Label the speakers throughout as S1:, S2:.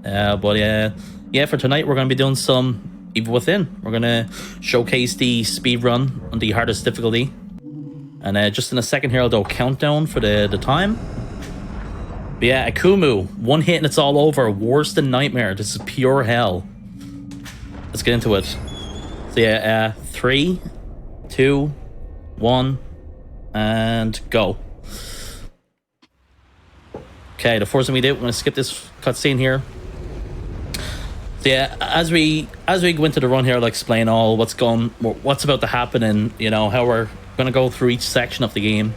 S1: Yeah, for tonight we're going to be doing some Evil Within. We're going to showcase the speedrun on the hardest difficulty. And just in a second here, I'll do a countdown for the time. But yeah, AKUMU, one hit and it's all over. Worse than nightmare. This is pure hell. Let's get into it. So yeah, 3, 2, 1, and go. Okay, the first thing we do, we're gonna skip this cutscene here. So yeah, as we go into the run here, I'll explain all what's about to happen, and you know how we're gonna go through each section of the game.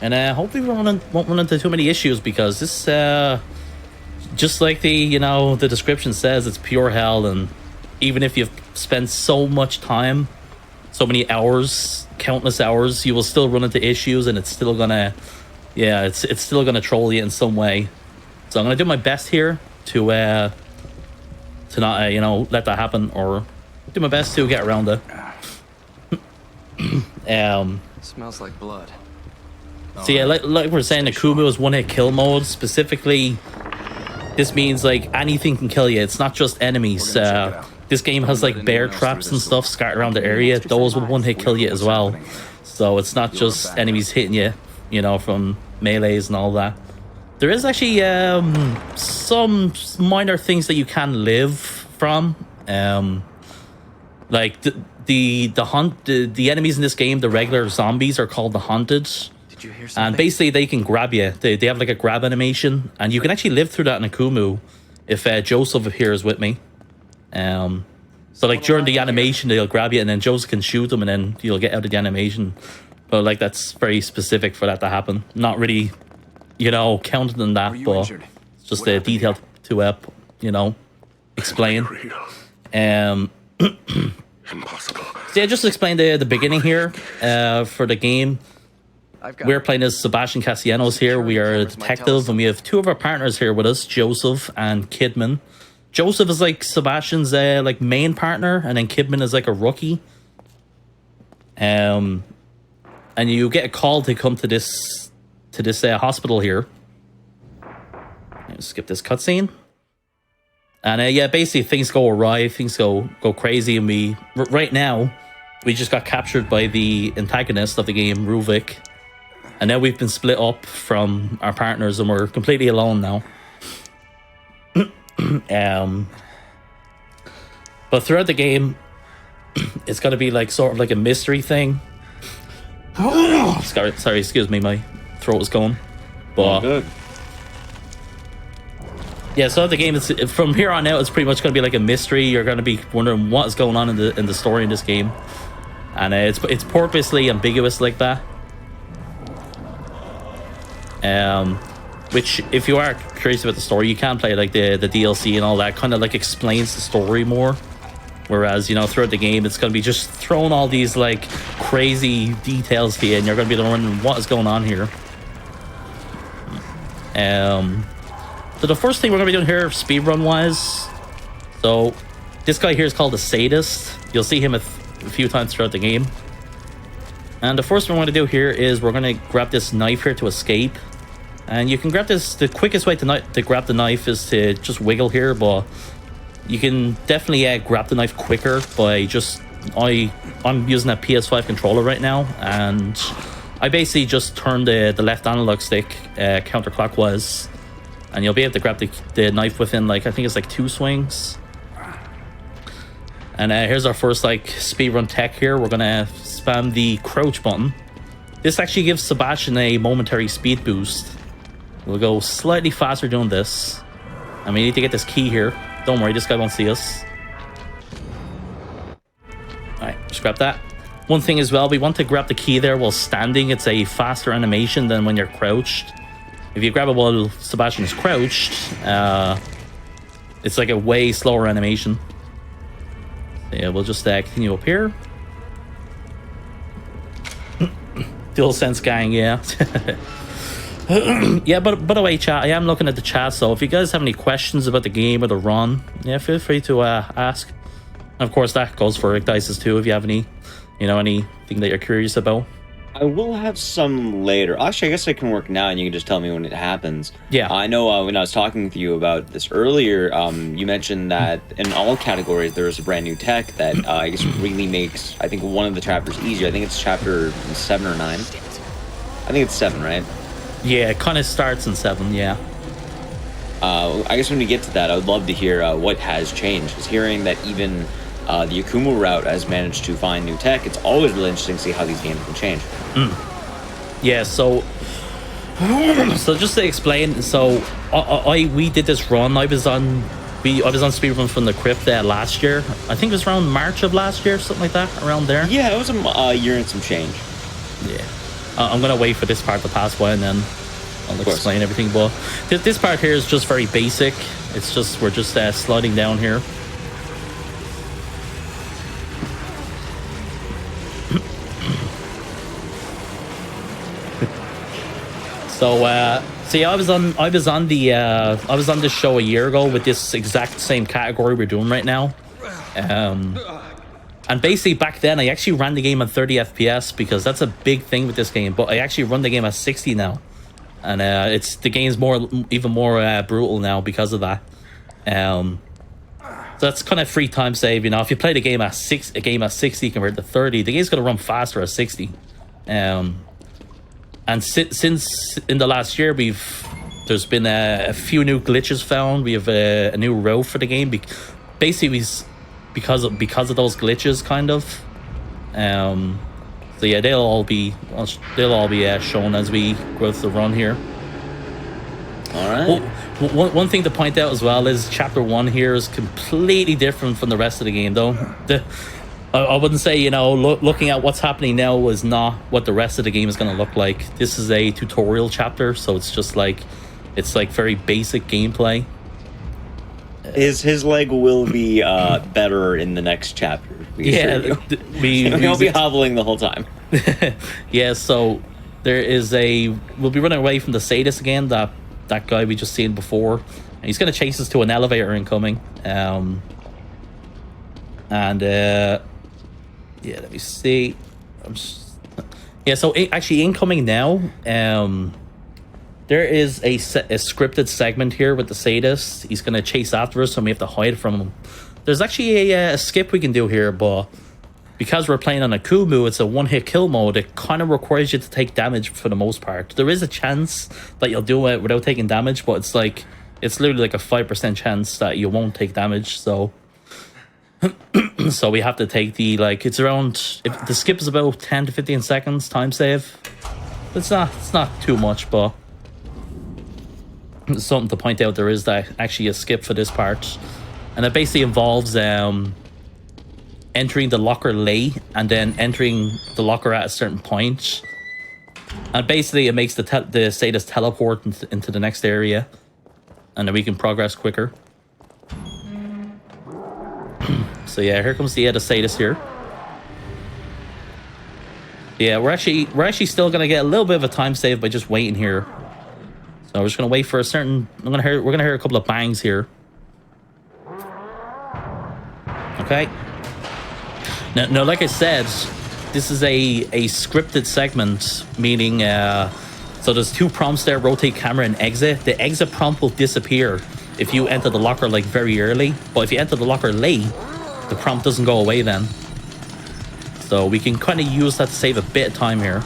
S1: And hopefully we won't run into too many issues, because this just like the description says, it's pure hell. And even if you've spent so much time, so many hours, countless hours, you will still run into issues, and it's still gonna it's still gonna troll you in some way. So I'm gonna do my best here to not let that happen, or do my best to get around it.
S2: Smells like blood.
S1: So yeah, like we're saying, AKUMU is one-hit kill mode. Specifically, this means like anything can kill you. It's not just enemies. This game has like bear traps and stuff scattered around the area. Those will one-hit kill you as well. So it's not just enemies hitting you, from melees and all that. There is actually some minor things that you can live from. Like the enemies in this game, the regular zombies, are called the haunted.
S2: Did you hear something?
S1: And basically they can grab you. They have like a grab animation, and you can actually live through that in AKUMU if Joseph here is with me. So like during the animation they'll grab you, and then Joseph can shoot them, and then you'll get out of the animation. But like that's very specific for that to happen. Not really, counted in that, but it's just a detail to explain.
S3: Impossible.
S1: So yeah, just to explain the beginning here for the game. We're playing as Sebastian Castellanos here. We are a detective, and we have two of our partners here with us, Joseph and Kidman. Joseph is like Sebastian's main partner, and then Kidman is like a rookie. And you get a call to come to this hospital here. Skip this cutscene. And yeah, basically things go awry, things go crazy, and right now we just got captured by the antagonist of the game, Ruvik. And now we've been split up from our partners, and we're completely alone now. But throughout the game, it's going to be like sort of like a mystery thing. Sorry, excuse me, my throat was going. But
S3: good.
S1: Yeah, so the game is from here on out, it's pretty much going to be like a mystery. You're going to be wondering what is going on in the story in this game, and it's purposely ambiguous like that. Which, if you are curious about the story, you can play like the DLC and all that. Kind of like explains the story more. Whereas throughout the game, it's going to be just throwing all these like crazy details to you, and you're going to be wondering what is going on here. So the first thing we're going to be doing here, speedrun wise, so this guy here is called the Sadist. You'll see him a few times throughout the game. And the first thing we're going to do here is we're going to grab this knife here to escape. And you can grab this, the quickest way to grab the knife is to just wiggle here, but you can definitely grab the knife quicker by just, I'm using a PS5 controller right now, and I basically just turn the left analog stick counterclockwise, and you'll be able to grab the knife within I think it's 2 swings. And here's our first speedrun tech here. We're gonna spam the crouch button. This actually gives Sebastian a momentary speed boost. We'll go slightly faster doing this, and we need to get this key here. Don't worry, this guy won't see us. Alright, just grab that. One thing as well, we want to grab the key there while standing. It's a faster animation than when you're crouched. If you grab it while Sebastian is crouched, it's like a way slower animation. So yeah, we'll just continue up here. DualSense gang, yeah. Yeah, but by the way, chat, I am looking at the chat, so if you guys have any questions about the game or the run, yeah, feel free to ask. And of course, that goes for Ecdycis too, if you have any, anything that you're curious about.
S3: I will have some later. Actually, I guess I can work now, and you can just tell me when it happens.
S1: Yeah.
S3: I know when I was talking with you about this earlier, you mentioned that in all categories there is a brand new tech that I guess really makes, I think, one of the chapters easier. I think it's chapter 7 or 9. I think it's 7, right?
S1: Yeah, it kind of starts in 7, yeah.
S3: I guess when we get to that, I would love to hear what has changed. Because hearing that even the AKUMU route has managed to find new tech, it's always really interesting to see how these games can change.
S1: Yeah, so just to explain, so we did this run. I was on Speedruns from the Crypt last year. I think it was around March of last year, something like that, around there.
S3: Yeah, it was a year and some change.
S1: Yeah. I'm gonna wait for this part to pass by and then I'll explain everything. But this part here is just very basic. It's just, we're just sliding down here. So yeah, I was on this show a year ago with this exact same category we're doing right now. And basically back then I actually ran the game on 30 FPS because that's a big thing with this game, but I actually run the game at 60 now. And the game's even more brutal now because of that. So that's kind of free time save, you know. If you play the game at 60 compared to 30, the game's gonna run faster at 60. And since in the last year, there's been a few new glitches found. We have a new row for the game, basically because of those glitches, kind of. So yeah, they'll all be shown as we go through the run here.
S3: All right.
S1: Well, one thing to point out as well is chapter 1 here is completely different from the rest of the game, though. I wouldn't say, you know, looking at what's happening now is not what the rest of the game is going to look like. This is a tutorial chapter, so it's just like, it's like very basic gameplay.
S3: His leg will be better in the next chapter.
S1: Yeah,
S3: he'll be hobbling the whole time.
S1: Yeah, so we'll be running away from the sadist again, that guy we just seen before. And he's going to chase us to an elevator incoming. Yeah, let me see. Yeah, so actually incoming now, there is a scripted segment here with the sadist. He's going to chase after us and we have to hide from him. There's actually a skip we can do here, but because we're playing on AKUMU, it's a one-hit kill mode. It kind of requires you to take damage for the most part. There is a chance that you'll do it without taking damage, but it's literally like a 5% chance that you won't take damage, so... So we have to take it's around, if the skip is about 10 to 15 seconds time save. It's not too much, but something to point out, there is actually a skip for this part, and it basically involves entering the locker late and then entering the locker at a certain point, and basically it makes the sadist teleport into the next area, and then we can progress quicker. So yeah, here comes the sadist here. Yeah, we're actually still gonna get a little bit of a time save by just waiting here. So we're just gonna wait for a certain. We're gonna hear a couple of bangs here. Okay. Now, like I said, this is a scripted segment, meaning so there's 2 prompts there: rotate camera and exit. The exit prompt will disappear if you enter the locker very early, but if you enter the locker late, the prompt doesn't go away then. So we can kind of use that to save a bit of time here.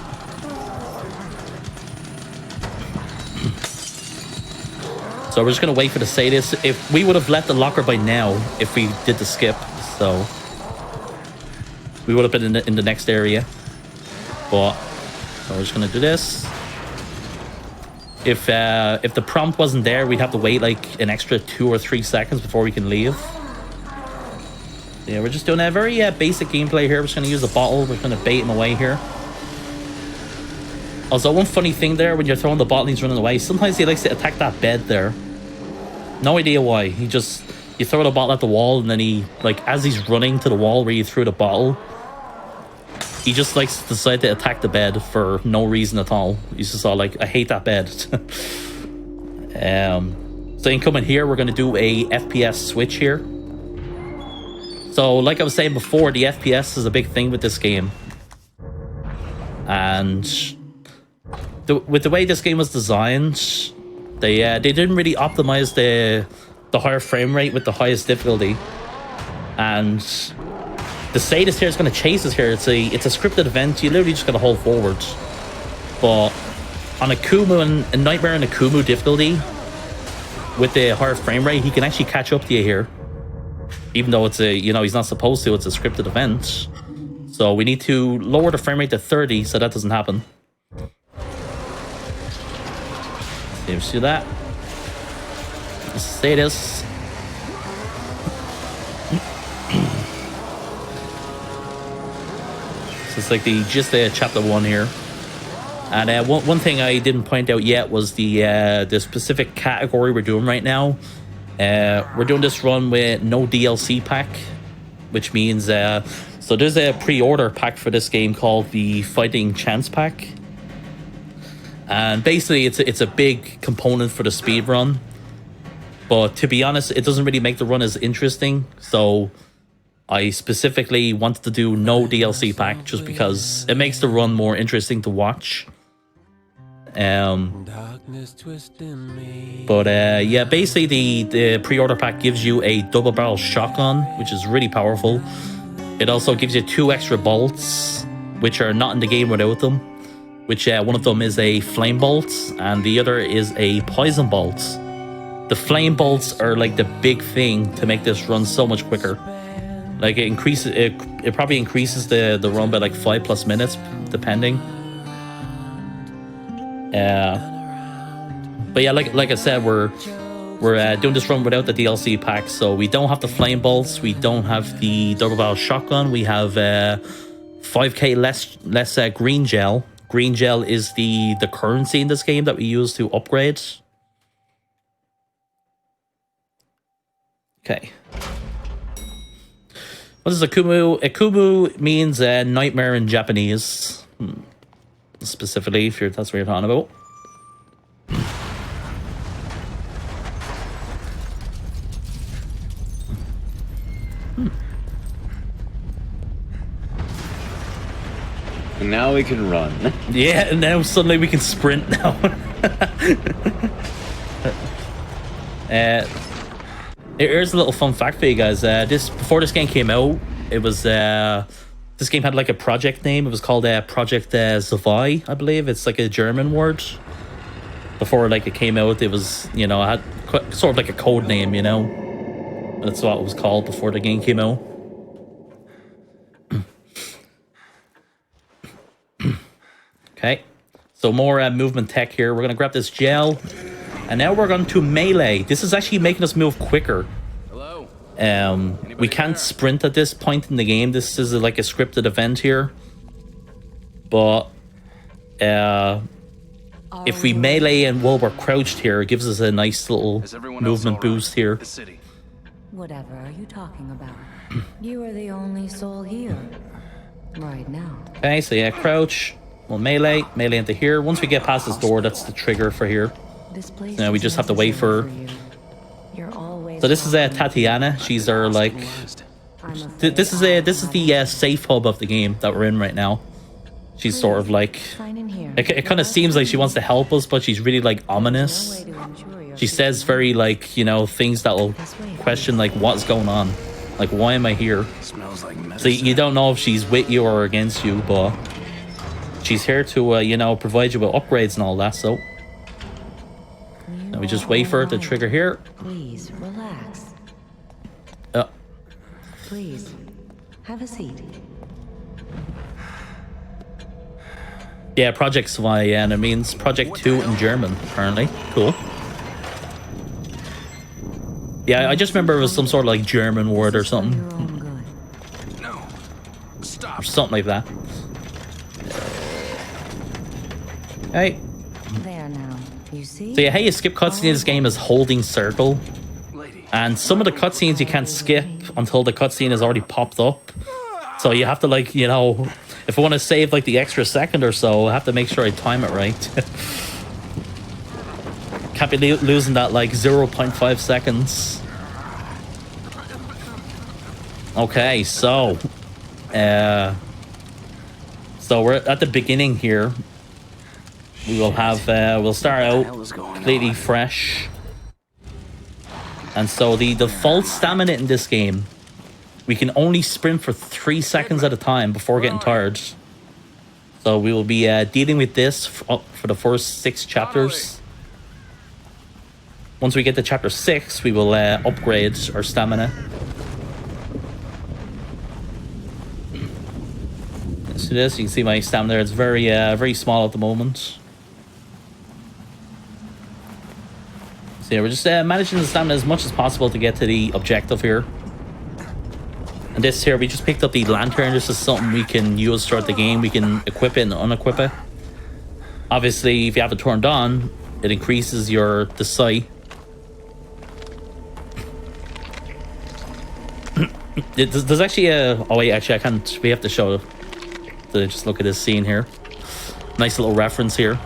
S1: So we're just going to wait for the sadist. If we would have left the locker by now if we did the skip, so we would have been in the next area. But so we're just going to do this. If the prompt wasn't there, we'd have to wait like an extra 2 or 3 seconds before we can leave. Yeah, we're just doing a very basic gameplay here. We're just going to use a bottle. We're going to bait him away here. Also, one funny thing there, when you're throwing the bottle and he's running away, sometimes he likes to attack that bed there. No idea why. You throw the bottle at the wall, and then as he's running to the wall where you threw the bottle, he just likes to decide to attack the bed for no reason at all. He's just all like, I hate that bed. So incoming here, we're going to do a FPS switch here. So like I was saying before, the FPS is a big thing with this game. And with the way this game was designed, they didn't really optimize the higher frame rate with the highest difficulty. And the sadist here is going to chase us here. It's a scripted event. You literally just got to hold forward. But on AKUMU and Nightmare and AKUMU difficulty, with the higher frame rate, he can actually catch up to you here. Even though it's he's not supposed to, it's a scripted event. So we need to lower the frame rate to 30 so that doesn't happen. See that? Sadist. So it's like the chapter 1 here. And one thing I didn't point out yet was the specific category we're doing right now. We're doing this run with no DLC pack, which means so there's a pre-order pack for this game called the Fighting Chance Pack, and basically it's a big component for the speed run. But to be honest, it doesn't really make the run as interesting. So I specifically wanted to do no DLC pack just because it makes the run more interesting to watch. But yeah, basically the pre-order pack gives you a double barrel shotgun, which is really powerful. It also gives you 2 extra bolts, which are not in the game without them. Which one of them is a flame bolt, and the other is a poison bolt. The flame bolts are like the big thing to make this run so much quicker. Like it probably increases the run by like 5+ minutes, depending. But yeah, like I said, we're doing this run without the DLC pack, so we don't have the flame bolts, we don't have the double barrel shotgun, we have 5k less green gel. Green gel is the currency in this game that we use to upgrade. Okay. What is AKUMU? AKUMU means nightmare in Japanese. Specifically, if that's what you're talking about.
S3: And now we can run.
S1: Yeah, and now suddenly we can sprint now. Here's a little fun fact for you guys. Before this game came out, it was this game had like a project name. It was called Project Zavai, I believe. It's like a German word. Before like it came out, it was it had sort of like a code name, That's what it was called before the game came out. Okay, so more movement tech here. We're gonna grab this gel, and now we're going to melee. This is actually making us move quicker.
S2: Hello.
S1: We can't sprint at this point in the game. This is like a scripted event here. But if we melee and while we're crouched here, it gives us a nice little movement boost here.
S4: Whatever are you talking about? You are the only soul here right now.
S1: Okay, so yeah, crouch. We'll melee into here. Once we get past this door, that's the trigger for here. Now we just have to wait for. So this is Tatiana. She's our like. This is the safe hub of the game that we're in right now. She's sort of like. It kind of seems like she wants to help us, but she's really like ominous. She says very like things that will question like what's going on, like why am I here?
S2: Smells like medicine.
S1: So you don't know if she's with you or against you, but she's here to provide you with upgrades and all that. So now we just wait for it to trigger here.
S4: Please relax. Please have a seat.
S1: Yeah, Project Zwei, and it means Project 2 in German, apparently. Cool. Yeah, I just remember it was some sort of like German word or something.
S2: No. Stop.
S1: Or something like that. Hey.
S4: There now. You see?
S1: So yeah, how you skip cutscenes in this game is holding circle. And some of the cutscenes you can't skip until the cutscene has already popped up. So you have to like, if I want to save like the extra second or so, I have to make sure I time it right. Can't be losing that like 0.5 seconds. Okay, so So we're at the beginning here. We will have, we'll start out completely fresh. And so the default stamina in this game, we can only sprint for 3 seconds at a time before getting tired. So we will be dealing with this for the first 6 chapters. Once we get to chapter 6, we will upgrade our stamina. So this, you can see my stamina there. It's very, very small at the moment. So yeah, we're just managing the stamina as much as possible to get to the objective here. And this here, we just picked up the lantern. This is something we can use throughout the game. We can equip it and unequip it. Obviously, if you have it turned on, it increases the sight. There's actually a... Oh wait, actually I can't... We have to show... To just look at this scene here. Nice little reference here.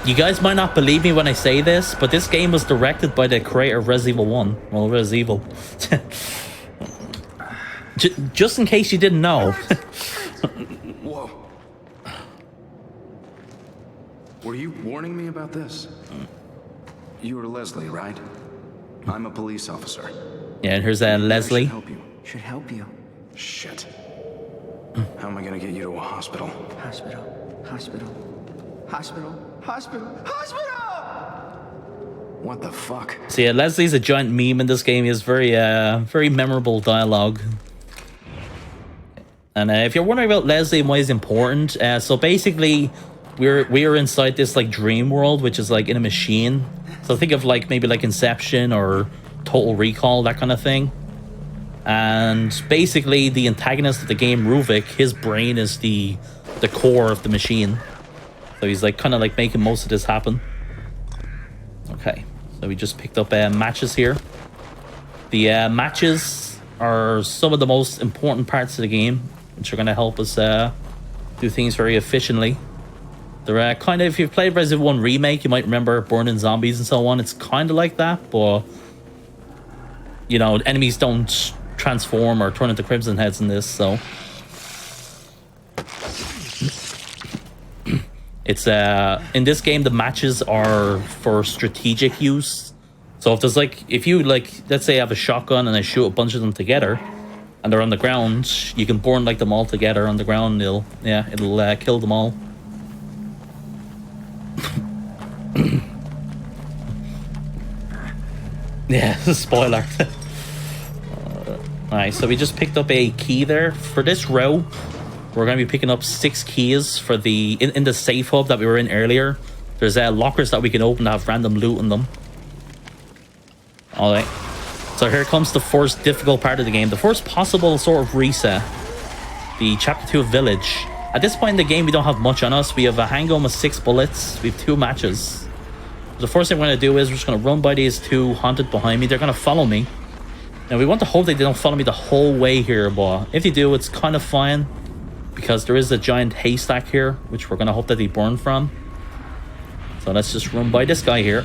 S1: You guys might not believe me when I say this, but this game was directed by the creator of Resident Evil 1. Well, Resident Evil. Just in case you didn't know.
S2: Whoa. Were you warning me about this? You are Leslie, right? I'm a police officer.
S1: Yeah, and here's Leslie.
S5: Should help you.
S2: Shit. How am I gonna get you to a hospital? Hospital. What the fuck?
S1: So yeah, Leslie's a giant meme in this game. He has very, very memorable dialogue. And if you're wondering about Leslie and why he's important, so basically, we're inside this like dream world, which is like in a machine. So think of like maybe like Inception or Total Recall, that kind of thing. And basically, the antagonist of the game, Ruvik, his brain is the core of the machine. So he's like kind of like making most of this happen. Okay, so we just picked up matches here. The matches are some of the most important parts of the game, which are going to help us do things very efficiently. They're kind of, if you've played Resident Evil 1 Remake, you might remember burning zombies and so on. It's kind of like that, but you know, enemies don't transform or turn into crimson heads in this, so it's in this game the matches are for strategic use. So if there's like, if you like, let's say I have a shotgun and I shoot a bunch of them together and they're on the ground, you can burn like them all together on the ground. It'll kill them all. Yeah, spoiler. Alright, so we just picked up a key there. For this row, we're going to be picking up 6 keys for the in the safe hub that we were in earlier. There's lockers that we can open that have random loot in them. Alright, so here comes the first difficult part of the game. The first possible sort of reset. The Chapter 2 Village. At this point in the game, we don't have much on us. We have a handgun with 6 bullets. We have 2 matches. The first thing we're going to do is we're just going to run by these 2 haunted behind me. They're going to follow me. Now, we want to hope that they don't follow me the whole way here, but if they do, it's kind of fine. Because there is a giant haystack here, which we're going to hope that they burn from. So let's just run by this guy here.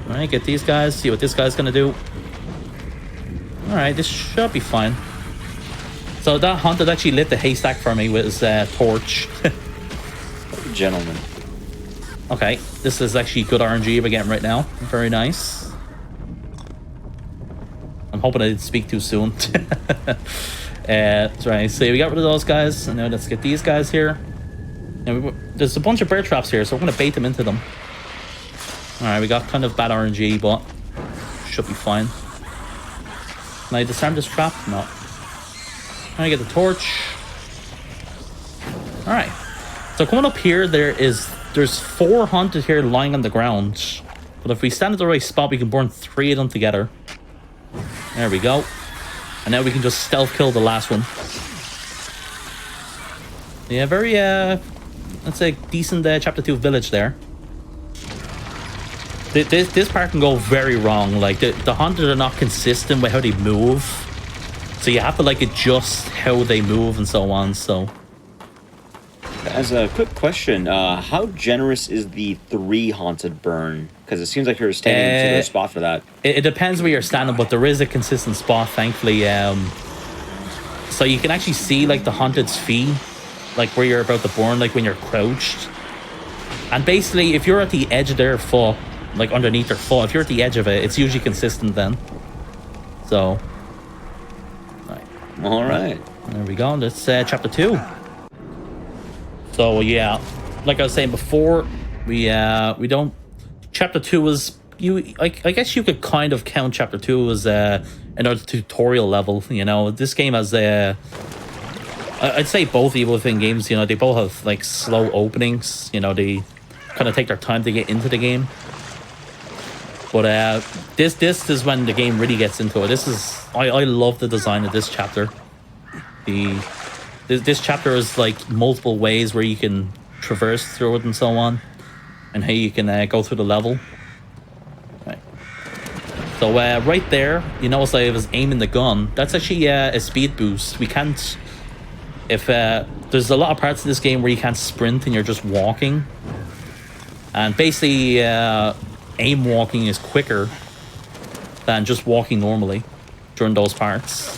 S1: Alright, get these guys. See what this guy's going to do. Alright, this should be fine. So that haunted actually lit the haystack for me with his torch.
S3: Gentlemen.
S1: Okay, this is actually good RNG we're getting right now. Very nice. I'm hoping I didn't speak too soon. That's right. So we got rid of those guys, and now let's get these guys here. Now there's a bunch of bear traps here, so we're going to bait them into them. Alright, we got kind of bad RNG, but should be fine. Can I disarm this trap? No. Can I get the torch? Alright. So coming up here, there's 4 haunted here lying on the ground. But if we stand at the right spot, we can burn 3 of them together. There we go. And now we can just stealth kill the last one. Yeah, very, that's a decent Chapter 2 village there. This part can go very wrong. Like, the haunted are not consistent with how they move. So you have to like adjust how they move and so on. So
S3: As a quick question, how generous is the 3 haunted burn? Because it seems like you're standing in a spot for that.
S1: it depends where you're standing, but there is a consistent spot, thankfully. So you can actually see like the haunted's feet, like where you're about to burn, like when you're crouched. And basically, if you're at the edge of their foot, like underneath their foot, if you're at the edge of it, it's usually consistent then. So,
S3: All right.
S1: there we go. That's chapter 2. So yeah, like I was saying before, we don't. Chapter 2 was I guess you could kind of count chapter 2 as another tutorial level. You know, this game has I'd say both Evil Within games. You know, they both have like slow openings. You know, they kind of take their time to get into the game. But this is when the game really gets into it. This is I love the design of this chapter. This chapter is like multiple ways where you can traverse through it and so on, and how you can go through the level. Right. So right there, you notice I was aiming the gun. That's actually a speed boost. We can't. If there's a lot of parts of this game where you can't sprint and you're just walking, and basically aim walking is quicker than just walking normally during those parts.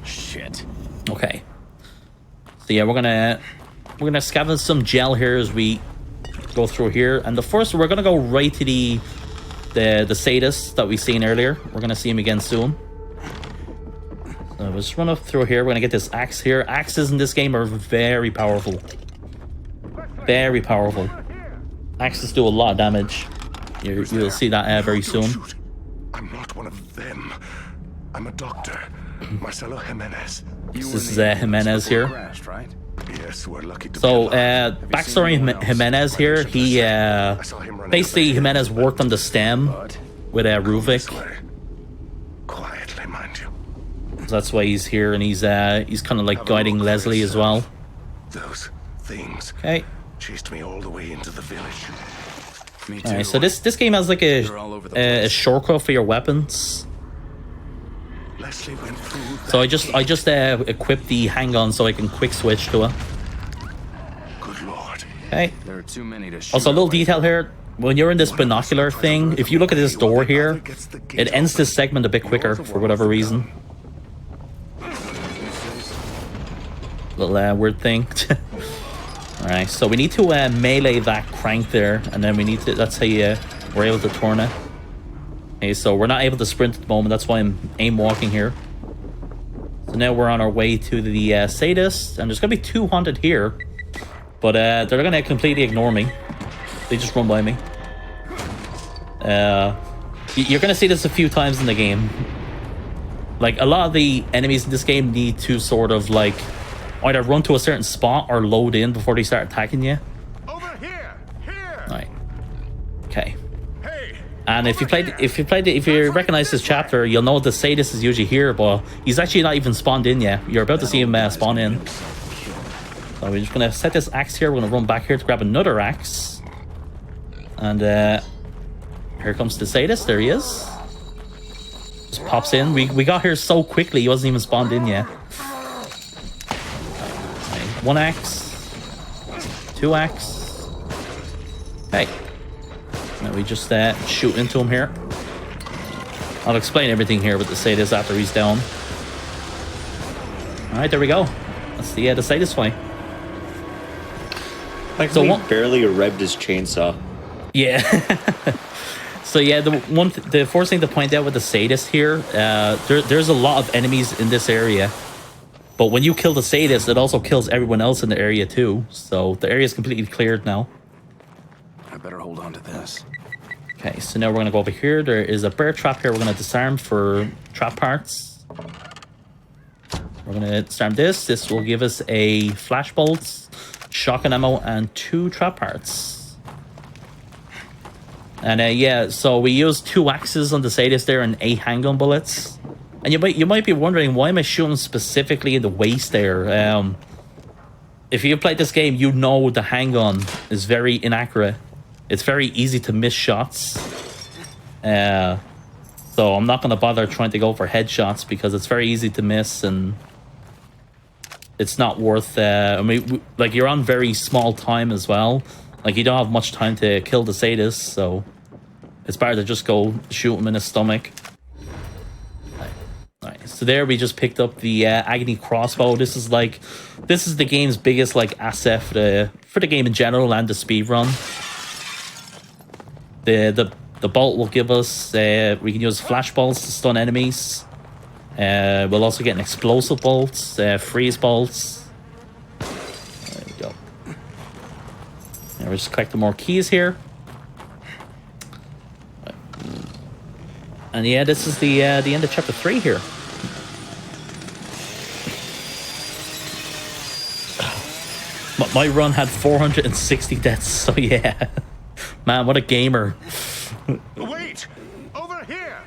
S2: Shit.
S1: Okay. So yeah, we're gonna scavenge some gel here as we go through here, and the first we're gonna go right to the sadist that we seen earlier. We're gonna see him again soon. So we'll just run up through here. We're gonna get this axe here. Axes in this game are very powerful. Very powerful. Axes do a lot of damage. You'll see that very soon.
S5: Shoot. I'm not one of them. I'm a doctor. Marcelo Jimenez.
S1: This is Jimenez here.
S2: Crashed, right?
S5: Yes, we're lucky to
S1: So,
S5: be alive.
S1: backstory Jimenez here. He basically Jimenez worked on the stem with Ruvik.
S5: Quietly, mind you.
S1: So that's why he's here, and he's kind of like guiding Leslie as well.
S5: Those things
S1: Okay.
S5: chased me all the way into the village.
S2: Me too.
S1: Alright, so this game has like
S2: They're all over the
S1: a
S2: place.
S1: shortcut for your weapons.
S5: Leslie went through.
S1: So I just equipped the hang-on so I can quick switch to it.
S5: Good lord.
S1: Okay.
S2: There are too many to shoot.
S1: Also, a little
S2: at
S1: detail here. When you're in this binocular thing, if you look at this door here, it ends this segment a bit quicker for whatever reason. Little weird thing. Alright, so we need to melee that crank there, and then we need to, that's how we're able to turn it. Okay, so we're not able to sprint at the moment, that's why I'm aim walking here. So now we're on our way to the sadist, and there's going to be 2 haunted here, but they're going to completely ignore me. They just run by me. You're going to see this a few times in the game. Like, a lot of the enemies in this game need to sort of, like, either run to a certain spot or load in before they start attacking you.
S5: Over here. Here.
S1: Right. Okay.
S5: Hey.
S1: And if you recognize this chapter, you'll know the sadist is usually here, but he's actually not even spawned in yet. You're about to see him spawn in. So we're just gonna set this axe here. We're gonna run back here to grab another axe. And here comes the sadist. There he is. Just pops in. We got here so quickly. He wasn't even spawned in yet. Okay, 1 axe, 2 axe. Okay. Now we just shoot into him here. I'll explain everything here with the sadist after he's down. All right, there we go. That's the sadist fight.
S3: Like,
S1: So
S3: so
S1: what-
S3: barely revved his chainsaw.
S1: Yeah. So yeah, the first thing to point out with the sadist here, there's a lot of enemies in this area, but when you kill the sadist, it also kills everyone else in the area too. So the area is completely cleared now.
S2: I better hold on to this.
S1: Okay, so now we're gonna go over here. There is a bear trap here. We're gonna disarm for trap parts. We're gonna disarm this. This will give us a flashbolts, shotgun ammo, and 2 trap parts. And yeah, so we used 2 axes on the sadist there and 8 handgun bullets. And you might be wondering, why am I shooting specifically in the waist there? If you've played this game, you know the handgun is very inaccurate. It's very easy to miss shots. So I'm not going to bother trying to go for headshots because it's very easy to miss and it's not worth... I mean, like, you're on very small time as well. Like, you don't have much time to kill the sadist, so it's better to just go shoot him in his stomach. Right. So there we just picked up the Agony crossbow. This is the game's biggest like asset for the game in general and the speedrun. The bolt will give us we can use flash bolts to stun enemies. We'll also get an explosive bolts, freeze bolts. There we go. And we're just collecting more keys here. And yeah, this is the end of chapter 3 here. My run had 460 deaths, so yeah. Man, what a gamer.
S5: Wait! Over here!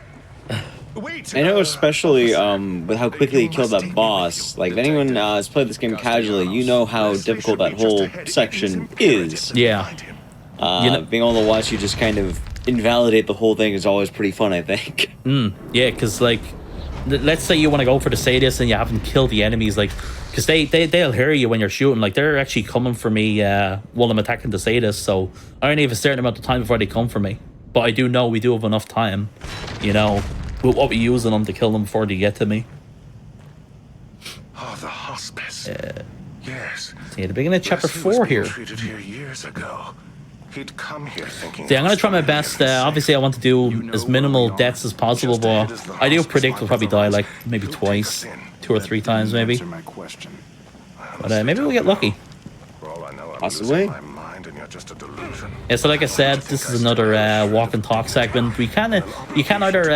S5: Wait!
S3: I know, especially with how quickly you killed that boss. Like, if anyone has played this game casually, you know how difficult that whole section is.
S1: Yeah.
S3: Being able to watch you just kind of invalidate the whole thing is always pretty fun, I think.
S1: Yeah, because, like, let's say you want to go for the sadist and you haven't killed the enemies, like, because they'll hear you when you're shooting. Like, they're actually coming for me while I'm attacking the sadist, so I only have a certain amount of time before they come for me. But I do know we do have enough time, you know, with what we use on them to kill them before they get to me.
S5: Oh, the hospice. Yes.
S1: See, at the beginning of chapter
S5: Leslie was
S1: 4
S5: being
S1: here.
S5: treated here years ago. He'd come here thinking.
S1: See, I'm going to try my best. Obviously, I want to do as minimal deaths as possible, but I do predict we'll probably die, like, maybe twice, 2 or 3 times, maybe. But maybe we'll get lucky.
S3: Possibly.
S1: Yeah, so like I said, this is another walk and talk segment. You can either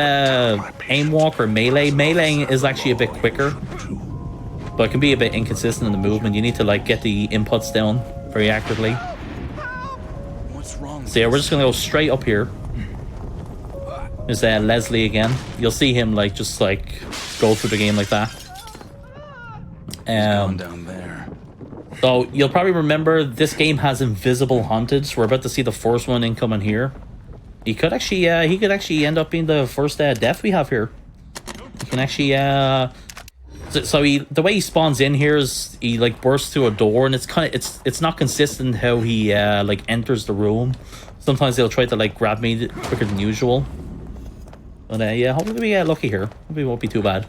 S1: aim walk or melee. Melee is actually a bit quicker, but it can be a bit inconsistent in the movement. You need to like get the inputs down very accurately. So yeah, we're just gonna go straight up here. There's Leslie again. You'll see him like just like go through the game like that.
S2: Down there.
S1: So you'll probably remember this game has invisible hunted. So we're about to see the first one incoming here. He could actually end up being the first death we have here. He can actually the way he spawns in here is he like bursts through a door, and it's not consistent how he like enters the room. Sometimes they'll try to like grab me quicker than usual. But yeah, hopefully we get lucky here. Hopefully it won't be too bad.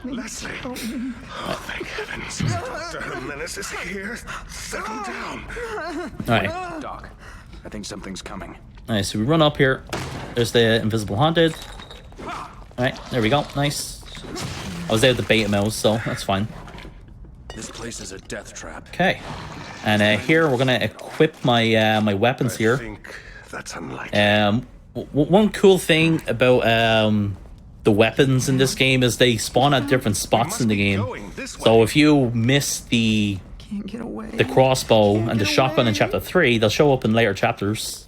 S5: Leslie. Oh, thank heavens. Dr. Jimenez is here. Settle down.
S1: Alright.
S2: Doc, I think something's coming.
S1: Alright, so we run up here. There's the invisible haunted. Alright, there we go. Nice. I was able to bait him out, so that's fine.
S2: This place is a death trap.
S1: Okay. And here we're gonna equip my my weapons here.
S5: I think that's unlikely.
S1: One cool thing about the weapons in this game is they spawn at different spots in the game. So if you miss the crossbow and the shotgun in chapter 3, they'll show up in later chapters.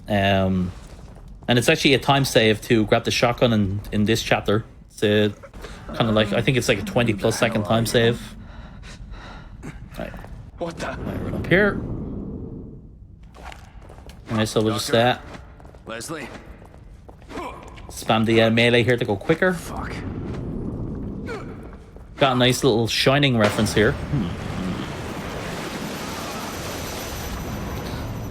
S1: And it's actually a time save to grab the shotgun in this chapter. It's kind of like, I think it's like a 20+ second time save. Right.
S2: What the?
S1: Right up here. Alright, so we'll just
S2: Leslie.
S1: spam the melee here to go quicker.
S2: Fuck.
S1: Got a nice little Shining reference here.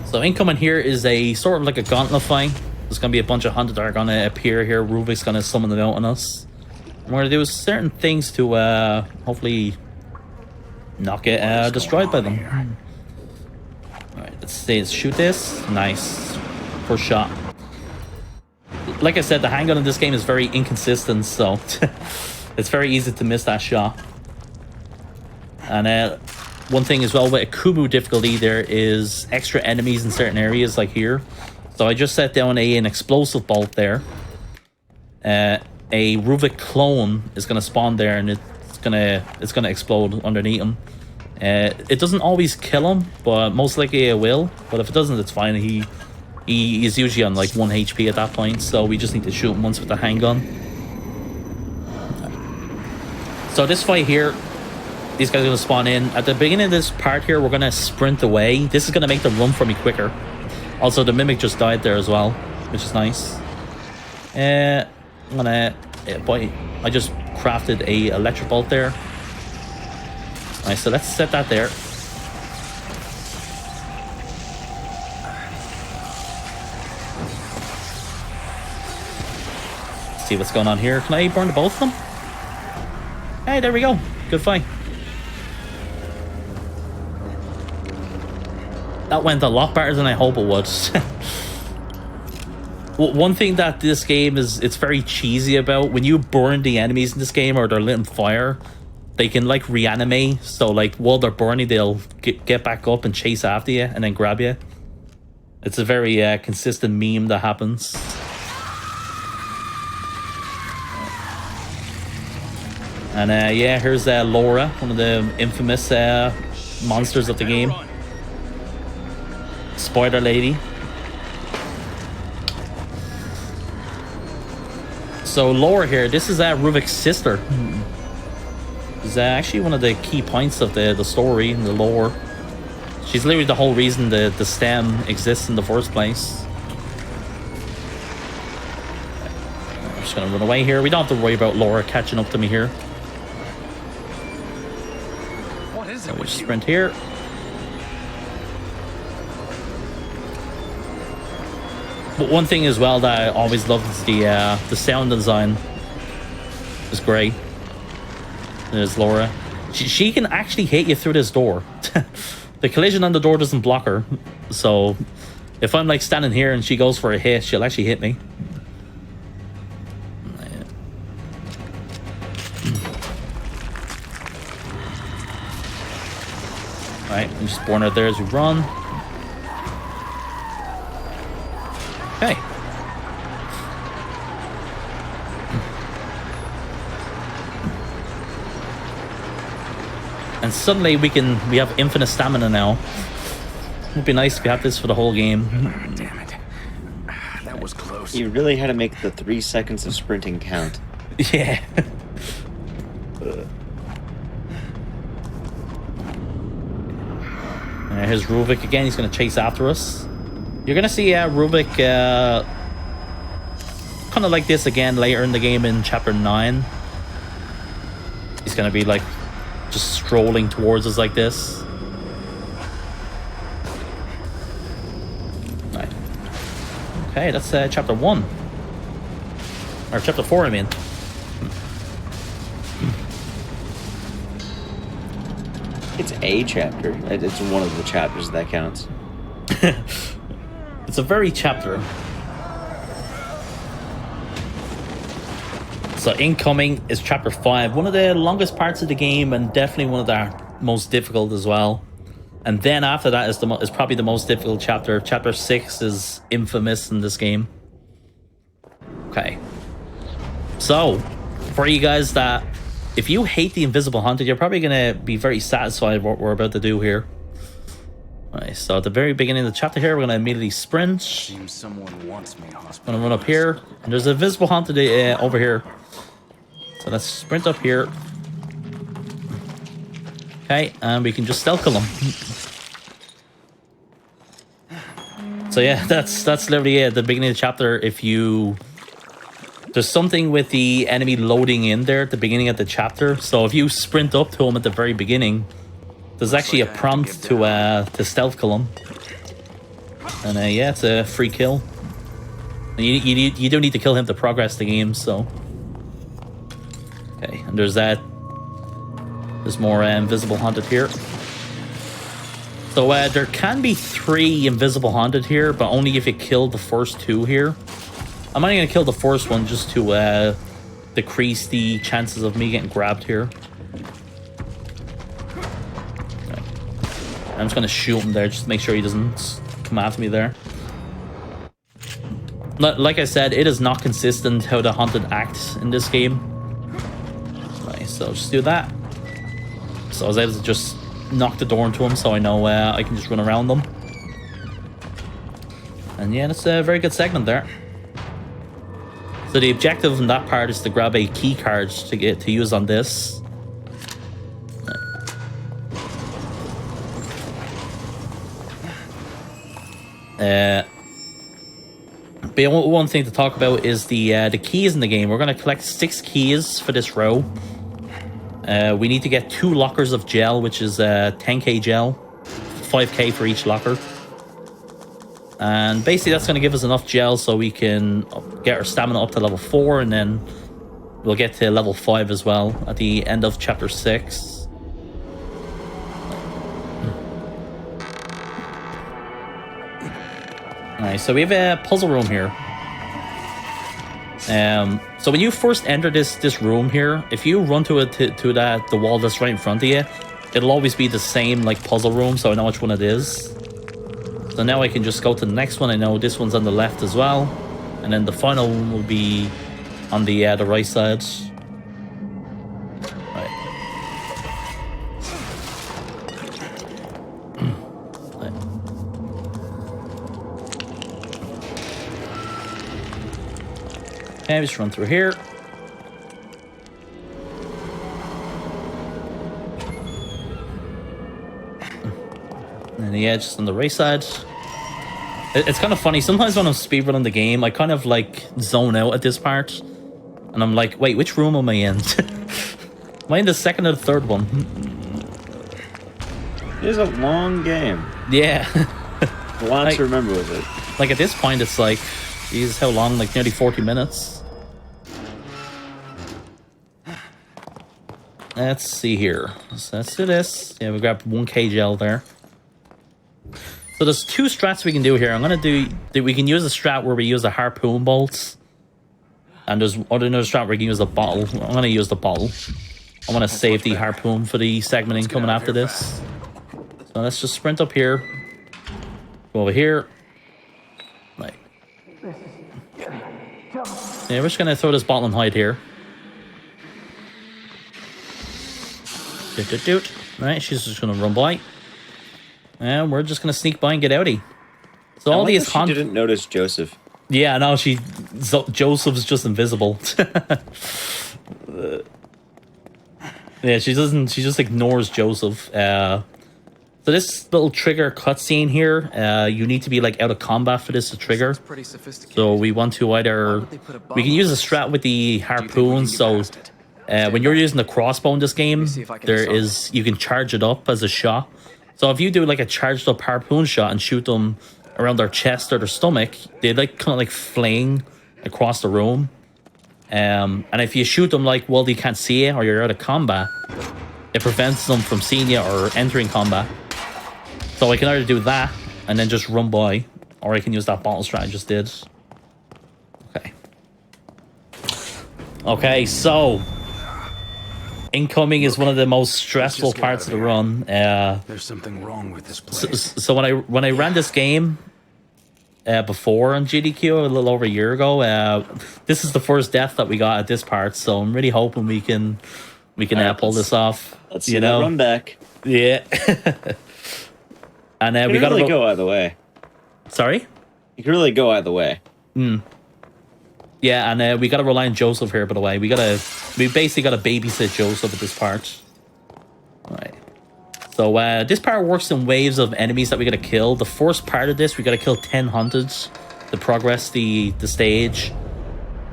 S1: So incoming here is a sort of like a gauntlet fight. There's going to be a bunch of hunted that are going to appear here. Rubik's going to summon them out on us. And we're going to do certain things to hopefully not get destroyed by them. Alright, let's shoot this. Nice. First shot. Like I said, the handgun in this game is very inconsistent, so it's very easy to miss that shot. And one thing as well with AKUMU difficulty, there is extra enemies in certain areas, like here. So I just set down an explosive bolt there. A Ruvik clone is going to spawn there, and it's gonna explode underneath him. It doesn't always kill him, but most likely it will. But if it doesn't, it's fine. He is usually on like 1 HP at that point, so we just need to shoot him once with the handgun. So this fight here, these guys are going to spawn in. At the beginning of this part here, we're going to sprint away. This is going to make them run for me quicker. Also, the Mimic just died there as well, which is nice. I'm gonna boy, I just crafted a electric bolt there. Alright, so let's set that there. See what's going on here. Can I burn both of them? Hey, there we go. Good fight. That went a lot better than I hope it would. One thing that this game is, it's very cheesy about, when you burn the enemies in this game or they're lit on fire, they can like reanimate. So like while they're burning, they'll get back up and chase after you and then grab you. It's a very consistent meme that happens. And yeah, here's Laura, one of the infamous monsters of the game. Spider lady. So Laura here, this is Ruvik's sister. Is actually one of the key points of the story and the lore. She's literally the whole reason the stem exists in the first place. I'm just gonna run away here. We don't have to worry about Laura catching up to me here. And we'll sprint here. But one thing as well that I always love is the sound design. It's great. There's Laura. She can actually hit you through this door. The collision on the door doesn't block her. So if I'm like standing here and she goes for a hit, she'll actually hit me. Alright, I'm just born out there as we run. Okay. And suddenly we have infinite stamina now. It'd be nice if we have this for the whole game.
S2: Damn it. That was close.
S3: You really had to make the 3 seconds of sprinting count.
S1: Yeah. Here's Ruvik again. He's going to chase after us. You're going to see Ruvik kind of like this again later in the game in Chapter 9. He's going to be like just strolling towards us like this. Right. Okay, that's Chapter 1. Or Chapter 4, I mean.
S3: It's a chapter. It's one of the chapters that counts.
S1: It's a very chapter. So incoming is Chapter 5, one of the longest parts of the game and definitely one of the most difficult as well. And then after that is probably the most difficult chapter. Chapter 6 is infamous in this game. Okay. So, for you guys that, if you hate the Invisible Hunted, you're probably going to be very satisfied with what we're about to do here. Alright, so at the very beginning of the chapter here, we're going to immediately sprint.
S2: Seems someone wants me,
S1: I'm going to run up here. And there's an Invisible Hunted over here. So let's sprint up here. Okay, and we can just stealth kill him. So yeah, that's literally it. At the beginning of the chapter, there's something with the enemy loading in there at the beginning of the chapter. So if you sprint up to him at the very beginning, there's actually a prompt to stealth kill him. And yeah, it's a free kill. And you don't need to kill him to progress the game, so. Okay, and there's more Invisible Hunted here. So there can be 3 Invisible Hunted here, but only if you kill the first 2 here. I'm only going to kill the first one just to decrease the chances of me getting grabbed here. Okay. I'm just going to shoot him there just to make sure he doesn't come after me there. Like I said, it is not consistent how the Hunted acts in this game. Right, so just do that. So I was able to just knock the door into him, so I know I can just run around them. And yeah, that's a very good segment there. So the objective in that part is to grab a key card to use on this. But one thing to talk about is the keys in the game. We're going to collect 6 keys for this row. We need to get 2 lockers of gel, which is 10k gel, 5k for each locker. And basically that's going to give us enough gel so we can get our stamina up to level 4, and then we'll get to level 5 as well at the end of chapter 6. Alright, so we have a puzzle room here. So when you first enter this room here, if you run to the wall that's right in front of you, it'll always be the same like puzzle room, so I know which one it is. So now I can just go to the next one. I know this one's on the left as well, and then the final one will be on the right side. Okay, just run through here. And the edge is on the right side. It's kind of funny. Sometimes when I'm speedrunning the game, I kind of like zone out at this part. And I'm like, wait, which room am I in? Am I in the second or the third one?
S3: It is a long game.
S1: Yeah.
S3: Lots to remember with it.
S1: Like at this point, it's like, geez, how long? Like nearly 40 minutes. Let's see here. So let's do this. Yeah, we grabbed 1k gel there. So there's 2 strats we can do here. I'm gonna do. We can use a strat where we use the harpoon bolts, and there's another strat where we can use the bottle. I'm gonna use the bottle. I want to save the harpoon for the segmenting coming after this. So let's just sprint up here. Go over here. Right. Yeah, we're just gonna throw this bottle and hide here. Right, she's just gonna run by, and we're just gonna sneak by and get outie. So all these
S3: she didn't notice Joseph.
S1: Yeah, no, Joseph's just invisible. Yeah, she doesn't. She just ignores Joseph. So this little trigger cutscene here, you need to be like out of combat for this to trigger. So we want to either we can use a strat with the harpoon. So. When you're using the crossbow in this game, you can charge it up as a shot. So if you do like a charged up harpoon shot and shoot them around their chest or their stomach, they like kind of like fling across the room. And if you shoot them like while they can't see you or you're out of combat, it prevents them from seeing you or entering combat. So I can either do that and then just run by, or I can use that bottle strat I just did. Okay. Okay, so incoming is one of the most stressful parts of the run.
S2: There's something wrong with this place.
S1: So when I ran this game before on GDQ a little over a year ago, this is the first death that we got at this part. So I'm really hoping we can pull this off.
S3: Let's see that run back.
S1: Yeah. And we gotta
S3: really go either way.
S1: Sorry?
S3: You can really go either way.
S1: Yeah, and we gotta rely on Joseph here, by the way. We basically gotta babysit Joseph at this part. Alright. So this part works in waves of enemies that we gotta kill. The first part of this, we gotta kill 10 hunteds to progress the stage.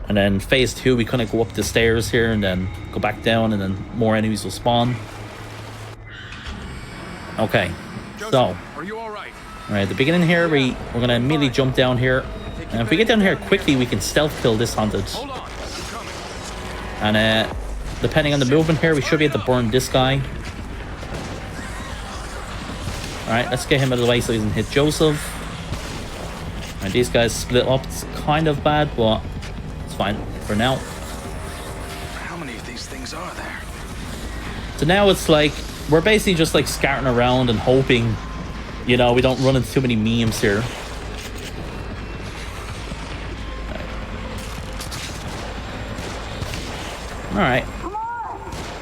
S1: And then phase 2, we kind of go up the stairs here and then go back down, and then more enemies will spawn. Okay. So,
S2: Are you all right?
S1: alright, the beginning here, we're gonna immediately jump down here. And if we get down here quickly, we can stealth kill this hunted.
S2: Hold on, I'm coming.
S1: And depending on the movement here, we should be able to burn this guy. Alright, let's get him out of the way so he doesn't hit Joseph. Alright, these guys split up. It's kind of bad, but it's fine for now.
S2: How many of these things are there?
S1: So now it's like, we're basically just like scouting around and hoping, you know, we don't run into too many memes here. Alright.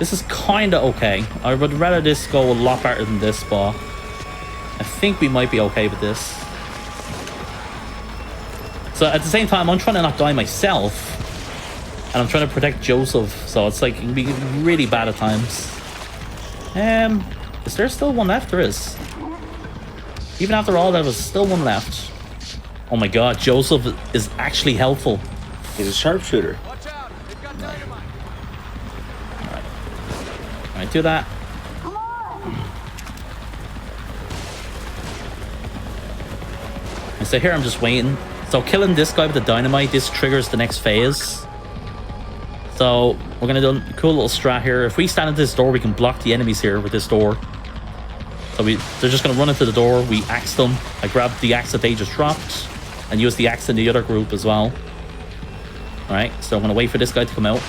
S1: This is kind of okay. I would rather this go a lot better than this, but I think we might be okay with this. So at the same time, I'm trying to not die myself, and I'm trying to protect Joseph, so it's like, it can be really bad at times. Is there still one left? There is. Even after all, there was still one left. Oh my god, Joseph is actually helpful.
S3: He's a sharpshooter.
S1: Alright, do that. And so here I'm just waiting. So killing this guy with the dynamite, this triggers the next phase. So we're gonna do a cool little strat here. If we stand at this door, we can block the enemies here with this door. So they're just gonna run into the door. We axe them. I grab the axe that they just dropped and use the axe in the other group as well. Alright, so I'm gonna wait for this guy to come out.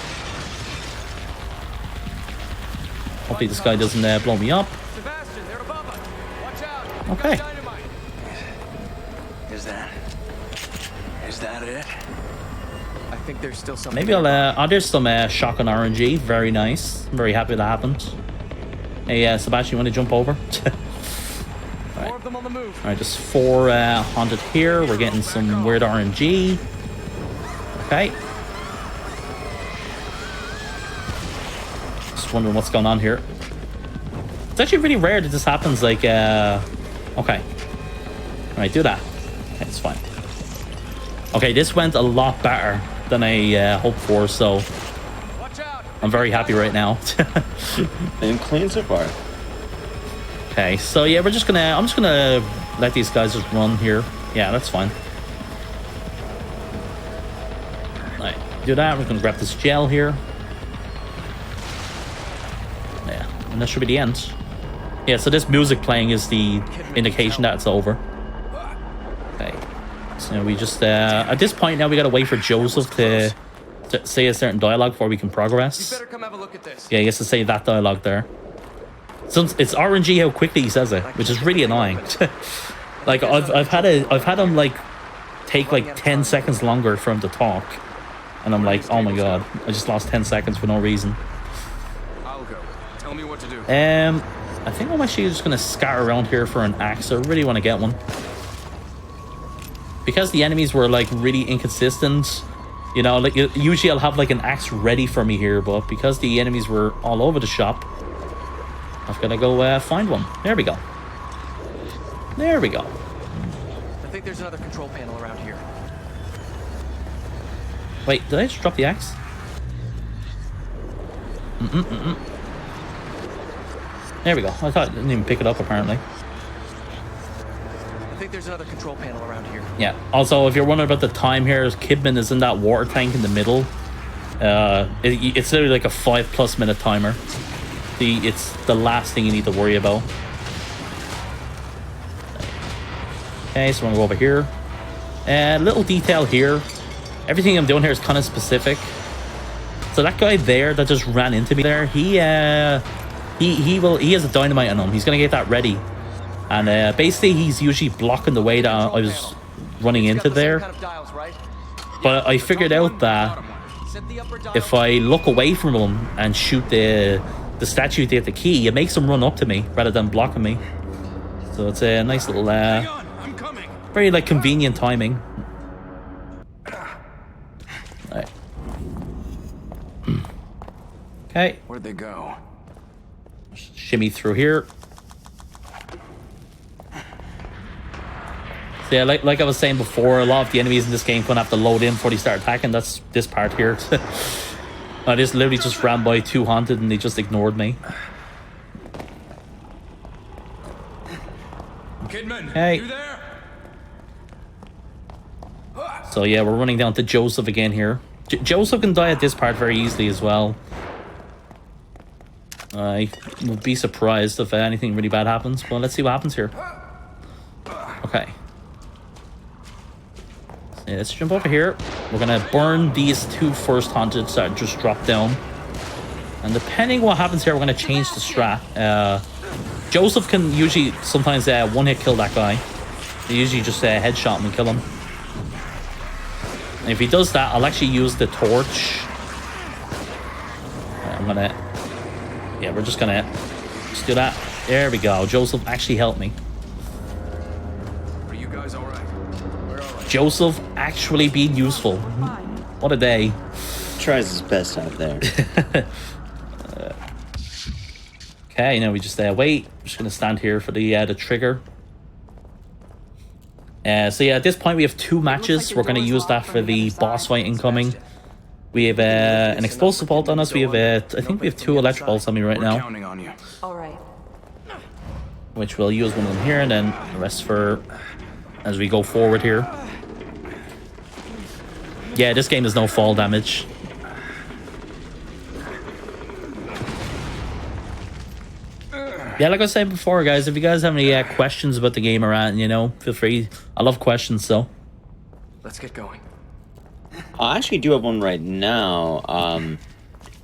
S1: Hopefully this guy doesn't blow me up.
S6: Sebastian, they're above us. Watch out.
S1: Okay.
S6: Dynamite.
S2: Is that it?
S6: I think there's still something.
S1: Maybe I'll there's some shotgun RNG. Very nice. I'm very happy that happened. Hey, Sebastian, you want to jump over?
S6: More of them on the move.
S1: Alright, just 4 haunted here. We're getting some weird RNG. Okay. Just wondering what's going on here. It's actually really rare that this happens, like, okay. Alright, do that. Okay, it's fine. Okay, this went a lot better than I hoped for, so I'm very happy right now.
S3: And clean so far.
S1: Okay, so yeah, I'm just gonna let these guys just run here. Yeah, that's fine. Right, do that. We're gonna grab this gel here. Yeah, and that should be the end. Yeah, so this music playing is the indication that it's over. Okay, so we just at this point now we gotta wait for Joseph to say a certain dialogue before we can progress.
S6: You better come have a look at this.
S1: Yeah, he has to say that dialogue there. It's RNG how quickly he says it, which is really annoying. Like I've had him like take like 10 seconds longer for him to talk, and I'm like, oh my god, I just lost 10 seconds for no reason.
S2: I'll go. Tell me what to do.
S1: I think I'm actually just gonna scatter around here for an axe. I really want to get one because the enemies were like really inconsistent. You know, like usually I'll have like an axe ready for me here, but because the enemies were all over the shop, I've got to go find one. There we go. There we go.
S6: I think there's another control panel around here.
S1: Wait, did I just drop the axe? There we go. I thought I didn't even pick it up apparently.
S6: I think there's another control panel around here.
S1: Yeah. Also, if you're wondering about the time here, Kidman is in that water tank in the middle. It's literally like a 5+ minute timer. It's the last thing you need to worry about. Okay, so we're gonna go over here. Little detail here. Everything I'm doing here is kind of specific. So that guy there that just ran into me there, he has a dynamite on him. He's gonna get that ready. And basically he's usually blocking the way that I was running into there. But I figured out that if I look away from him and shoot the statue to get the key, it makes him run up to me rather than blocking me. So it's a nice little very like convenient timing. Right. Okay,
S2: Where'd they go?
S1: shimmy through here. So yeah, like I was saying before, a lot of the enemies in this game gonna have to load in before they start attacking. That's this part here. I just literally just ran by 2 haunted and they just ignored me.
S2: Kidman,
S1: Hey.
S2: you there?
S1: So yeah, we're running down to Joseph again here. Joseph can die at this part very easily as well. I would be surprised if anything really bad happens. Well, let's see what happens here. Okay. So let's jump over here. We're gonna burn these 2 first haunteds that just dropped down. And depending what happens here, we're gonna change the strat. Joseph can usually sometimes one-hit kill that guy. They usually just headshot him and kill him. And if he does that, I'll actually use the torch. I'm gonna... Yeah, we're just gonna just do that. There we go. Joseph actually helped me.
S2: Are you guys all right? We're all right.
S1: Joseph actually being useful. What a day.
S3: Tries his best out there.
S1: Okay, now we just wait. I'm just gonna stand here for the trigger. So yeah, at this point we have 2 matches. We're going to use that for the boss fight incoming. We have an explosive bolt on us. We have I think we have 2 electric bolts on me right
S2: We're
S1: now,
S2: counting on you.
S4: All right.
S1: which we'll use one of them here, and then the rest for as we go forward here. Yeah, this game has no fall damage. Yeah, like I was saying before, guys, if you guys have any questions about the game or anything, you know, feel free. I love questions, so.
S6: Let's get going.
S3: I actually do have one right now. I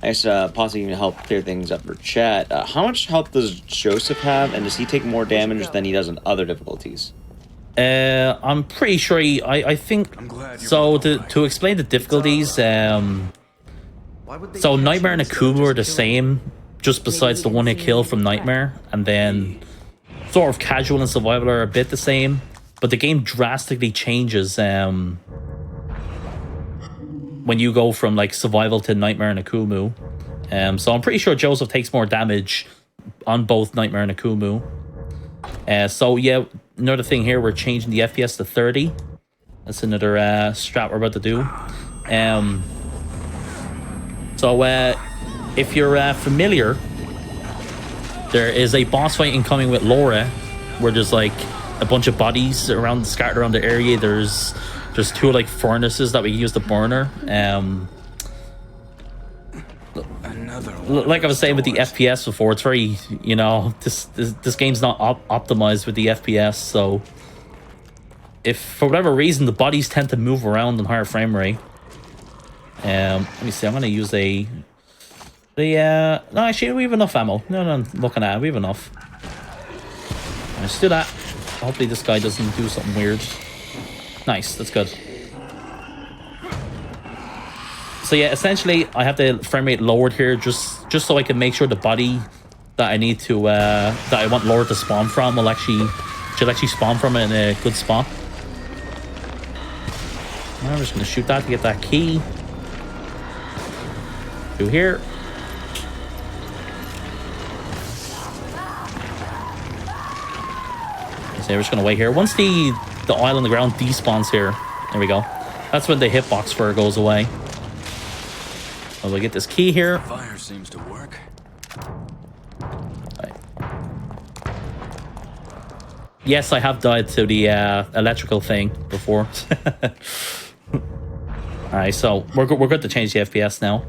S3: guess possibly even help clear things up for chat. How much health does Joseph have, and does he take more damage than he does in other difficulties?
S1: I'm pretty sure I think so. To explain the difficulties, so Nightmare and AKUMU are the same, just besides the one-hit kill from Nightmare, and then sort of Casual and Survival are a bit the same, but the game drastically changes when you go from like Survival to Nightmare and AKUMU. So I'm pretty sure Joseph takes more damage on both Nightmare and AKUMU. So yeah, another thing here, we're changing the FPS to 30. That's another strat we're about to do. So if you're familiar, there is a boss fight incoming with Laura, where there's like a bunch of bodies around, scattered around the area. There's 2 like furnaces that we use to burn her. Like I was saying with the FPS before, it's very, you know, this game's not optimized with the FPS, so if for whatever reason the bodies tend to move around on higher frame rate. Let me see, I'm gonna use no, actually we have enough ammo. No, I'm looking at it, we have enough. Let's do that. Hopefully this guy doesn't do something weird. Nice, that's good. So yeah, essentially I have the frame rate lowered here just so I can make sure the body that I need to that I want Laura to spawn from should actually spawn from in a good spot. I'm just gonna shoot that to get that key. Through here. So we're just gonna wait here. Once the oil on the ground despawns here, there we go. That's when the hitbox for it goes away. So we'll get this key here.
S2: Fire seems to work.
S1: Right. Yes, I have died to the electrical thing before. Alright, so we're good to change the FPS now.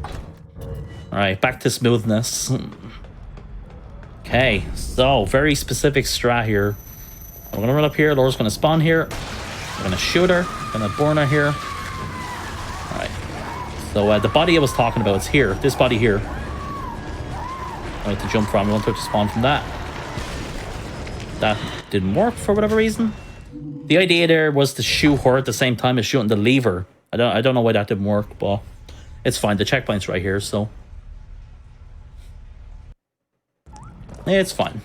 S1: Alright, back to smoothness. Okay, so very specific strat here. We're gonna run up here, Laura's gonna spawn here. We're gonna shoot her, gonna burn her here. Alright. So the body I was talking about is here, this body here. I want to jump from, I want her to spawn from that. That didn't work for whatever reason. The idea there was to shoot her at the same time as shooting the lever. I don't know why that didn't work, but it's fine. The checkpoint's right here, so it's fine.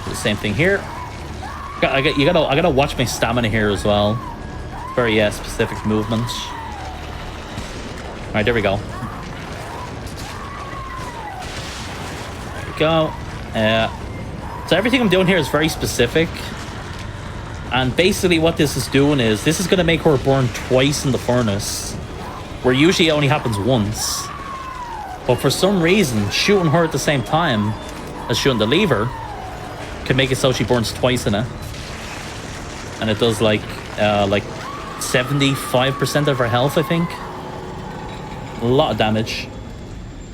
S1: The same thing here. I gotta watch my stamina here as well. Very specific movements. All right, there we go. There we go. So everything I'm doing here is very specific. And basically what this is doing is, this is going to make her burn twice in the furnace, where usually it only happens once. But for some reason, shooting her at the same time as shooting the lever can make it so she burns twice in it. And it does like 75% of her health, I think. A lot of damage.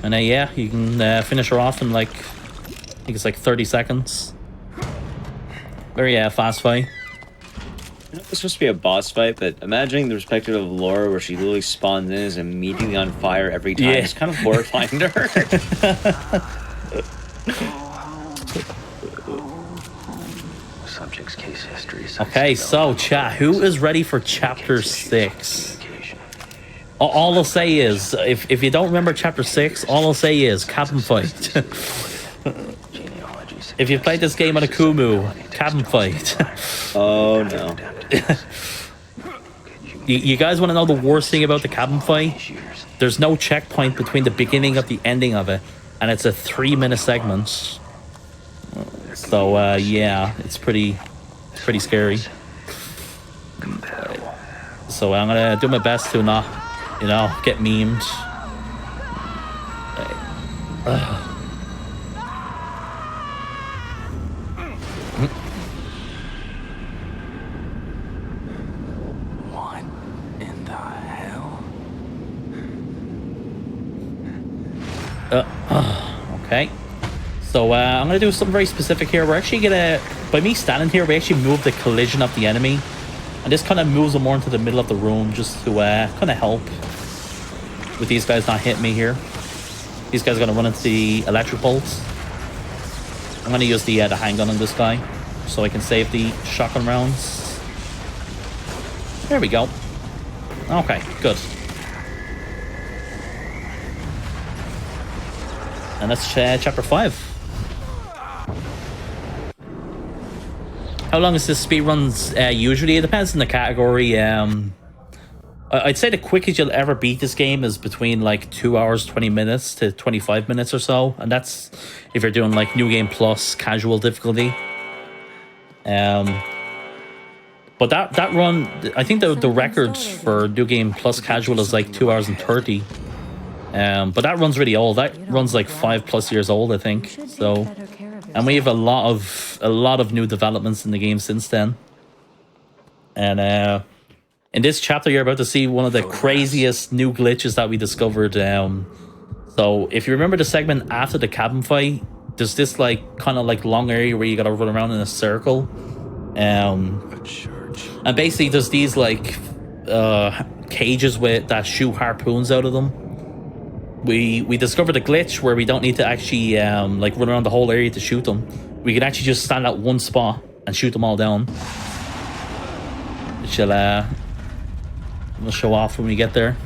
S1: And yeah, you can finish her off in like, I think it's like 30 seconds. Very fast fight.
S3: I know it's supposed to be a boss fight, but imagining the perspective of Laura where she literally spawns in and is immediately on fire every time. It's kind of horrifying to her.
S7: Subject's case history.
S1: Okay, so chat, who is ready for chapter 6? All I'll say is, if you don't remember chapter 6, all I'll say is cabin fight. If you've played this game on AKUMU, cabin fight.
S3: Oh no.
S1: You guys want to know the worst thing about the cabin fight? There's no checkpoint between the beginning of the ending of it, and it's a 3-minute segment. So yeah, it's pretty scary. So I'm gonna do my best to not, you know, get memed.
S6: What in the hell?
S1: Okay. So I'm gonna do something very specific here. We're actually gonna, by me standing here, we actually move the collision of the enemy. And this kind of moves them more into the middle of the room just to kind of help with these guys not hitting me here. These guys are going to run into the electric bolts. I'm going to use the handgun on this guy so I can save the shotgun rounds. There we go. Okay, good. And that's chapter 5. How long is this speedruns usually? It depends on the category. I'd say the quickest you'll ever beat this game is between like 2 hours, 20 minutes to 25 minutes or so. And that's if you're doing like New Game Plus, casual difficulty. But that run, I think the record for New Game Plus casual is like 2 hours and 30. But that run's really old. That run's like 5+ years old, I think. So... And we have a lot of new developments in the game since then. And in this chapter, you're about to see one of the craziest new glitches that we discovered. So if you remember the segment after the cabin fight, there's this like kind of like long area where you gotta run around in a circle.
S2: A church.
S1: And basically there's these like cages that shoot harpoons out of them. We discovered a glitch where we don't need to actually like run around the whole area to shoot them. We can actually just stand at one spot and shoot them all down. Which we'll show off when we get there.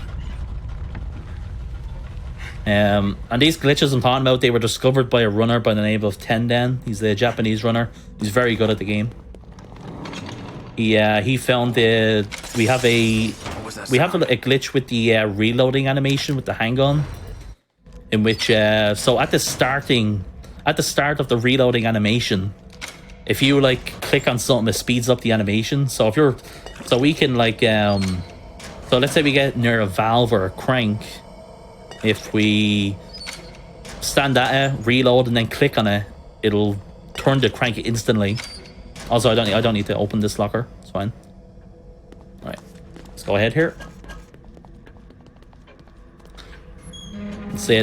S1: And these glitches I'm talking about, they were discovered by a runner by the name of Tenden. He's a Japanese runner. He's very good at the game. He found we have a glitch with the reloading animation with the handgun. In which so at the start of the reloading animation, if you like click on something, it speeds up the animation. So we can like so let's say we get near a valve or a crank. If we stand at it, reload, and then click on it, it'll turn the crank instantly. Also, I don't need to open this locker. It's fine. All right, let's go ahead here. So yeah,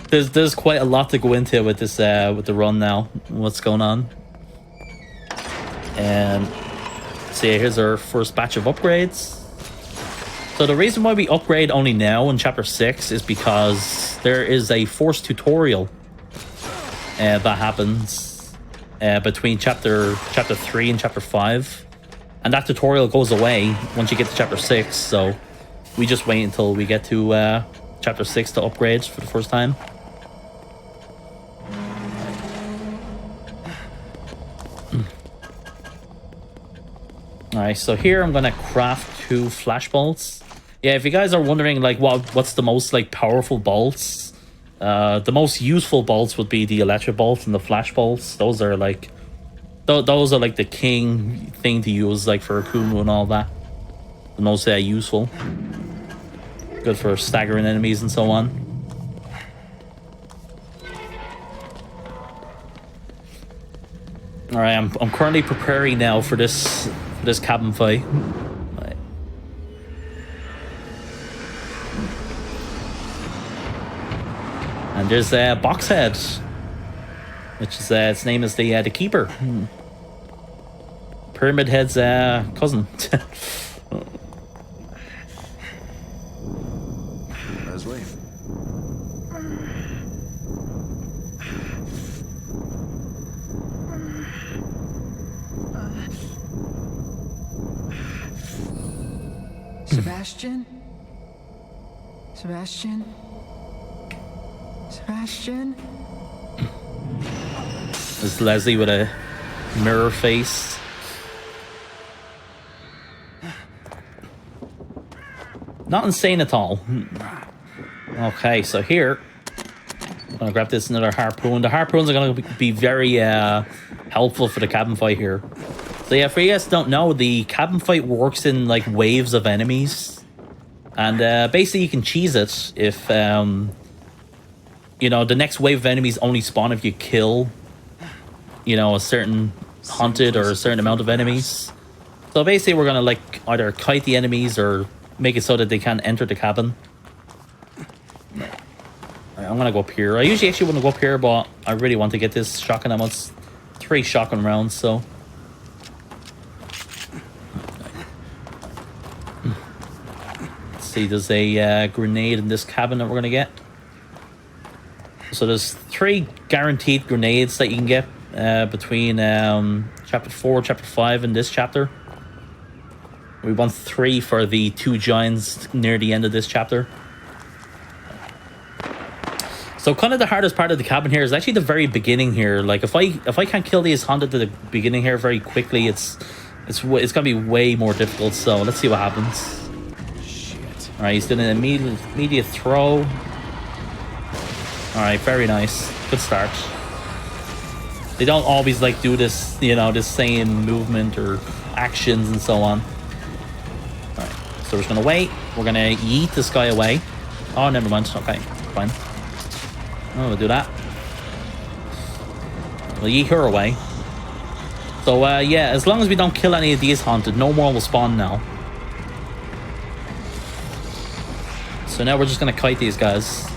S1: there's quite a lot to go into with this with the run now. What's going on? And so yeah, here's our first batch of upgrades. So the reason why we upgrade only now in chapter 6 is because there is a forced tutorial that happens between chapter 3 and chapter 5, and that tutorial goes away once you get to chapter 6. So we just wait until we get to chapter 6 to upgrade for the first time. Alright, so here I'm gonna craft 2 flash bolts. Yeah, if you guys are wondering like what's the most like powerful bolts, the most useful bolts would be the electric bolts and the flash bolts. Those are like the king thing to use like for AKUMU and all that. The most useful. Good for staggering enemies and so on. All right, I'm currently preparing now for this cabin fight. Right. And there's Boxhead, which is its name is the Keeper. Pyramid Head's cousin.
S2: Leslie.
S7: Sebastian? Sebastian? Sebastian?
S1: This is Leslie with a mirror face. Not insane at all. Okay, so here, I'm gonna grab this another harpoon. The harpoons are gonna be very helpful for the cabin fight here. So yeah, for you guys who don't know, the cabin fight works in like waves of enemies. And basically you can cheese it if, you know, the next wave of enemies only spawn if you kill, you know, a certain hunted or a certain amount of enemies. So basically we're gonna like either kite the enemies or make it so that they can't enter the cabin. I'm gonna go up here. I usually actually want to go up here, but I really want to get this shotgun ammo. It's 3 shotgun rounds, so. Let's see, there's a grenade in this cabin that we're gonna get. So there's 3 guaranteed grenades that you can get between chapter 4, chapter 5, and this chapter. We want 3 for the 2 giants near the end of this chapter. So kind of the hardest part of the cabin here is actually the very beginning here. Like if I can't kill these hunted at the beginning here very quickly, it's gonna be way more difficult. So let's see what happens. Shit. All right, he's doing an immediate throw. All right, very nice. Good start. They don't always like do this, you know, this same movement or actions and so on. All right, so we're just gonna wait. We're gonna yeet this guy away. Oh, never mind. Okay, fine. Oh, we'll do that. We'll yeet her away. So, yeah, as long as we don't kill any of these haunted, no more will spawn now. So now we're just gonna kite these guys.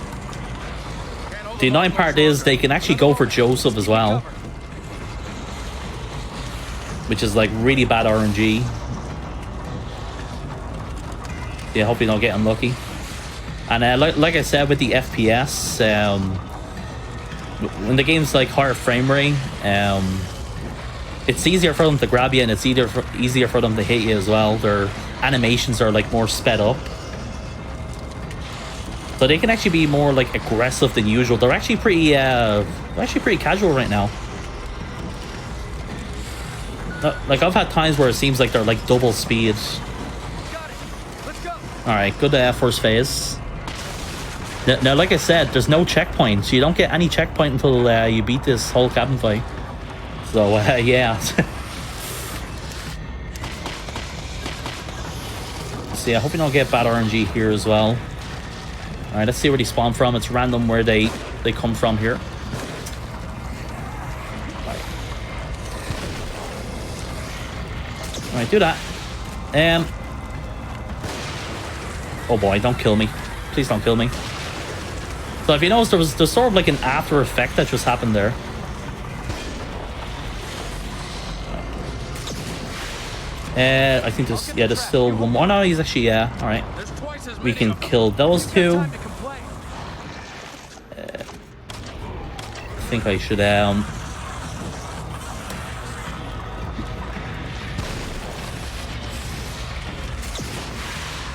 S1: The annoying part is they can actually go for Joseph as well, which is like really bad RNG. Yeah, hope you don't get unlucky. And like I said with the FPS, when the game's like higher frame rate, it's easier for them to grab you, and it's easier for them to hit you as well. Their animations are like more sped up, so they can actually be more like aggressive than usual. They're actually pretty casual right now. Like I've had times where it seems like they're like double speed. All right, good first phase. Now, like I said, there's no checkpoint, so you don't get any checkpoint until you beat this whole cabin fight. So, yeah. See, I hope you don't get bad RNG here as well. Alright, let's see where they spawn from. It's random where they come from here. Alright, do that. Oh boy, don't kill me. Please don't kill me. So if you notice, there's sort of like an after effect that just happened there. I think there's still one more. Oh, no, he's actually, all right. We can kill those 2. I think I should,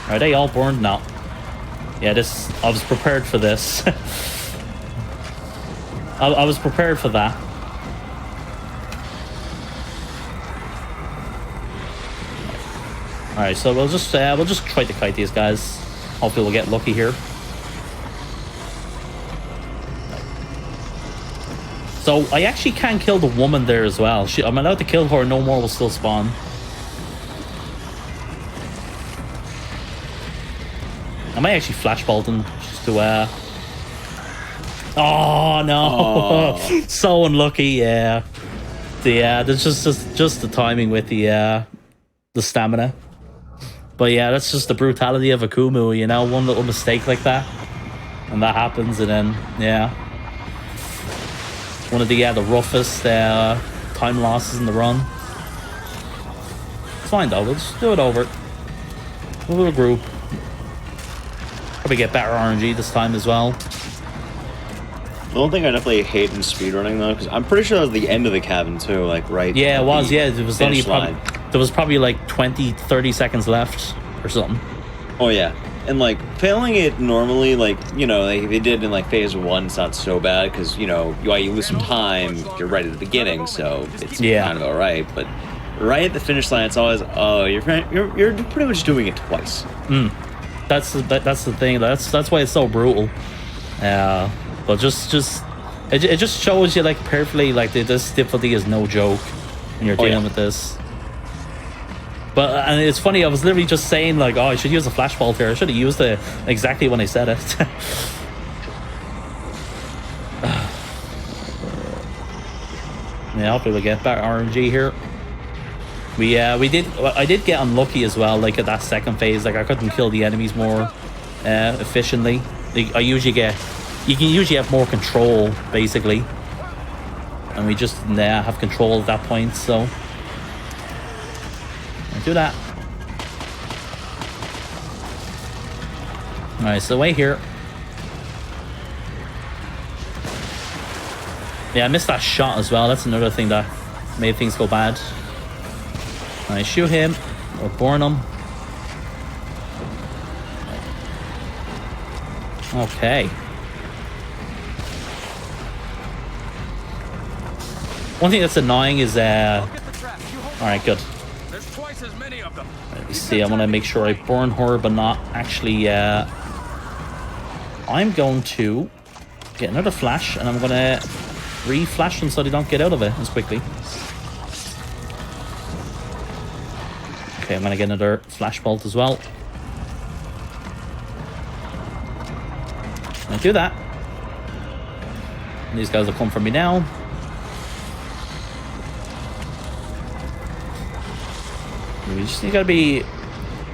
S1: Are they all burned now? Yeah, I was prepared for this. I was prepared for that. Alright, so we'll just try to kite these guys. Hopefully we'll get lucky here. So I actually can kill the woman there as well. I'm allowed to kill her, no more will still spawn. I might actually flashbolt him just to oh no. Oh. So unlucky, yeah. There's just the timing with the stamina. But yeah, that's just the brutality of AKUMU, you know, one little mistake like that. And that happens, and then yeah. One of the roughest time losses in the run. It's fine though, we'll just do it over. A little group. Probably get better RNG this time as well.
S3: The one thing I definitely hate in speedrunning though, because I'm pretty sure it was the end of the cabin too, like right.
S1: Yeah, it was. Yeah, it was only there was probably like 20-30 seconds left or something.
S3: Oh yeah, and like failing it normally, like you know, like they did in like phase 1, it's not so bad because you know you lose some time, you're right at the beginning, so it's kind of all right. But right at the finish line, it's always you're pretty much doing it twice.
S1: that's the thing. That's why it's so brutal. But it just shows you like perfectly like this difficulty is no joke when you're dealing with this. But and it's funny, I was literally just saying like, oh, I should use a flashbulb here. I should have used it exactly when I said it. Yeah, hopefully we'll get better RNG here. I did get unlucky as well, like at that second phase. Like I couldn't kill the enemies more efficiently. You can usually have more control basically, and we just have control at that point. So I'll do that. All right, so wait here. Yeah, I missed that shot as well. That's another thing that made things go bad. I shoot him or burn him. Okay. One thing that's annoying is alright, good.
S6: There's twice as many of them.
S1: Let me see, I want to make sure I burn her, but not actually. I'm going to get another flash, and I'm going to re-flash them so they don't get out of it as quickly. Okay, I'm going to get another flash bolt as well. I do that. And these guys will come for me now. You gotta be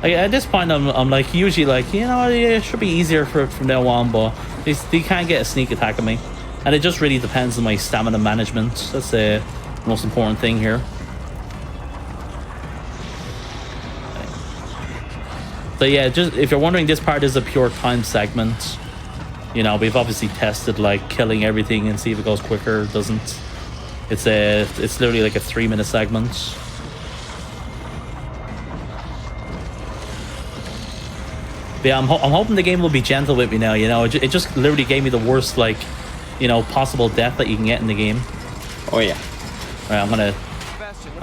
S1: like, at this point I'm like usually like, you know, it should be easier from now on, but they can't get a sneak attack on me, and it just really depends on my stamina management. That's the most important thing here. So yeah, just if you're wondering, this part is a pure time segment. You know, we've obviously tested like killing everything and see if it goes quicker. It doesn't. It's literally like a 3-minute segment. But yeah, I'm hoping the game will be gentle with me now. You know, it just literally gave me the worst, like, you know, possible death that you can get in the game.
S3: Oh yeah.
S1: All right, I'm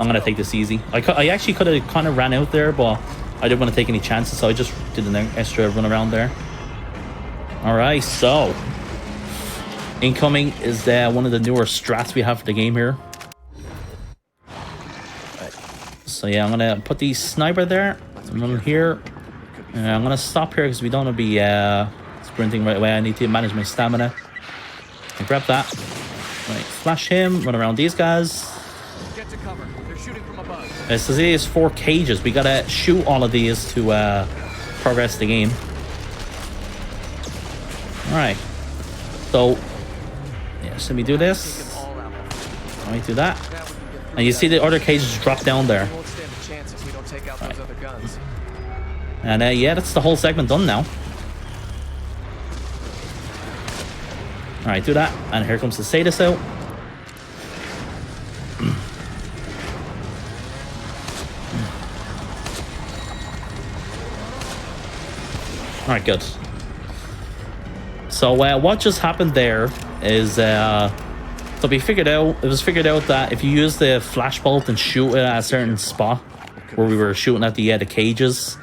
S1: gonna take this easy. I actually could have kind of ran out there, but I didn't want to take any chances, so I just did an extra run around there. All right, so incoming is one of the newer strats we have for the game here. Right. So yeah, I'm gonna put the sniper there. Run here. I'm gonna stop here because we don't want to be sprinting right away. I need to manage my stamina. And grab that. Right, flash him. Run around these guys.
S6: Get to cover. They're shooting from above.
S1: So these 4 cages. We gotta shoot all of these to progress the game. All right. So yeah, so we do this. Let me do that. And you see the other cages drop down there.
S6: Won't stand a chance if we don't take out those other guns.
S1: And yeah, that's the whole segment done now. Alright, do that. And here comes the sadist out. Alright, good. So what just happened there is so we figured out, it was figured out that if you use the flash bolt and shoot it at a certain spot where we were shooting at the cages,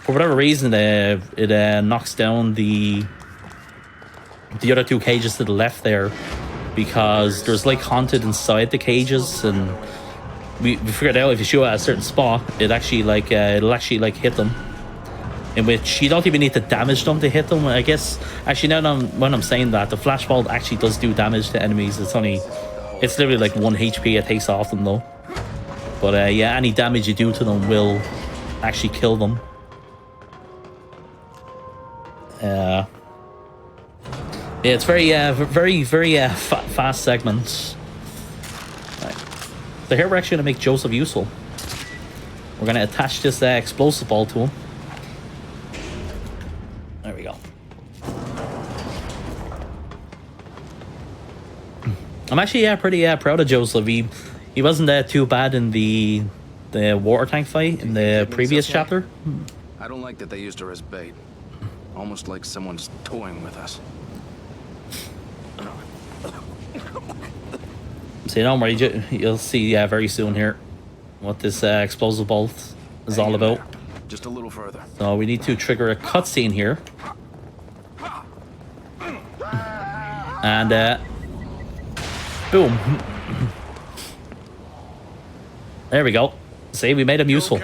S1: for whatever reason, it knocks down the other 2 cages to the left there, because there's like haunted inside the cages, and we figured out if you shoot at a certain spot, it actually like it'll actually like hit them. In which you don't even need to damage them to hit them. I guess actually now when I'm saying that, the flashbulb actually does do damage to enemies. It's literally like 1 HP it takes off them though. But yeah, any damage you do to them will actually kill them. Yeah, it's very fast segments. Right. So here we're actually going to make Joseph useful. We're going to attach this explosive ball to him. There we go. I'm actually pretty proud of Joseph. He wasn't too bad in the water tank fight in the previous chapter.
S2: I don't like that they used her as bait. Almost like someone's toying with us.
S1: So don't worry, you'll see very soon here what this explosive bolt is all about.
S2: Just a little further.
S1: So we need to trigger a cutscene here. And, boom. There we go. See, we made him useful.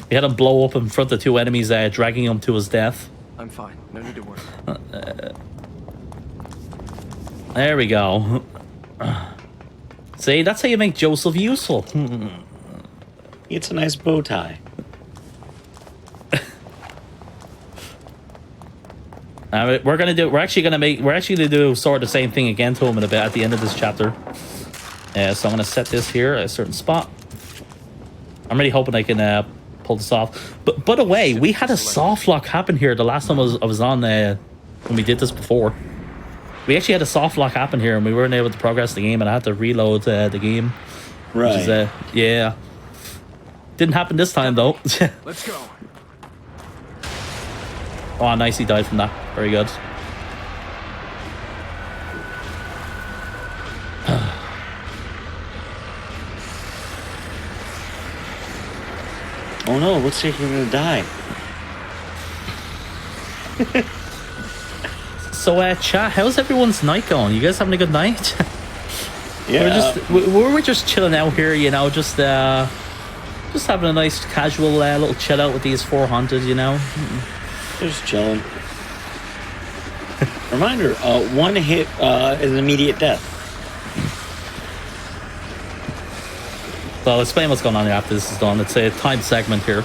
S1: We had him blow up in front of 2 enemies, dragging him to his death.
S6: I'm fine. No need to worry.
S1: There we go. See, that's how you make Joseph useful.
S3: It's a nice bow tie.
S1: We're actually gonna do sort of the same thing again to him in a bit at the end of this chapter. So I'm gonna set this here at a certain spot. I'm really hoping I can pull this off. But by the way, we had a soft lock happen here the last time I was on when we did this before. We actually had a soft lock happen here, and we weren't able to progress the game, and I had to reload the game.
S3: Right.
S1: Which is, yeah. Didn't happen this time though.
S2: Let's go.
S1: Oh, nice, he died from that. Very good.
S3: Oh no, looks like we're gonna die.
S1: So, chat, how's everyone's night going? You guys having a good night?
S3: Yeah.
S1: We're just chilling out here, you know, just having a nice casual little chill out with these 4 hunters, you know.
S3: Just chilling. Reminder, 1 hit is an immediate death.
S1: So I'll explain what's going on after this is done. It's a timed segment here.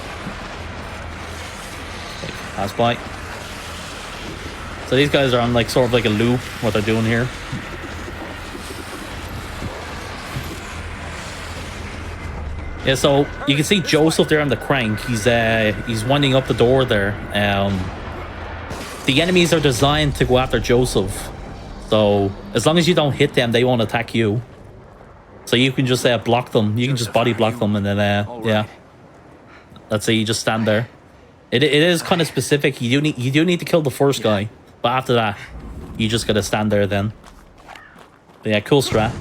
S1: Okay, pass by. So these guys are on like sort of like a loop, what they're doing here. Yeah, so you can see Joseph there on the crank. He's winding up the door there. The enemies are designed to go after Joseph. So as long as you don't hit them, they won't attack you. So you can just block them. You can just body block them, and then yeah, that's it. You just stand there. It is kind of specific. You do need to kill the first guy, but after that, you just gotta stand there then. But yeah, cool strat.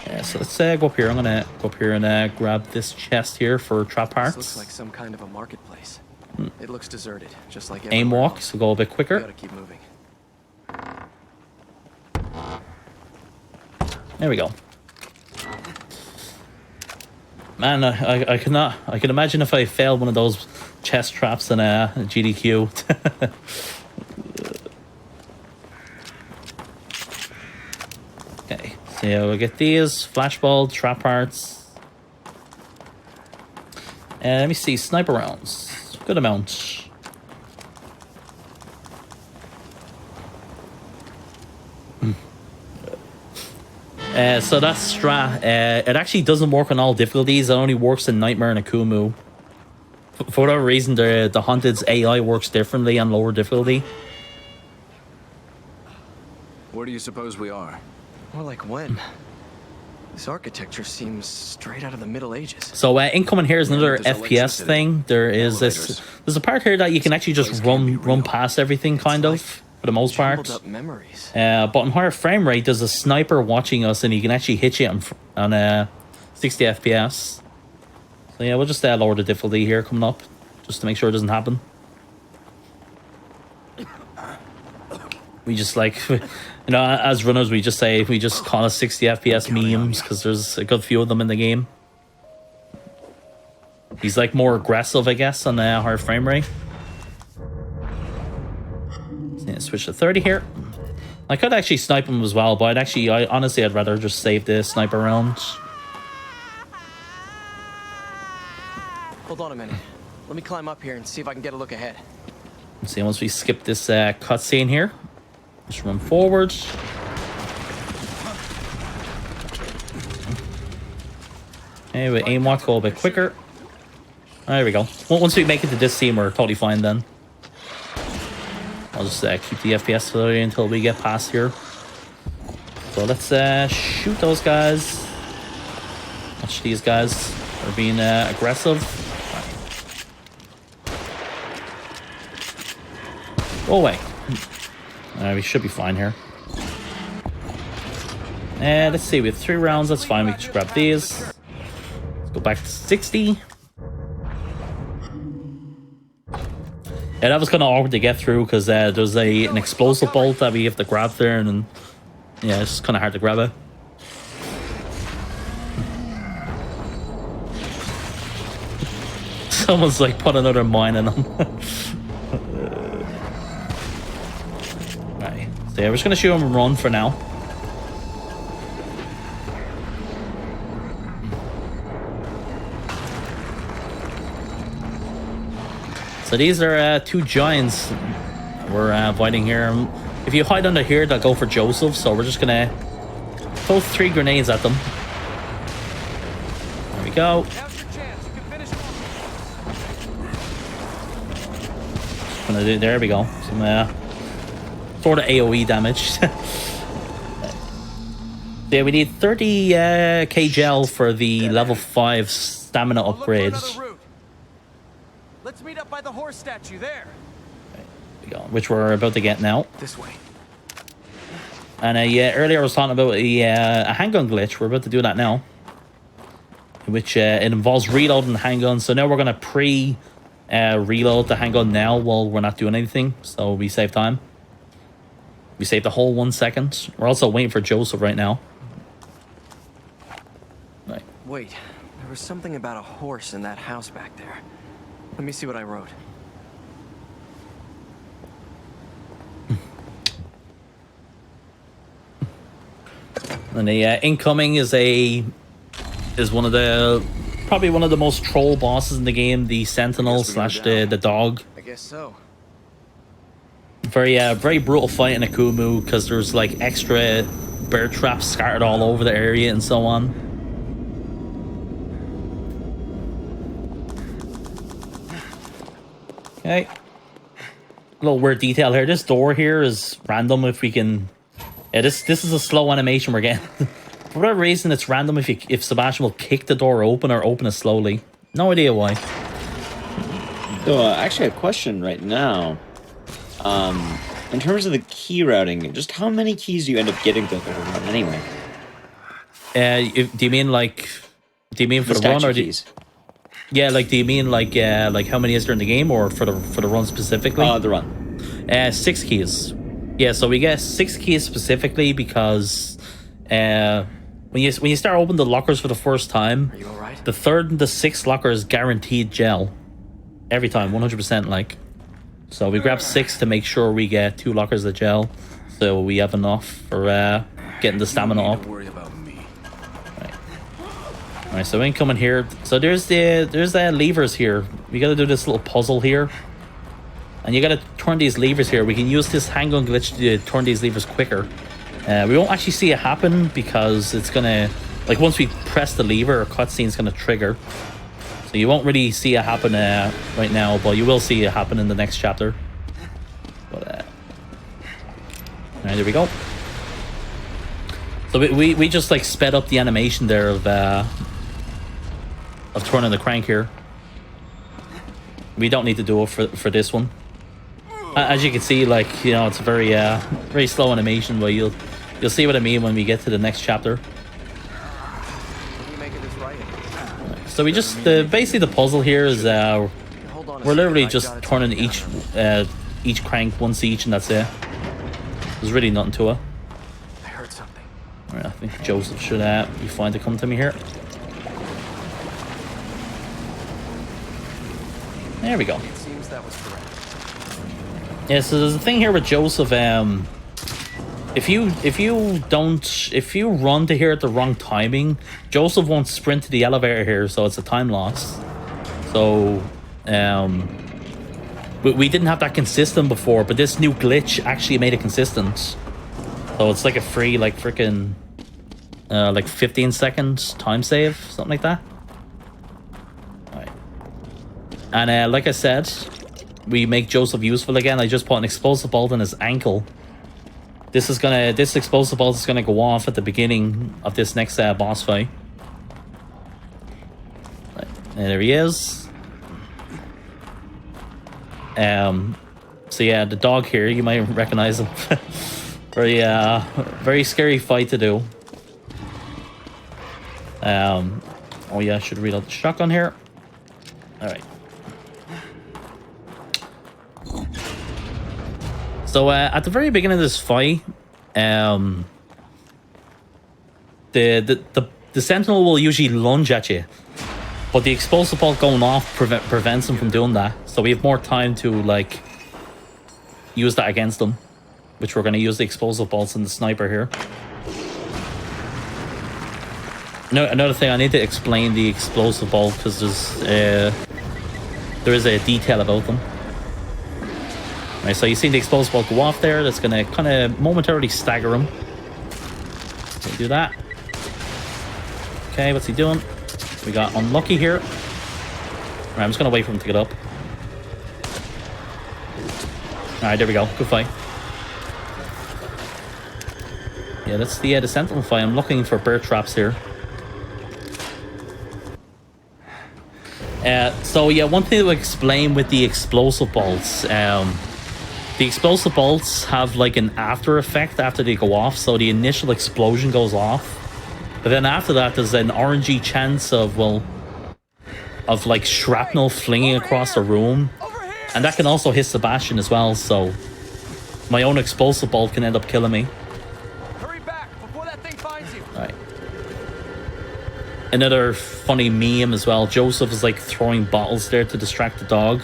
S1: Yeah, so let's go up here. I'm gonna go up here and grab this chest here for trap parts.
S6: This looks like some kind of a marketplace. It looks deserted, just like
S1: Aim
S6: everywhere
S1: walk,
S6: else.
S1: so go a bit
S6: We
S1: quicker.
S6: gotta keep moving.
S1: There we go. Man, I can imagine if I failed one of those chest traps in GDQ. Okay, so we'll get these flashball trap parts. And let me see, sniper rounds, good amount. So that strat, it actually doesn't work on all difficulties. It only works in Nightmare and AKUMU. For whatever reason, the Hunted's AI works differently on lower difficulty.
S2: Where do you suppose we are?
S6: More like when? This architecture seems straight out of the Middle Ages.
S1: So incoming here is another
S2: There's
S1: FPS
S2: electricity.
S1: thing. There is
S2: Elevators.
S1: there's a part here that you can actually just run past everything, kind of, for the most part.
S6: Jumbled up memories.
S1: But on higher frame rate, there's a sniper watching us, and he can actually hit you on 60 FPS. So yeah, we'll just lower the difficulty here coming up, just to make sure it doesn't happen. We just you know, as runners, we just call it 60 FPS memes because there's a good few of them in the game. He's like more aggressive, I guess, on the higher frame rate. Yeah, switch to 30 here. I could actually snipe him as well, but honestly, I'd rather just save the sniper round.
S6: Hold on a minute. Let me climb up here and see if I can get a look ahead.
S1: Let's see, once we skip this cutscene here, just run forward. Okay, we aim walk, go a bit quicker. There we go. Once we make it to this scene, we're totally fine then. I'll just keep the FPS 30 until we get past here. So let's shoot those guys. Watch these guys. They're being aggressive. Go away. We should be fine here. And let's see, we have 3 rounds. That's fine. We can just grab these. Let's go back to 60. Yeah, that was kind of awkward to get through because there's an explosive bolt that we have to grab there, and then, yeah, it's kind of hard to grab it. Someone's like put another mine in them. Right, so yeah, we're just gonna shoot him and run for now. So these are two giants we're fighting here. If you hide under here, they'll go for Joseph. So we're just gonna throw 3 grenades at them. There we go. There we go. Some sort of AoE damage. Yeah, we need 30 K gel for the level 5 stamina upgrade.
S6: Let's meet up by the horse statue there.
S1: There we go, which we're about to get now.
S6: This way.
S1: And yeah, earlier I was talking about a handgun glitch. We're about to do that now, which it involves reloading the handgun. So now we're gonna reload the handgun now while we're not doing anything, so we save time. We save the whole 1 second. We're also waiting for Joseph right now. Right.
S6: Wait, there was something about a horse in that house back there. Let me see what I wrote.
S1: And the incoming is one of the probably one of the most troll bosses in the game, the Sentinel slash the dog.
S6: I guess so.
S1: Very brutal fight in AKUMU because there's like extra bear traps scattered all over the area and so on. Okay. A little weird detail here. This door here is random if we can. Yeah, this is a slow animation we're getting. For whatever reason, it's random if Sebastian will kick the door open or open it slowly. No idea why.
S3: So, actually, a question right now. In terms of the key routing, just how many keys do you end up getting to the run anyway?
S1: Do you mean for the run or
S3: keys?
S1: Yeah, like do you mean like how many is there in the game or for the run specifically?
S3: The run. 6
S1: keys. Yeah, so we get 6 keys specifically because when you start opening the lockers for the first time,
S6: are you all right?
S1: The 3rd and the 6th locker is guaranteed gel every time, 100%. Like, so we grab 6 to make sure we get 2 lockers of gel, so we have enough for getting the stamina up.
S2: Worry about me.
S1: Alright, so incoming here. So there's the levers here. We gotta do this little puzzle here. And you gotta turn these levers here. We can use this handgun glitch to turn these levers quicker. We won't actually see it happen because it's gonna... Like, once we press the lever, a cutscene's gonna trigger. So you won't really see it happen right now, but you will see it happen in the next chapter. But, alright, there we go. So we just, like, sped up the animation there of turning the crank here. We don't need to do it for this one. As you can see, like, you know, it's a very slow animation, but you'll see what I mean when we get to the next chapter. So we just basically the puzzle here is we're literally just turning each crank once each, and that's it. There's really nothing to it.
S6: I heard something.
S1: Alright, I think Joseph should be fine to come to me here. There we go.
S6: It seems that was correct.
S1: Yeah, so there's a thing here with Joseph. If you run to here at the wrong timing, Joseph won't sprint to the elevator here, so it's a time loss. So, we didn't have that consistent before, but this new glitch actually made it consistent. So it's like a free, like freaking, like 15 seconds time save, something like that. Alright. And like I said, we make Joseph useful again. I just put an explosive bolt on his ankle. This explosive bolt is gonna go off at the beginning of this next boss fight. Right. And there he is. So yeah, the dog here, you might recognize him. Very scary fight to do. Oh yeah, I should reload the shotgun here. All right. So at the very beginning of this fight, the sentinel will usually lunge at you, but the explosive bolt going off prevents him from doing that. So we have more time to like use that against them, which we're going to use the explosive bolts and the sniper here. Another thing, I need to explain the explosive bolt because there is a detail about them. Right, so you see the explosive bolt go off there. That's going to kind of momentarily stagger him. So do that. Okay, what's he doing? We got unlucky here. Right, I'm just going to wait for him to get up. Alright, there we go. Good fight. Yeah, that's the sentinel fight. I'm looking for bear traps here. So yeah, one thing to explain with the explosive bolts. The explosive bolts have like an after effect after they go off. So the initial explosion goes off. But then after that, there's an RNG chance of, well, of like shrapnel flinging across the room. And that can also hit Sebastian as well, so my own explosive bolt can end up killing me.
S6: Hurry back before that thing finds you.
S1: Alright. Another funny meme as well. Joseph is like throwing bottles there to distract the dog.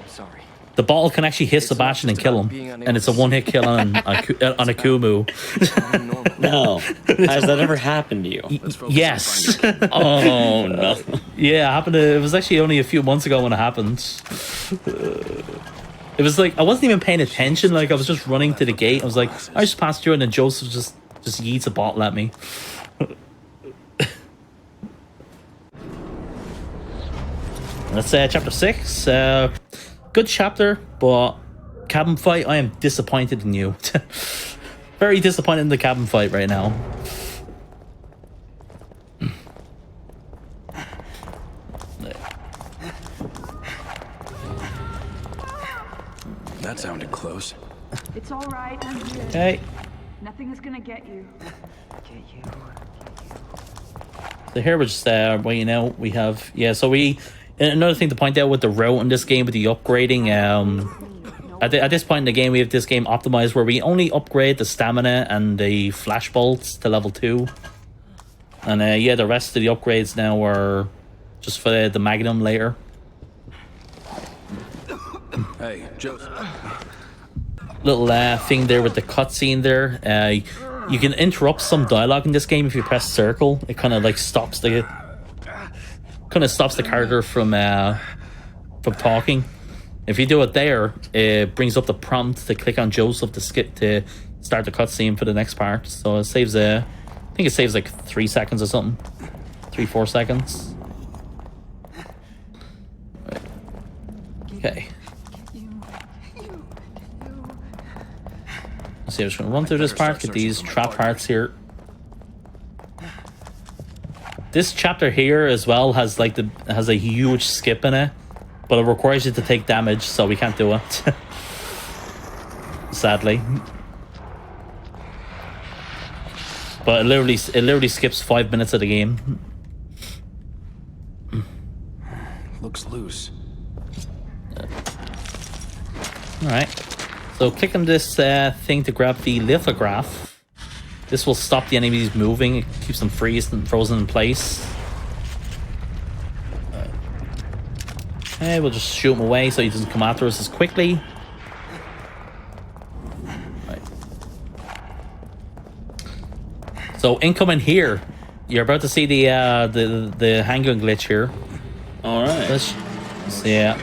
S6: Sorry.
S1: The bottle can actually hit Sebastian and kill him. And it's a one-hit kill on AKUMU.
S3: No. Has that ever happened to you?
S1: Yes.
S3: Oh, no.
S1: Yeah, it was actually only a few months ago when it happened. It was like, I wasn't even paying attention. Like, I was just running to the gate. I was like, I just passed through and then Joseph just yeets a bottle at me. That's chapter 6. Good chapter, but cabin fight, I am disappointed in you. Very disappointed in the cabin fight right now.
S2: That sounded close.
S7: It's all right. I'm here.
S1: Okay.
S7: Nothing is gonna get you.
S1: So here we're just waiting out. We have, yeah, so another thing to point out with the route in this game with the upgrading, at this point in the game, we have this game optimized where we only upgrade the stamina and the flash bolts to level 2. And yeah, the rest of the upgrades now are just for the magnum later.
S2: Hey, Joseph.
S1: Little thing there with the cutscene there. You can interrupt some dialogue in this game if you press circle. It kind of like stops the character from talking. If you do it there, it brings up the prompt to click on Joseph to skip to start the cutscene for the next part. So it saves I think it saves like 3 seconds or something, 3-4 seconds. Right. Okay. So I'm just gonna run through this part, get these trap parts here. This chapter here as well has like has a huge skip in it, but it requires you to take damage, so we can't do it. Sadly. But it literally skips 5 minutes of the game.
S2: Looks loose.
S1: Alright. So click on this thing to grab the lithograph. This will stop the enemies moving. It keeps them frozen in place. Okay, we'll just shoot him away so he doesn't come after us as quickly. Right. So incoming here, you're about to see the handgun glitch here.
S3: All right.
S1: Yeah.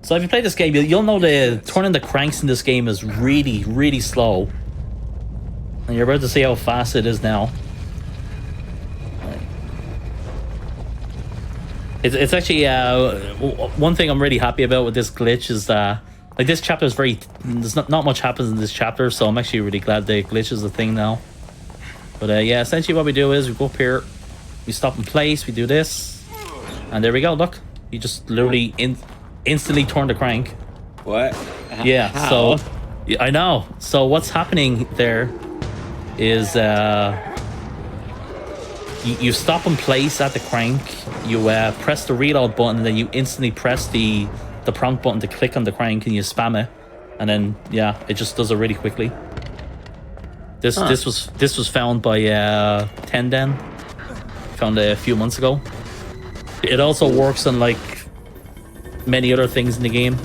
S1: So if you play this game, you'll know the turning the cranks in this game is really, really slow. And you're about to see how fast it is now. It's actually one thing I'm really happy about with this glitch is that like this chapter is there's not much happens in this chapter, so I'm actually really glad the glitch is a thing now. But yeah, essentially what we do is we go up here, we stop in place, we do this, and there we go. Look, you just literally instantly turn the crank.
S3: What?
S1: Yeah.
S3: How?
S1: So yeah, I know. So what's happening there is you stop in place at the crank, you press the reload button, and then you instantly press the the prompt button to click on the crank and you spam it, and then yeah, it just does it really quickly. This was found by Tenden, found a few months ago. It also works on like many other things in the game.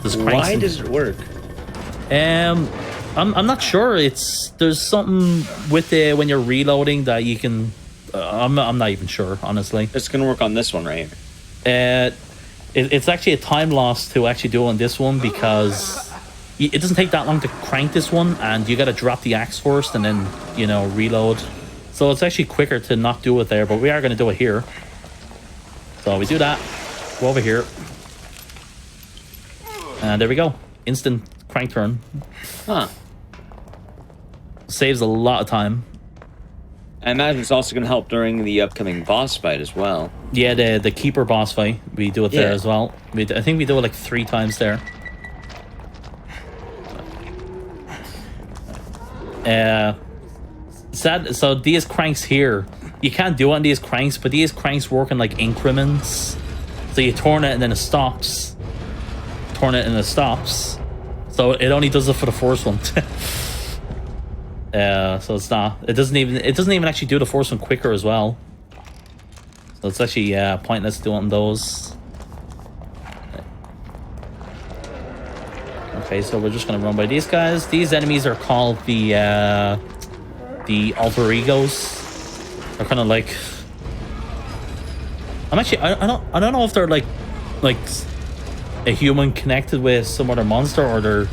S3: Why does it work?
S1: I'm not sure. There's something with when you're reloading that you can. I'm not even sure, honestly.
S3: It's gonna work on this one, right?
S1: It's actually a time loss to actually do on this one because it doesn't take that long to crank this one, and you got to drop the axe first and then reload. So it's actually quicker to not do it there, but we are going to do it here. So we do that. Go over here, and there we go. Instant crank turn.
S3: Huh.
S1: Saves a lot of time.
S3: I imagine it's also going to help during the upcoming boss fight as well.
S1: Yeah, the keeper boss fight, we do it there as well. I think we do it like 3 times there. So these cranks here, you can't do it on these cranks, but these cranks work in like increments. So you turn it and then it stops. Turn it and it stops. So it only does it for the first one. So it's not. It doesn't even actually do the first one quicker as well. So it's actually pointless doing those. Okay, so we're just gonna run by these guys. These enemies are called the alter egos. They're kind of like. I don't know if they're like a human connected with some other monster, or they're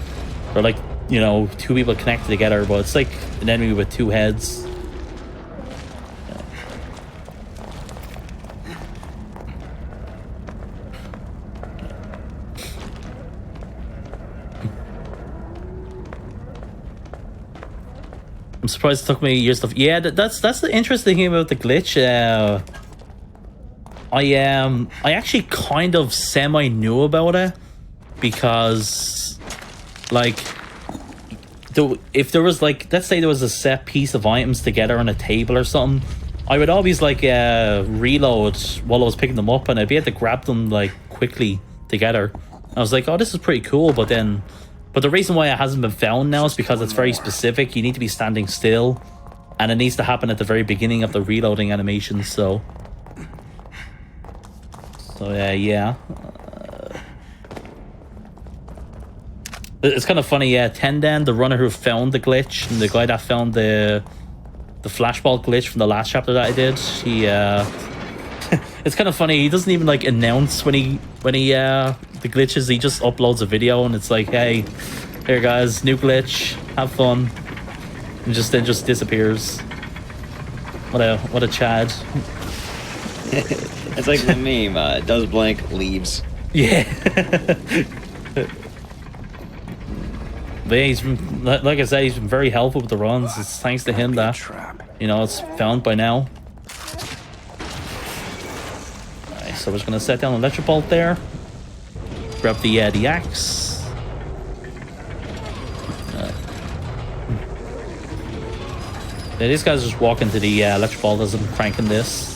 S1: like 2 people connected together, but it's like an enemy with 2 heads. I'm surprised it took me years to... Yeah, that's the interesting thing about the glitch. I actually kind of semi knew about it because, like, if there was like, let's say there was a set piece of items together on a table or something, I would always like reload while I was picking them up, and I'd be able to grab them like quickly together. I was like, oh, this is pretty cool, but the reason why it hasn't been found now is because it's very specific. You need to be standing still, and it needs to happen at the very beginning of the reloading animation. So yeah. It's kind of funny, yeah. Tenden, the runner who found the glitch, and the guy that found the flashball glitch from the last chapter that I did, he it's kind of funny. He doesn't even like announce when he the glitches. He just uploads a video, and it's like, hey, here guys, new glitch, have fun, and then just disappears. What a Chad.
S3: It's like the meme. Does blank, leaves.
S1: Yeah. But yeah, he's been, like I said, he's been very helpful with the runs. It's thanks to him that it's found by now. Alright, so we're just gonna set down an electric bolt there. Grab the axe. Yeah, these guys just walk into the electric bolt as I'm cranking this.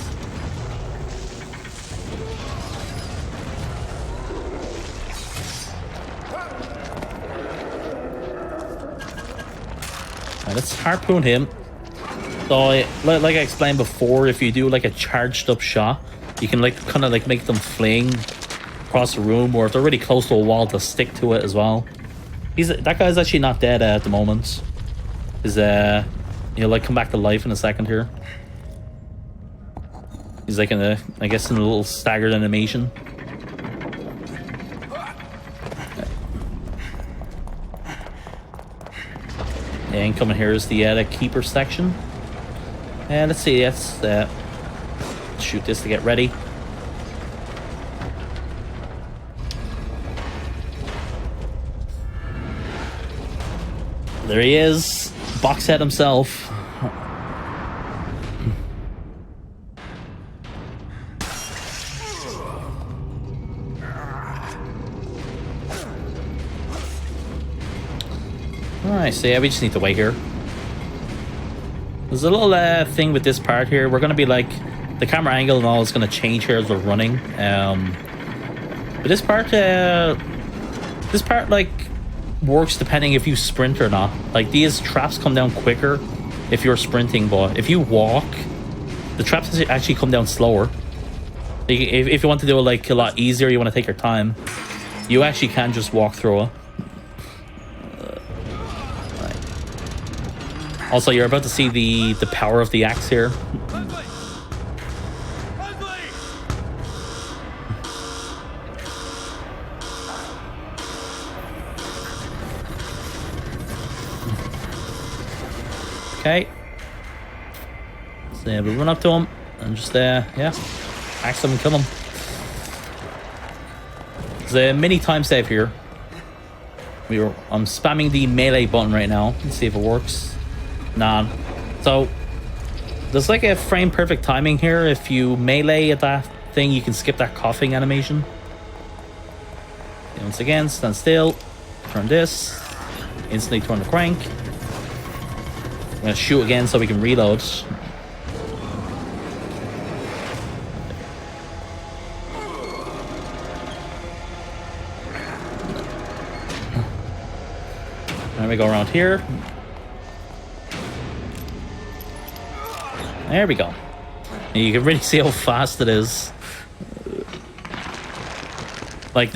S1: Let's harpoon him. So, like I explained before, if you do like a charged up shot, you can like kind of like make them fling across the room, or if they're really close to a wall, to stick to it as well. That guy's actually not dead at the moment. He'll like come back to life in a second here. He's like in a little staggered animation. And coming here is the keeper section. And let's see, let's shoot this to get ready. There he is, Boxhead himself. Alright, so yeah, we just need to wait here. There's a little thing with this part here. We're going to be like, the camera angle and all is going to change here as we're running. But this part like works depending if you sprint or not. Like these traps come down quicker if you're sprinting, but if you walk, the traps actually come down slower. If you want to do it like a lot easier, you want to take your time, you actually can just walk through it. Also, you're about to see the power of the axe here. Okay. So yeah, we run up to him and just yeah, axe him and kill him. There's a mini time save here. I'm spamming the melee button right now. Let's see if it works. Nah. So there's like a frame perfect timing here. If you melee at that thing, you can skip that coughing animation. Okay, once again, stand still. Turn this. Instantly turn the crank. I'm gonna shoot again so we can reload. Then we go around here. There we go. And you can really see how fast it is. Like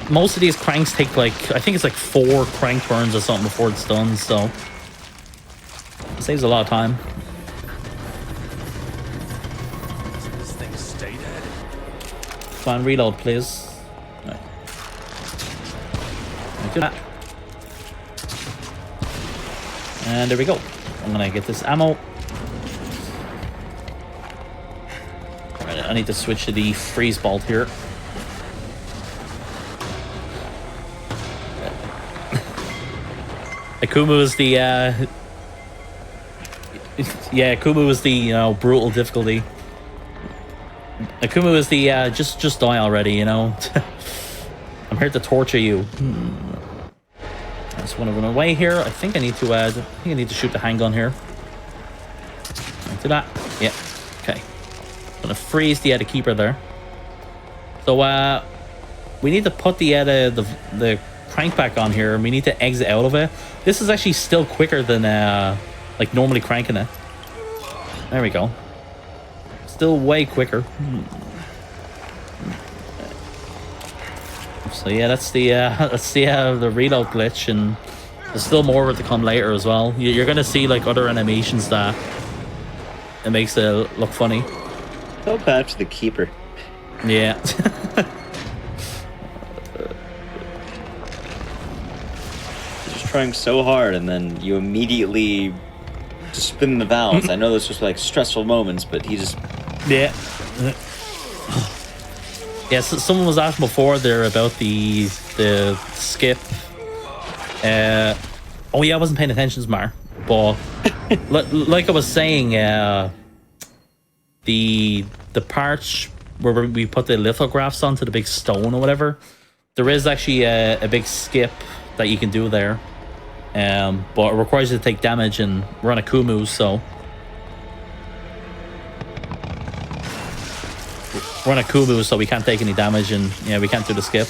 S1: most of these cranks take like, I think it's like 4 crank turns or something before it's done, so it saves a lot of time.
S5: This thing stay dead.
S1: Come on, reload, please. Right. Do that. And there we go. I'm gonna get this ammo. Right, I need to switch to the freeze bolt here. AKUMU is the yeah, AKUMU is the brutal difficulty. AKUMU is the just die already, you know. I'm here to torture you. I just want to run away here. I think I need to shoot the handgun here. Do that. Yeah. Okay. I'm gonna freeze the keeper there. So we need to put the crank back on here, and we need to exit out of it. This is actually still quicker than like normally cranking it. There we go. Still way quicker. So yeah, that's the reload glitch, and there's still more of it to come later as well. You're gonna see like other animations that it makes it look funny.
S3: So bad for the keeper.
S1: Yeah.
S3: Just trying so hard, and then you immediately just spin the valves. I know those just like stressful moments, but he just
S1: yeah. Yeah, so someone was asking before there about the skip. Oh yeah, I wasn't paying attention, Mar. But like I was saying, the parts where we put the lithographs onto the big stone or whatever, there is actually a big skip that you can do there. But it requires you to take damage, and we're on AKUMU, so we're on AKUMU, so we can't take any damage, and yeah, we can't do the skip.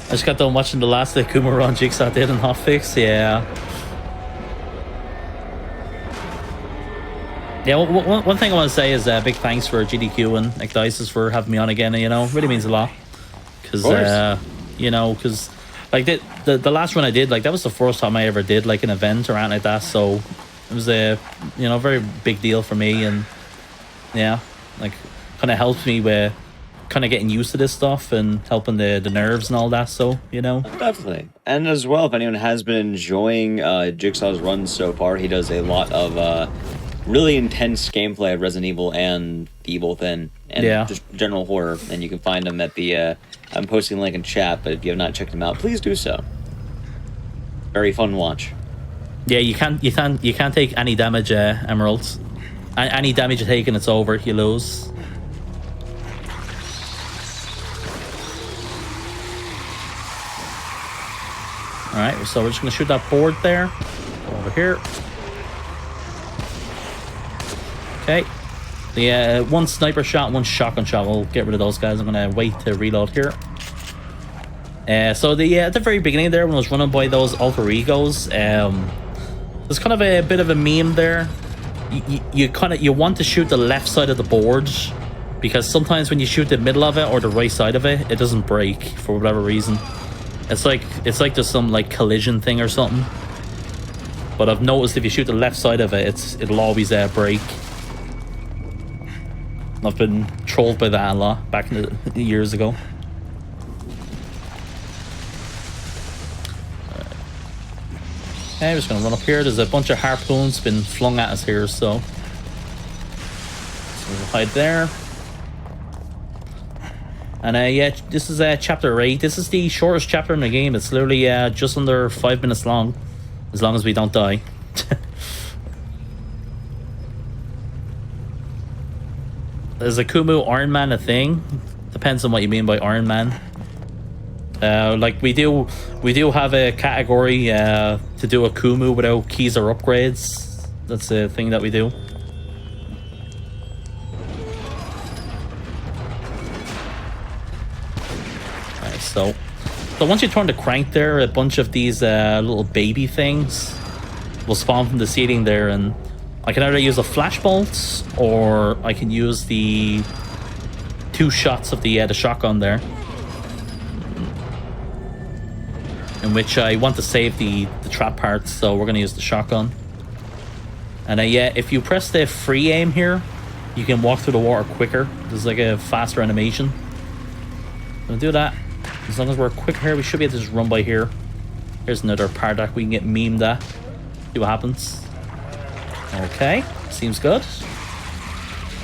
S1: I just got done watching the last AKUMU run Jigsaw did in Hotfix. Yeah. Yeah, one thing I want to say is big thanks for GDQ and Ecdycis for having me on again. You know, really means a lot. Because, you know, because like the last one I did, like that was the first time I ever did like an event or anything like that. So it was a, you know, very big deal for me. And yeah, like kind of helped me with kind of getting used to this stuff and helping the nerves and all that, so you know.
S3: Definitely. And as well, if anyone has been enjoying Jigsaw's runs so far, he does a lot of really intense gameplay of Resident Evil and The Evil Within, and just general horror. And you can find him at the I'm posting a link in chat, but if you have not checked him out, please do so. Very fun watch.
S1: Yeah, you can't take any damage, Emeralds. Any damage you take and it's over, you lose. Alright, so we're just going to shoot that board there. Over here. Okay. The one sniper shot, one shotgun shot. We'll get rid of those guys. I'm going to wait to reload here. So at the very beginning there, when I was running by those alter egos, there's kind of a bit of a meme there. You want to shoot the left side of the board, because sometimes when you shoot the middle of it or the right side of it, it doesn't break for whatever reason. It's like there's some like collision thing or something. But I've noticed if you shoot the left side of it, it'll always break. I've been trolled by that a lot back in the years ago. Okay, we're just gonna run up here. There's a bunch of harpoons been flung at us here, so we'll hide there. And yeah, this is chapter 8. This is the shortest chapter in the game. It's literally just under 5 minutes long, as long as we don't die. Is AKUMU Iron Man a thing? Depends on what you mean by Iron Man. Like we do have a category to do AKUMU without keys or upgrades. That's a thing that we do. Alright, so once you turn the crank there, a bunch of these little baby things will spawn from the ceiling there, and I can either use a flashbolt or I can use the 2 shots of the shotgun there. In which I want to save the trap parts, so we're going to use the shotgun. And yeah, if you press the free aim here, you can walk through the water quicker. There's like a faster animation. We'll do that. As long as we're quick here, we should be able to just run by here. Here's another part that we can get memed at. See what happens. Okay, seems good.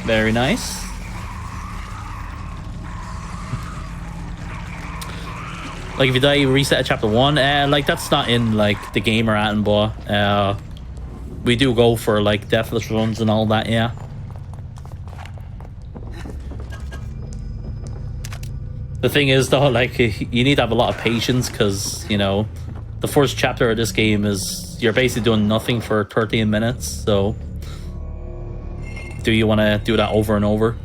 S1: Very nice. Like if you die, you reset at chapter 1. Like that's not in like the game or anything, but we do go for like deathless runs and all that. Yeah. The thing is though, like you need to have a lot of patience, because you know the first chapter of this game is you're basically doing nothing for 13 minutes. So do you want to do that over and over?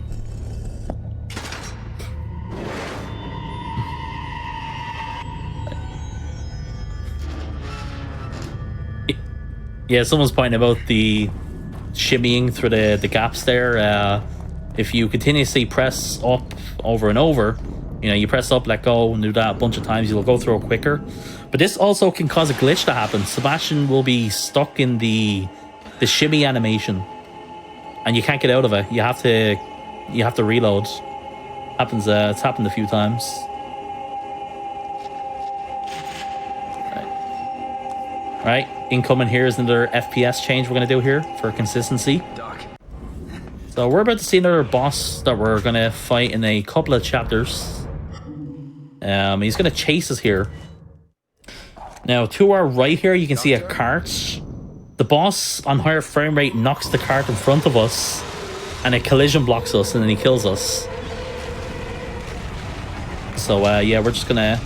S1: Yeah, someone's pointing about the shimmying through the gaps there. If you continuously press up over and over, you know, you press up, let go, and do that a bunch of times, you'll go through it quicker. But this also can cause a glitch to happen. Sebastian will be stuck in the shimmy animation, and you can't get out of it. You have to reload. Happens. It's happened a few times. Right, incoming here is another FPS change we're going to do here for consistency.
S6: Doc.
S1: So we're about to see another boss that we're going to fight in a couple of chapters. He's going to chase us here. Now, to our right here, you can see a cart. The boss on higher frame rate knocks the cart in front of us, and it collision blocks us, and then he kills us. So, yeah, we're just going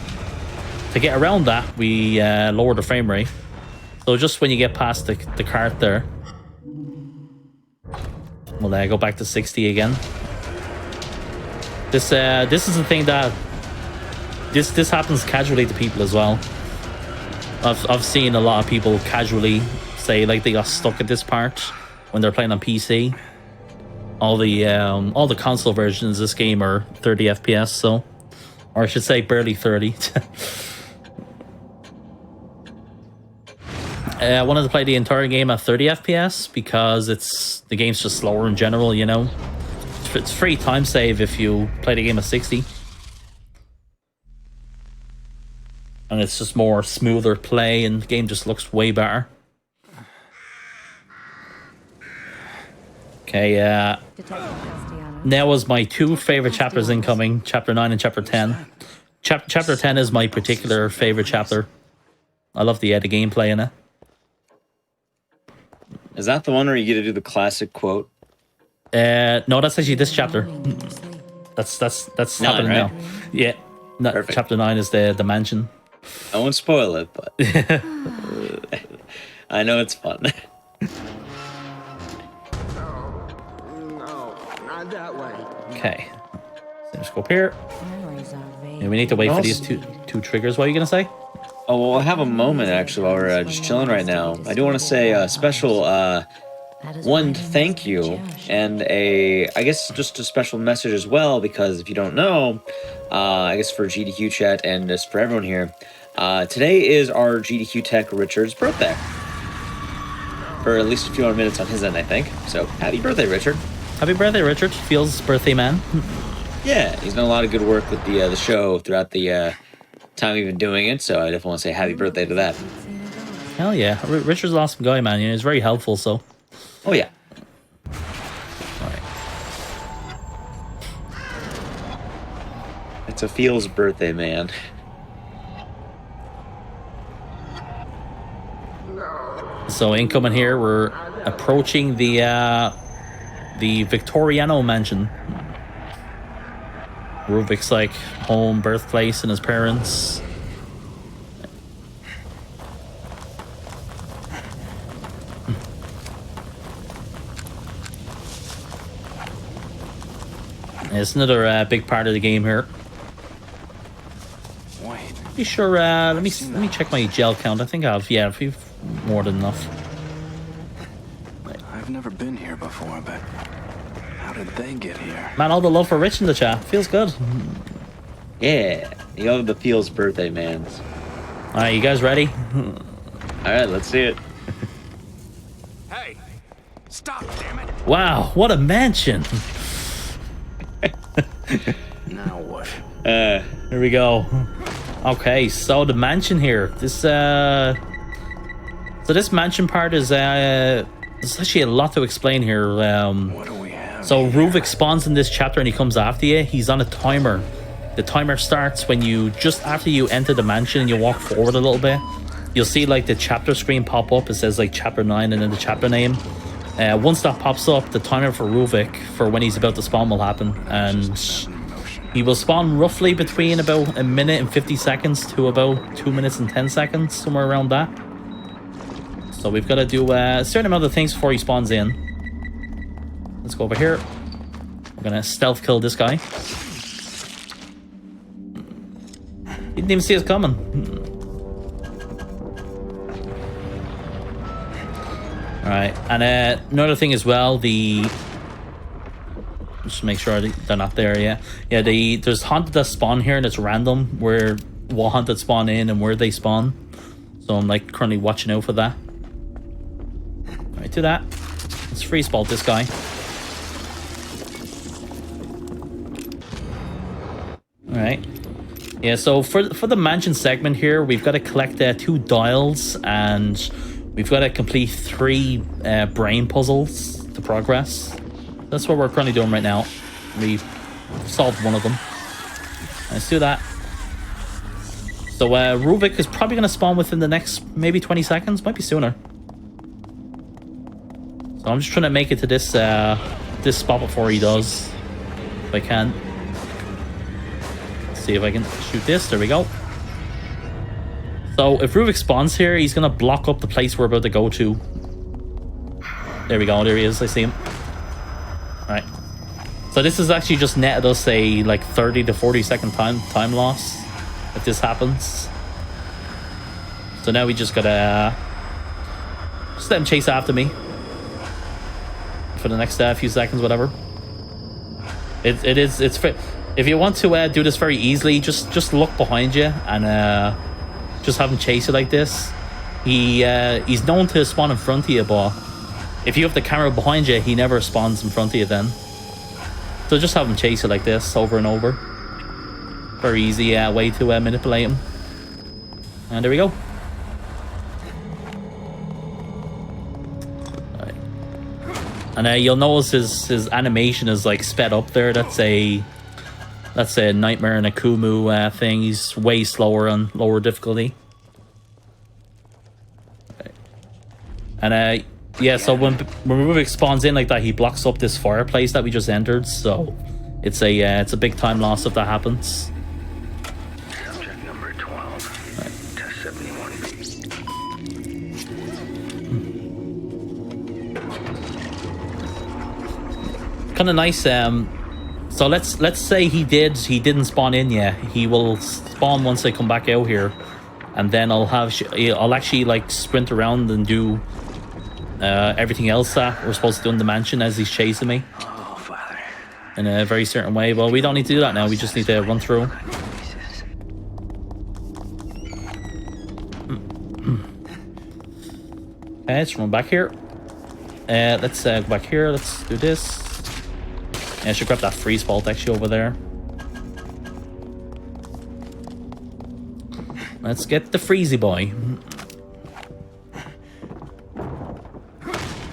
S1: to get around that, we lower the frame rate. So just when you get past the cart there, we'll go back to 60 again. This is the thing that this happens casually to people as well. I've seen a lot of people casually say like they got stuck at this part when they're playing on PC. All the console versions of this game are 30 FPS, so, or I should say barely 30. I wanted to play the entire game at 30 FPS because the game's just slower in general, you know. It's free time save if you play the game at 60. And it's just more smoother play, and the game just looks way better. Okay, now was my 2 favorite chapters incoming, chapter 9 and chapter 10. Chapter 10 is my particular favorite chapter. I love the gameplay in it.
S3: Is that the one where you get to do the classic quote?
S1: No, that's actually this chapter. That's happening
S3: right?
S1: now. Yeah, no, chapter 9 is the mansion.
S3: I won't spoil it, but I know it's fun.
S6: No, not that way.
S1: Okay. Let's go up here.
S4: Memories are vague.
S1: Yeah, we need to wait for
S3: Also-
S1: these two triggers. What are you gonna say?
S3: Oh, well, I have a moment actually while we're just chilling right now. I do want to say a special
S4: That is
S3: one
S4: why they
S3: thank
S4: must
S3: you
S4: cherish.
S3: and I guess just a special message as well, because if you don't know, I guess for GDQ chat and just for everyone here, today is our GDQ tech Richard's birthday. For at least a few more minutes on his end, I think. So happy birthday, Richard.
S1: Happy birthday, Richard. Feels birthday man.
S3: Yeah, he's done a lot of good work with the show throughout the time we've been doing it. So I definitely want to say happy birthday to that.
S1: Hell yeah. Richard's an awesome guy, man. You know, he's very helpful, so.
S3: Oh yeah.
S1: Alright.
S3: It's a Feels birthday, man.
S1: So incoming here, we're approaching the Victoriano mansion. Ruvik's like home, birthplace, and his parents. It's another big part of the game here.
S2: Wait.
S1: Be sure. Let me check my gel count. I think I've more than enough.
S2: I've never been here before, but how did they get here?
S1: Man, all the love for Rich in the chat. Feels good.
S3: Yeah, you know the Feels birthday, man.
S1: All right, you guys ready?
S3: All right, let's see it.
S2: Hey! Stop, damn it!
S1: Wow, what a mansion!
S2: Now what?
S1: Here we go. Okay, so the mansion here. So this mansion part is there's actually a lot to explain here.
S2: What do we have?
S1: So Ruvik spawns in this chapter and he comes after you. He's on a timer. The timer starts when just after you enter the mansion and you walk forward a little bit. You'll see like the chapter screen pop up. It says like chapter 9 and then the chapter name. Once that pops up, the timer for Ruvik for when he's about to spawn will happen, and he will spawn roughly between about a minute and 50 seconds to about 2 minutes and 10 seconds, somewhere around that. So we've got to do a certain amount of things before he spawns in. Let's go over here. We're gonna stealth kill this guy. He didn't even see us coming. Alright, and another thing as well, just make sure they're not there yet. Yeah, there's haunted that spawn here and it's random where what haunted spawn in and where they spawn. So I'm like currently watching out for that. Alright, do that. Let's freeze bolt this guy. Alright. Yeah, so for the mansion segment here, we've got to collect 2 dials and we've got to complete 3 brain puzzles to progress. That's what we're currently doing right now. We've solved one of them. Let's do that. So Ruvik is probably going to spawn within the next maybe 20 seconds. Might be sooner. So I'm just trying to make it to this this spot before he does. If I can. Let's see if I can shoot this. There we go. So if Ruvik spawns here, he's going to block up the place we're about to go to. There we go. There he is. I see him. Alright. So this is actually just netted us a like 30 to 40 second time loss if this happens. So now we just gotta just let him chase after me for the next few seconds, whatever. It's if you want to do this very easily, just look behind you and just have him chase you like this. He's known to spawn in front of you, but if you have the camera behind you, he never spawns in front of you then. So just have him chase you like this over and over. Very easy way to manipulate him. And there we go. Right. And you'll notice his animation is like sped up there. That's a Nightmare and AKUMU thing. He's way slower on lower difficulty. Right. And yeah, so when Ruvik spawns in like that, he blocks up this fireplace that we just entered. So it's a big time loss if that happens.
S5: Subject number 12.
S1: Right. kind of nice. So let's say he didn't spawn in yet. He will spawn once I come back out here, and then I'll actually like sprint around and do everything else that we're supposed to do in the mansion as he's chasing me.
S6: Oh, Father.
S1: In a very certain way. Well, we don't need to do that now. We just need to run through. Okay, let's run back here. Let's go back here. Let's do this. Yeah, I should grab that freeze bolt actually over there. Let's get the freezy boy.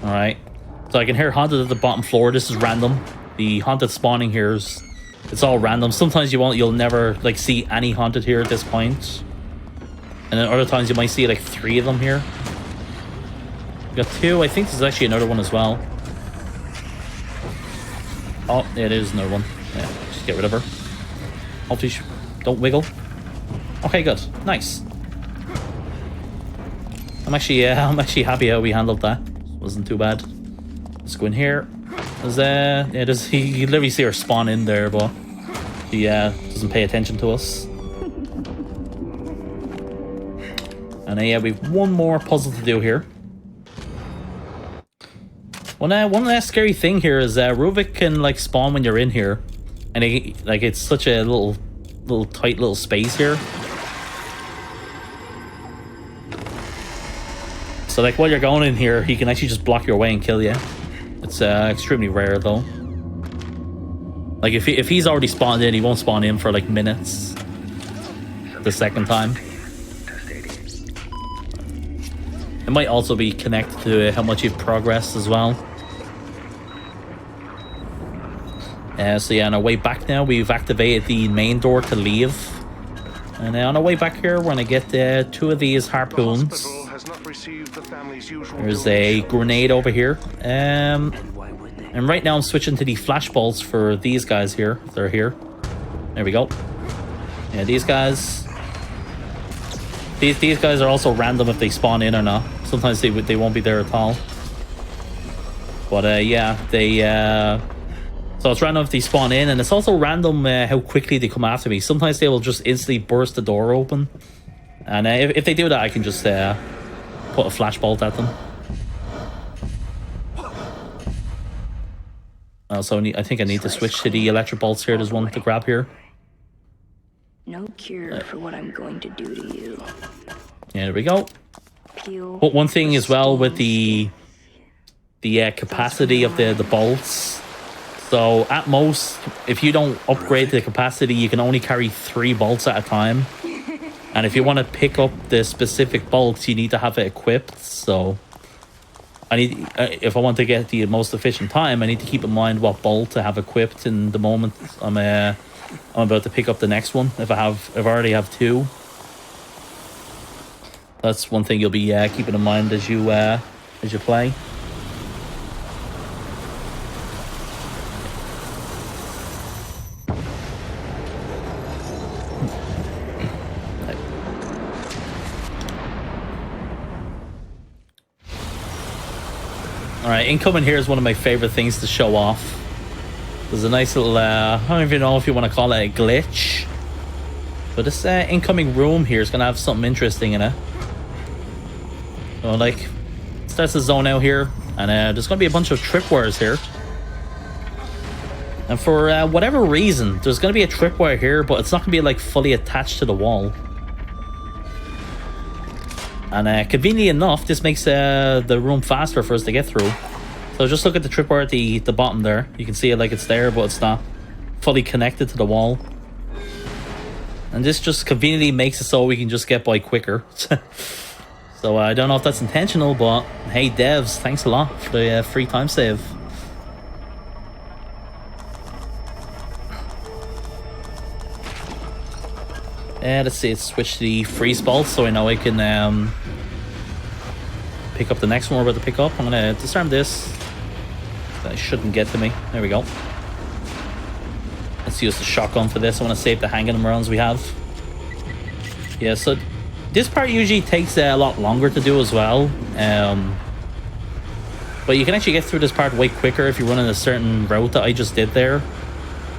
S1: Alright. So I can hear haunted at the bottom floor. This is random. The haunted spawning here is... It's all random. Sometimes you'll never like see any haunted here at this point. And then other times you might see like 3 of them here. We got 2. I think there's actually another one as well. Oh, yeah, it is another one. Yeah, just get rid of her. Hopefully don't wiggle. Okay, good. Nice. I'm actually happy how we handled that. Wasn't too bad. Let's go in here. He literally see her spawn in there, but he doesn't pay attention to us. And yeah, we've one more puzzle to do here. One scary thing here is Ruvik can like spawn when you're in here, and it's such a little tight little space here. So like while you're going in here, he can actually just block your way and kill you. It's extremely rare though. Like if he's already spawned in, he won't spawn in for like minutes. The second time. It might also be connected to how much you've progressed as well. So yeah, on our way back now, we've activated the main door to leave. And on our way back here, we're gonna get 2 of these harpoons. There's a grenade over here. And right now I'm switching to the flash bolts for these guys here. They're here. There we go. Yeah, these guys. These guys are also random if they spawn in or not. Sometimes they won't be there at all. But yeah, so it's random if they spawn in, and it's also random how quickly they come after me. Sometimes they will just instantly burst the door open, and if they do that, I can just put a flash bolt at them. Also, I think I need to switch to the electric bolts here. There's one to grab here.
S8: No cure for what I'm going to do to you.
S1: Yeah, there we go. But one thing as well with the capacity of the bolts. So at most, if you don't upgrade the capacity, you can only carry 3 bolts at a time. And if you want to pick up the specific bolts, you need to have it equipped. So if I want to get the most efficient time, I need to keep in mind what bolt to have equipped in the moment I'm about to pick up the next one. If I already have 2. That's one thing you'll be keeping in mind as you play. Alright, incoming here is one of my favorite things to show off. There's a nice little, I don't even know if you want to call it a glitch. But this incoming room here is going to have something interesting in it. So like, it starts to zone out here, and there's going to be a bunch of tripwires here. And for whatever reason, there's going to be a tripwire here, but it's not going to be like fully attached to the wall. And conveniently enough, this makes the room faster for us to get through. So just look at the tripwire at the bottom there. You can see it like it's there, but it's not fully connected to the wall. And this just conveniently makes it so we can just get by quicker. So I don't know if that's intentional, but hey devs, thanks a lot for the free time save. Let's see, let's switch to the freeze bolt so I know I can pick up the next one we're about to pick up. I'm going to disarm this. That shouldn't get to me. There we go. Let's use the shotgun for this. I want to save the hanging rounds we have. Yeah, so this part usually takes a lot longer to do as well. But you can actually get through this part way quicker if you run in a certain route that I just did there.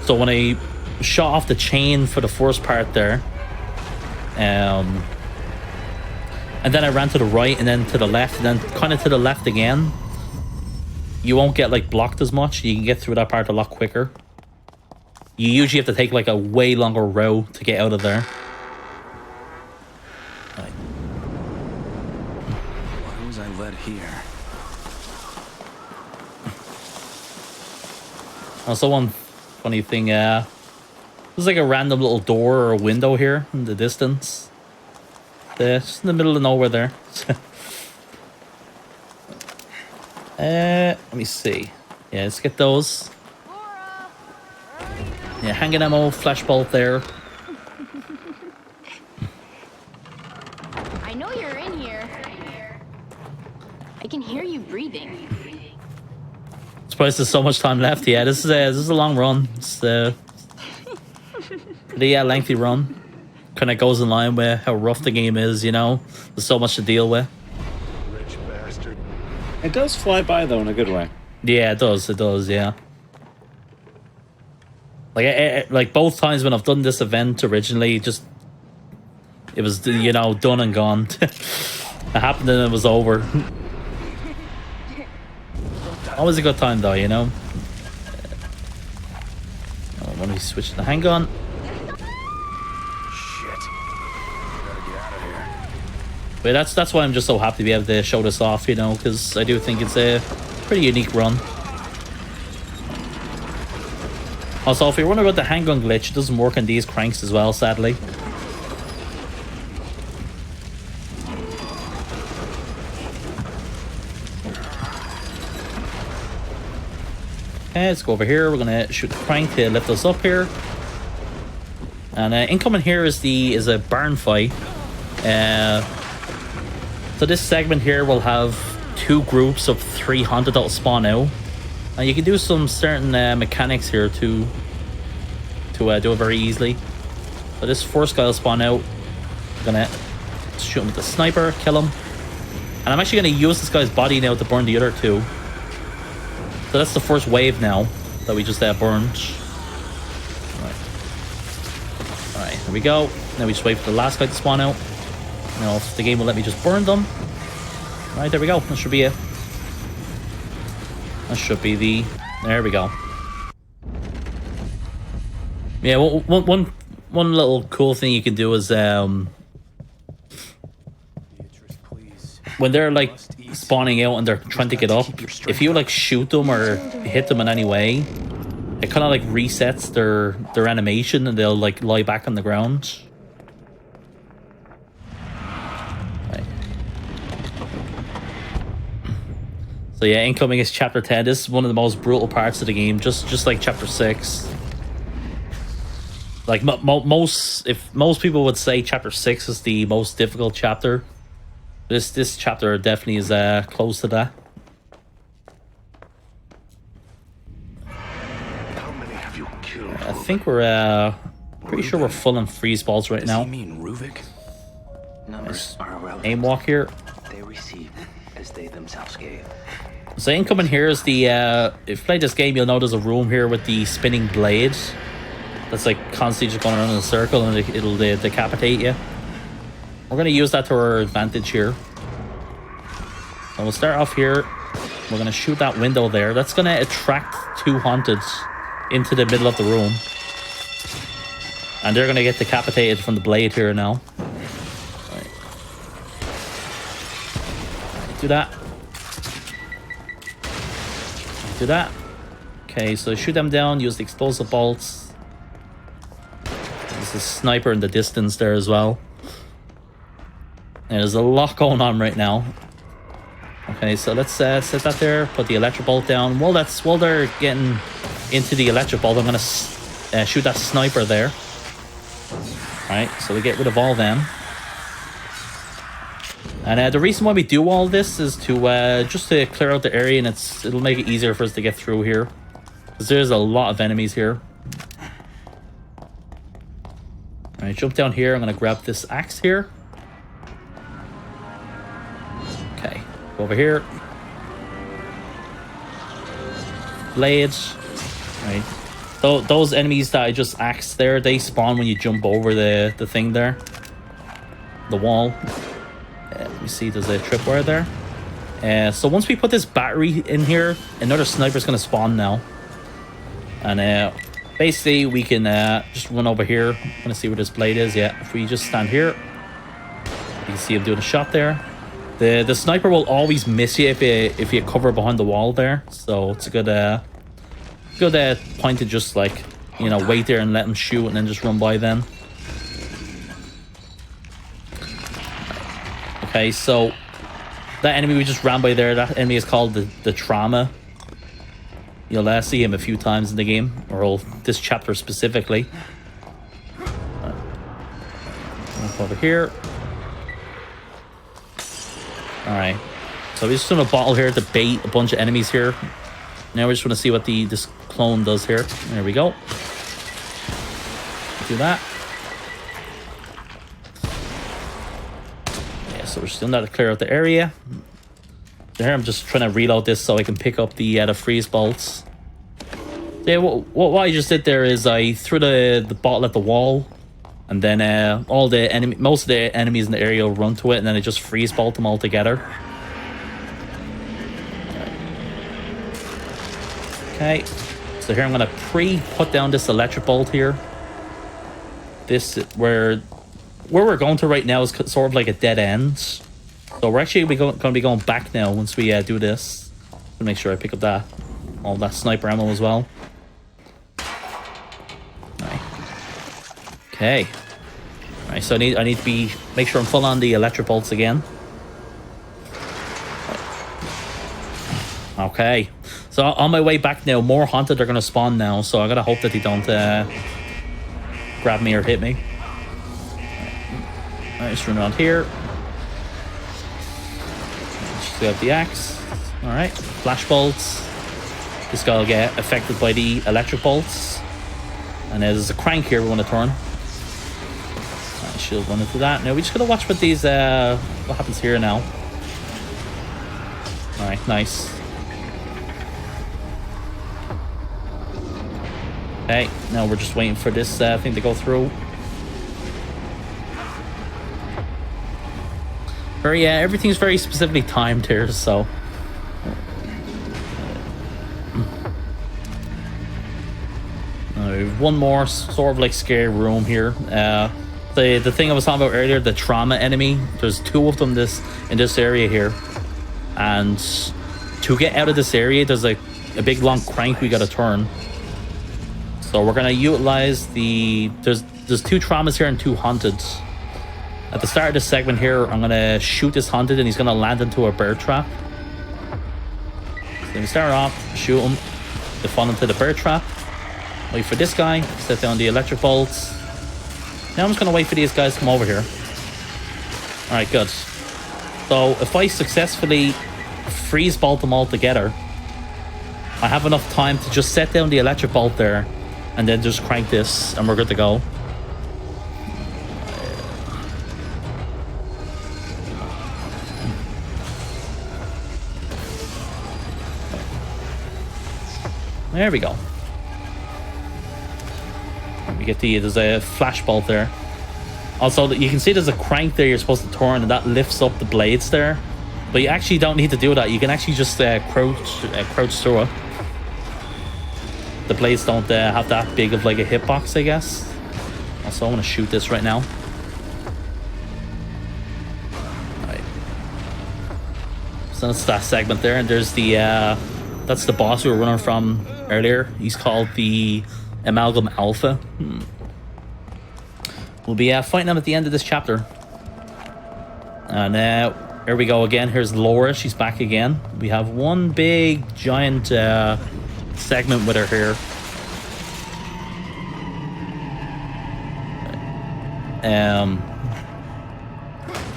S1: So when I shot off the chain for the first part there, and then I ran to the right and then to the left and then kind of to the left again, you won't get like blocked as much. You can get through that part a lot quicker. You usually have to take like a way longer route to get out of there. Right.
S2: Why was I led here?
S1: Also, one funny thing, there's like a random little door or a window here in the distance. Just in the middle of nowhere there. Let me see. Yeah, let's get those. Yeah, hanging ammo, flashbolt there.
S8: I know you're in here. I can hear you breathing.
S1: Surprised there's so much time left. Yeah, this is a long run. It's the lengthy run. Kind of goes in line with how rough the game is, you know. There's so much to deal with.
S5: Rich bastard.
S3: It does fly by though in a good way.
S1: Yeah, it does. It does. Yeah. Like both times when I've done this event originally, just it was, you know, done and gone. It happened and it was over. Always a good time though, you know. When we switch to the handgun. But that's why I'm just so happy to be able to show this off, you know, because I do think it's a pretty unique run. Also, if you're wondering about the handgun glitch, it doesn't work on these cranks as well, sadly. Okay, let's go over here. We're gonna shoot the crank to lift us up here. And incoming here is a barn fight. So this segment here will have 2 groups of 3 hunted that will spawn out. And you can do some certain mechanics here to do it very easily. So this first guy will spawn out. I'm gonna shoot him with the sniper, kill him. And I'm actually gonna use this guy's body now to burn the other 2. So that's the first wave now that we just burned. Alright, here we go. Now we just wait for the last guy to spawn out. Now if the game will let me just burn them. Right, there we go. That should be it. That should be the... There we go. Yeah, one little cool thing you can do is when they're like spawning out and they're trying to get up, if you like shoot them or hit them in any way, it kind of like resets their animation and they'll like lie back on the ground. Right. So yeah, incoming is chapter 10. This is one of the most brutal parts of the game, just like chapter 6. Like most people would say chapter 6 is the most difficult chapter. This chapter definitely is close to that.
S5: How many have you killed?
S1: I think we're pretty sure we're full on freeze balls right now.
S2: Does he mean Ruvik?
S6: Numbers are irrelevant.
S1: Aim walk here.
S6: They receive as they themselves gave.
S1: So incoming here is the if you play this game, you'll know there's a room here with the spinning blade that's like constantly just going around in a circle and it'll decapitate you. We're going to use that to our advantage here. So we'll start off here. We're going to shoot that window there. That's going to attract 2 haunted into the middle of the room. And they're going to get decapitated from the blade here now. Right. Do that. Do that. Okay, so shoot them down. Use the explosive bolts. There's a sniper in the distance there as well. There's a lot going on right now. Okay, so let's set that there. Put the electric bolt down. While they're getting into the electric bolt, I'm gonna shoot that sniper there. All right, so we get rid of all them. And the reason why we do all this is to just to clear out the area, and it'll make it easier for us to get through here, because there's a lot of enemies here. All right, jump down here. I'm gonna grab this axe here. Okay, go over here. blades. Right. Those enemies that I just axed there, they spawn when you jump over the thing there. The wall. Let me see, there's a tripwire there. So once we put this battery in here, another sniper's going to spawn now. And basically we can just run over here. I'm going to see where this blade is. Yeah, if we just stand here, you can see him doing a shot there. The sniper will always miss you if you cover behind the wall there. So it's a good point to just, like, you know, wait there and let him shoot and then just run by then. Okay, so that enemy we just ran by there, that enemy is called the Trauma. You'll see him a few times in the game, or this chapter specifically. Over here. Alright. So we're just doing a bottle here to bait a bunch of enemies here. Now we just want to see what this clone does here. There we go. Do that. Yeah, so we're just doing that to clear out the area. So here I'm just trying to reload this so I can pick up the freeze bolts. So yeah, what I just did there is I threw the bottle at the wall, and then most of the enemies in the area will run to it, and then I just freeze bolt them all together. Okay, so here I'm gonna put down this electric bolt here. This where we're going to right now is sort of like a dead end. So we're actually going to be going back now once we do this. To make sure I pick up all that sniper ammo as well. Right. Okay. Alright, so I need to make sure I'm full on the electric bolts again. Okay. So on my way back now, more Haunted are going to spawn now, so I gotta hope that they don't grab me or hit me. Alright, just run around here. Just grab the axe. Alright, flash bolts. This guy will get affected by the electric bolts. And there's a crank here we want to turn. Alright, shield run into that. Now we just gotta watch what what happens here now. Alright, nice. Okay, now we're just waiting for this thing to go through. Yeah, everything's very specifically timed here, so. We have one more sort of like scary room here. The thing I was talking about earlier, the trauma enemy, there's two of them in this area here. And to get out of this area, there's like a big long crank we gotta turn. So we're gonna utilize there's two traumas here and two haunted. At the start of this segment here, I'm gonna shoot this haunted and he's gonna land into a bear trap. So we start off, shoot him, they fall into the bear trap. Wait for this guy, set down the electric bolts. Now I'm just gonna wait for these guys to come over here. Alright, good. So if I successfully freeze bolt them all together, I have enough time to just set down the electric bolt there and then just crank this and we're good to go. There we go. We get there's a flash bolt there. Also, you can see there's a crank there you're supposed to turn and that lifts up the blades there. But you actually don't need to do that. You can actually just crouch through it. The blades don't have that big of like a hitbox, I guess. Also, I want to shoot this right now. Alright. So that's that segment there, and there's that's the boss we were running from earlier. He's called the Amalgam Alpha. We'll be fighting him at the end of this chapter. And here we go again. Here's Laura. She's back again. We have one big giant segment with her here.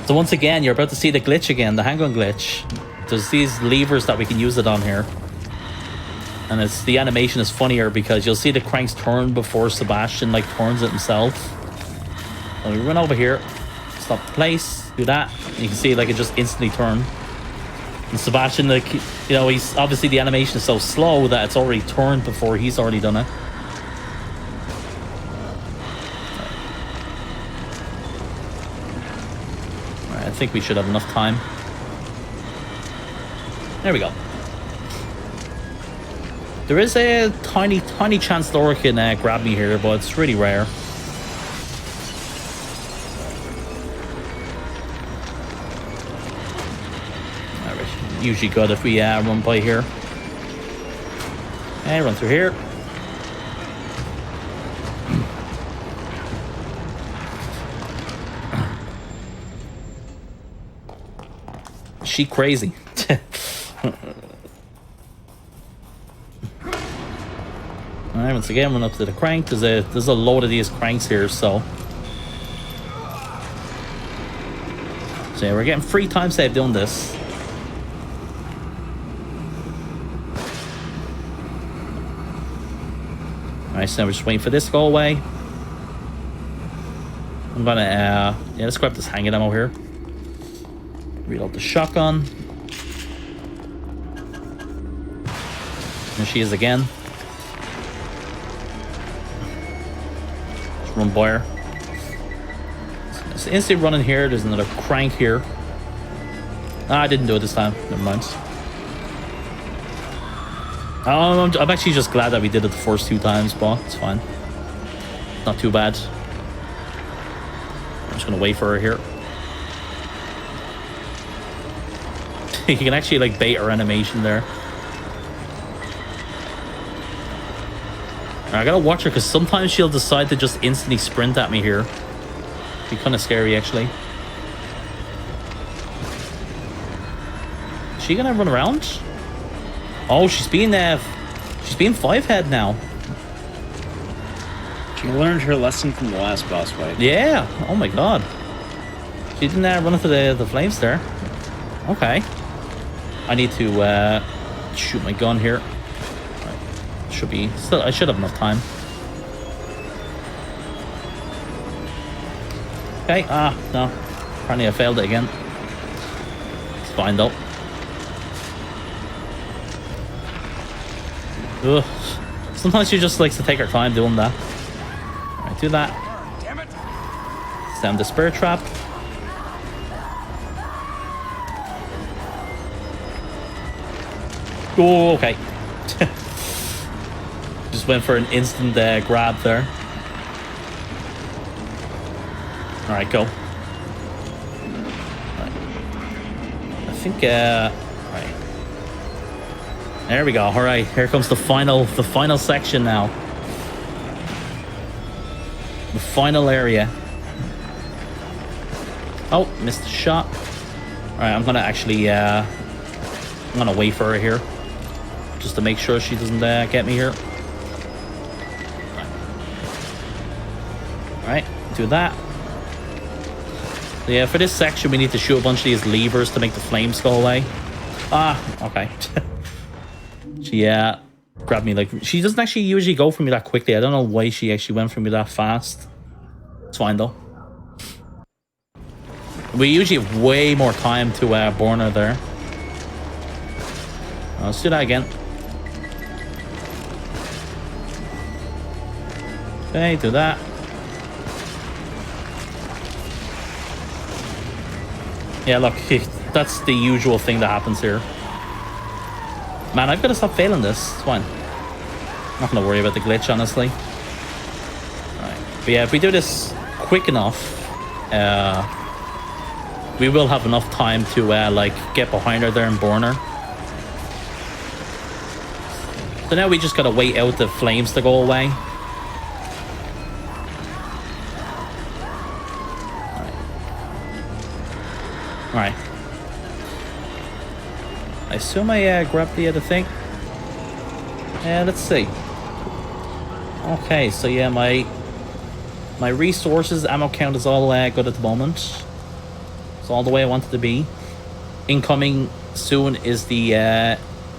S1: So once again, you're about to see the glitch again, the handgun glitch. There's these levers that we can use it on here. And the animation is funnier because you'll see the cranks turn before Sebastian like turns it himself. So we run over here, stop the place, do that. You can see like it just instantly turned. And Sebastian, like, you know, he's obviously the animation is so slow that it's already turned before he's already done it. Alright, I think we should have enough time. There we go. There is a tiny chance Laura can grab me here, but it's really rare. Usually good if we run by here. Okay, run through here. Is she crazy? Alright, once again, run up to the crank. There's a load of these cranks here, so yeah, we're getting 3 time save doing this. Alright, so now we're just waiting for this to go away. I'm gonna, yeah, let's grab this hanging ammo here. Reload the shotgun. There she is again. Just run by her. So instantly running here, there's another crank here. Ah, I didn't do it this time, never mind. I'm actually just glad that we did it the first 2 times, but it's fine. Not too bad. I'm just gonna wait for her here. You can actually like bait her animation there. I gotta watch her because sometimes she'll decide to just instantly sprint at me here. Be kind of scary actually. Is she gonna run around? Oh, she's being 5-head now.
S3: She learned her lesson from the last boss fight.
S1: Yeah. Oh my god. She didn't run into the flames there. Okay. I need to shoot my gun here. Right. Should be still. I should have enough time. Okay. Ah, no. Apparently I failed it again. It's fine though. Ugh. Sometimes she just likes to take her time doing that. Alright, do that. Send the spirit trap. Oh, okay. Just went for an instant grab there. Alright, go. Right. I think, right. There we go. Alright, here comes the final section now. The final area. Oh, missed the shot. Alright, I'm gonna actually, I'm gonna wait for her here. Just to make sure she doesn't get me here. Alright, do that. So yeah, for this section we need to shoot a bunch of these levers to make the flames go away. Ah, okay. She grabbed me like... She doesn't actually usually go for me that quickly. I don't know why she actually went for me that fast. It's fine though. We usually have way more time to burn her there. Let's do that again. Okay, do that. Yeah, look, that's the usual thing that happens here. Man, I've got to stop failing this. It's fine. I'm not going to worry about the glitch, honestly. Alright. But yeah, if we do this quick enough, we will have enough time to, like, get behind her there and burn her. So now we just got to wait out the flames to go away. Alright. I assume I grabbed the other thing. Let's see. Okay, so yeah, my resources, ammo count is all good at the moment. It's all the way I want it to be. Incoming soon is the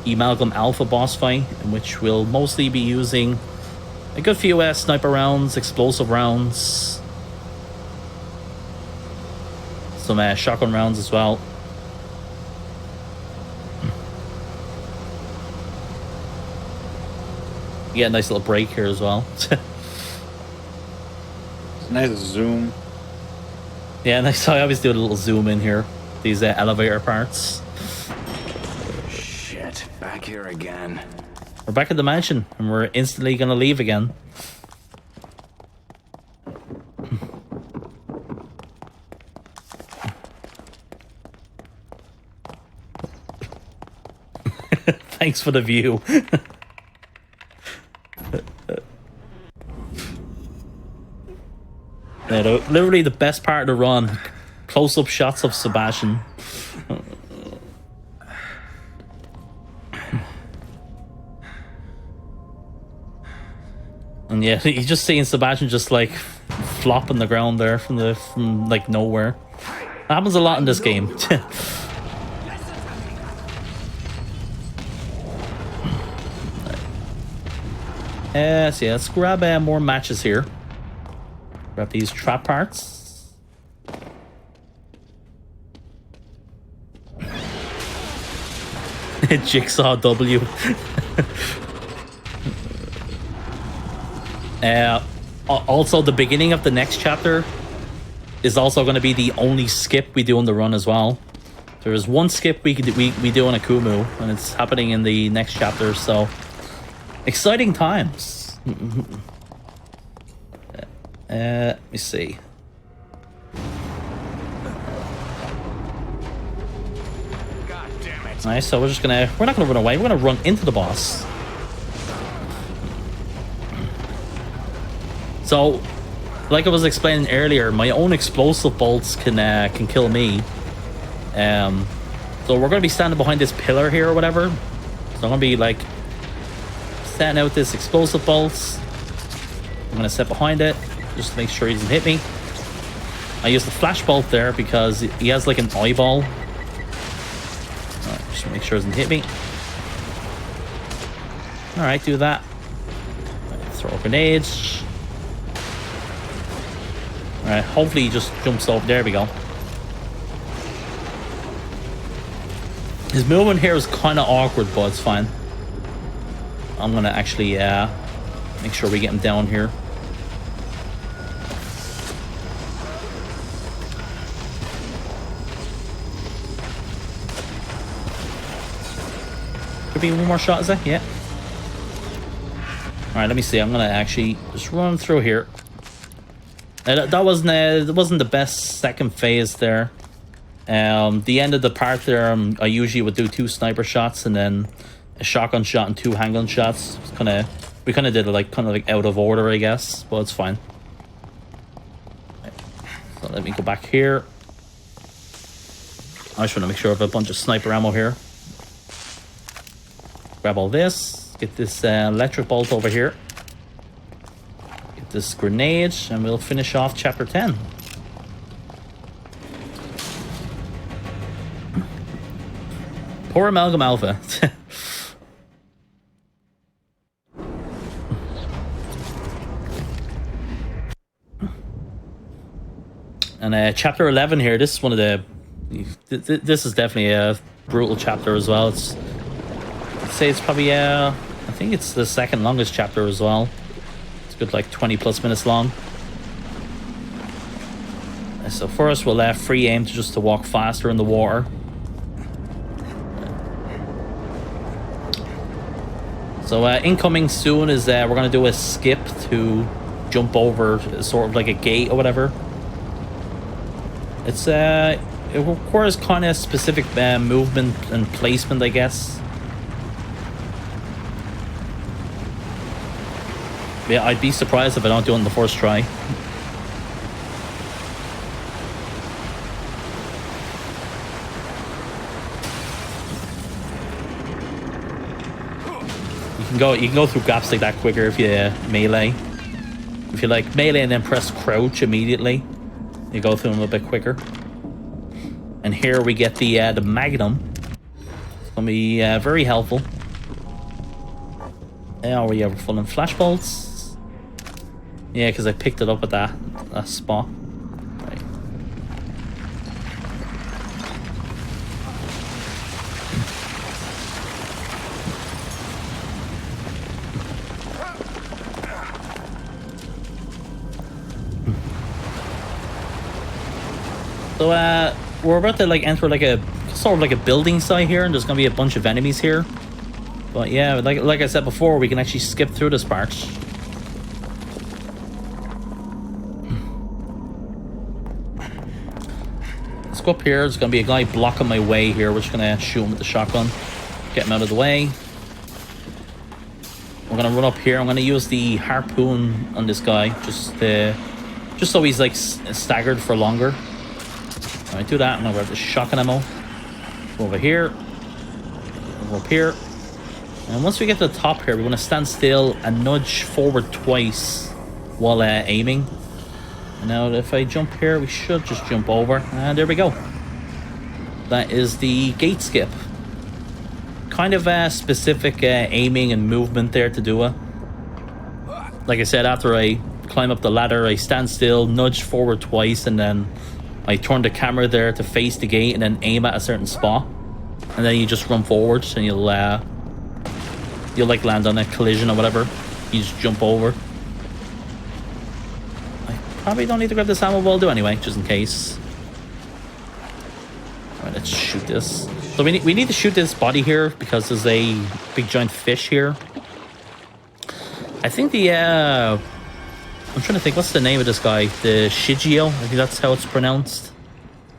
S1: Amalgam Alpha boss fight, in which we'll mostly be using a good few sniper rounds, explosive rounds, some shotgun rounds as well. You get a nice little break here as well.
S3: Nice zoom.
S1: Yeah, nice. I always do a little zoom in here. These elevator parts.
S2: Shit, back here again.
S1: We're back at the mansion, and we're instantly gonna leave again. Thanks for the view. Yeah, literally the best part of the run. Close-up shots of Sebastian. And yeah, you're just seeing Sebastian just like flop on the ground there from like nowhere. That happens a lot in this game. So yeah, let's grab more matches here. Grab these trap parts. Jigsaw W. Also, the beginning of the next chapter is also going to be the only skip we do on the run as well. There is one skip we do on AKUMU, and it's happening in the next chapter, so exciting times. Let me see.
S2: God damn it.
S1: Nice, so we're not gonna run away, we're gonna run into the boss. So, like I was explaining earlier, my own explosive bolts can kill me. So we're gonna be standing behind this pillar here or whatever. So I'm gonna be like setting out this explosive bolts. I'm gonna sit behind it just to make sure he doesn't hit me. I use the flash bolt there because he has like an eyeball. Just to make sure he doesn't hit me. Alright, do that. Throw grenades. Alright, hopefully he just jumps over. There we go. His movement here is kind of awkward, but it's fine. I'm gonna actually make sure we get him down here. Could be one more shot, is that? Yeah. Alright, let me see. I'm gonna actually just run through here. That wasn't the best second phase there. The end of the part there, I usually would do 2 sniper shots and then a shotgun shot and 2 handgun shots. It's we kind of did it kind of out of order, I guess, but it's fine. So let me go back here. I just want to make sure I have a bunch of sniper ammo here. Grab all this. Get this electric bolt over here. Get this grenade, and we'll finish off chapter 10. Poor Amalgam Alpha. And chapter 11 here, this is one of the... This is definitely a brutal chapter as well. I'd say it's probably... I think it's the second longest chapter as well. It's a good like 20 plus minutes long. So first we'll free aim just to walk faster in the water. So incoming soon is we're going to do a skip to jump over sort of like a gate or whatever. It's it requires kind of specific movement and placement, I guess. Yeah, I'd be surprised if I don't do it on the first try. You can go through gaps like that quicker if you melee. If you like melee and then press crouch immediately, you go through them a bit quicker. And here we get the Magnum. It's gonna be very helpful. Yeah, we have full in flash bolts. Yeah, because I picked it up at that spot. Right. So we're about to like enter like a sort of like a building site here, and there's gonna be a bunch of enemies here. But yeah, like I said before, we can actually skip through this part. Let's go up here. There's gonna be a guy blocking my way here. We're just gonna shoot him with the shotgun, get him out of the way. We're gonna run up here. I'm gonna use the harpoon on this guy just so he's like staggered for longer. All right, do that. I'm gonna grab the shotgun ammo. Go over here. Go up here. And once we get to the top here, we want to stand still and nudge forward twice while aiming. And now if I jump here, we should just jump over. And there we go. That is the gate skip. Kind of specific aiming and movement there to do it. Like I said, after I climb up the ladder, I stand still, nudge forward twice, and then I turn the camera there to face the gate and then aim at a certain spot. And then you just run forward and you'll like land on a collision or whatever. You just jump over. I probably don't need to grab this ammo, but I'll do anyway, just in case. Alright, let's shoot this. So we need to shoot this body here because there's a big giant fish here. I think the I'm trying to think, what's the name of this guy? The Shigio? I think that's how it's pronounced.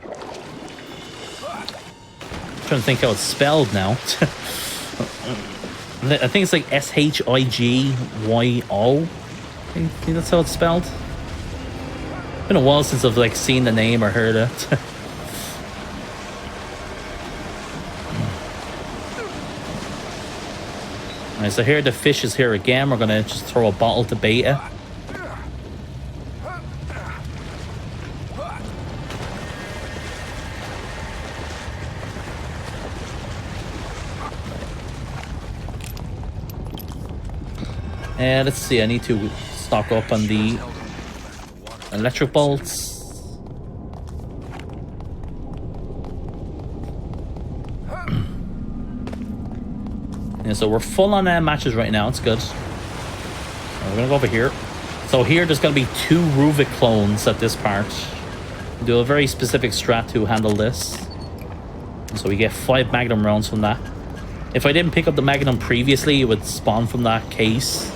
S1: I'm trying to think how it's spelled now. I think it's like S-H-I-G-Y-O. I think that's how it's spelled. It's been a while since I've like seen the name or heard it. Alright, so here the fish is here again. We're gonna just throw a bottle to bait it. And let's see, I need to stock up on the electric bolts. Yeah, so we're full on matches right now. It's good. We're gonna go over here. So here there's gonna be 2 Ruvik clones at this part. Do a very specific strat to handle this. So we get 5 Magnum rounds from that. If I didn't pick up the Magnum previously, it would spawn from that case.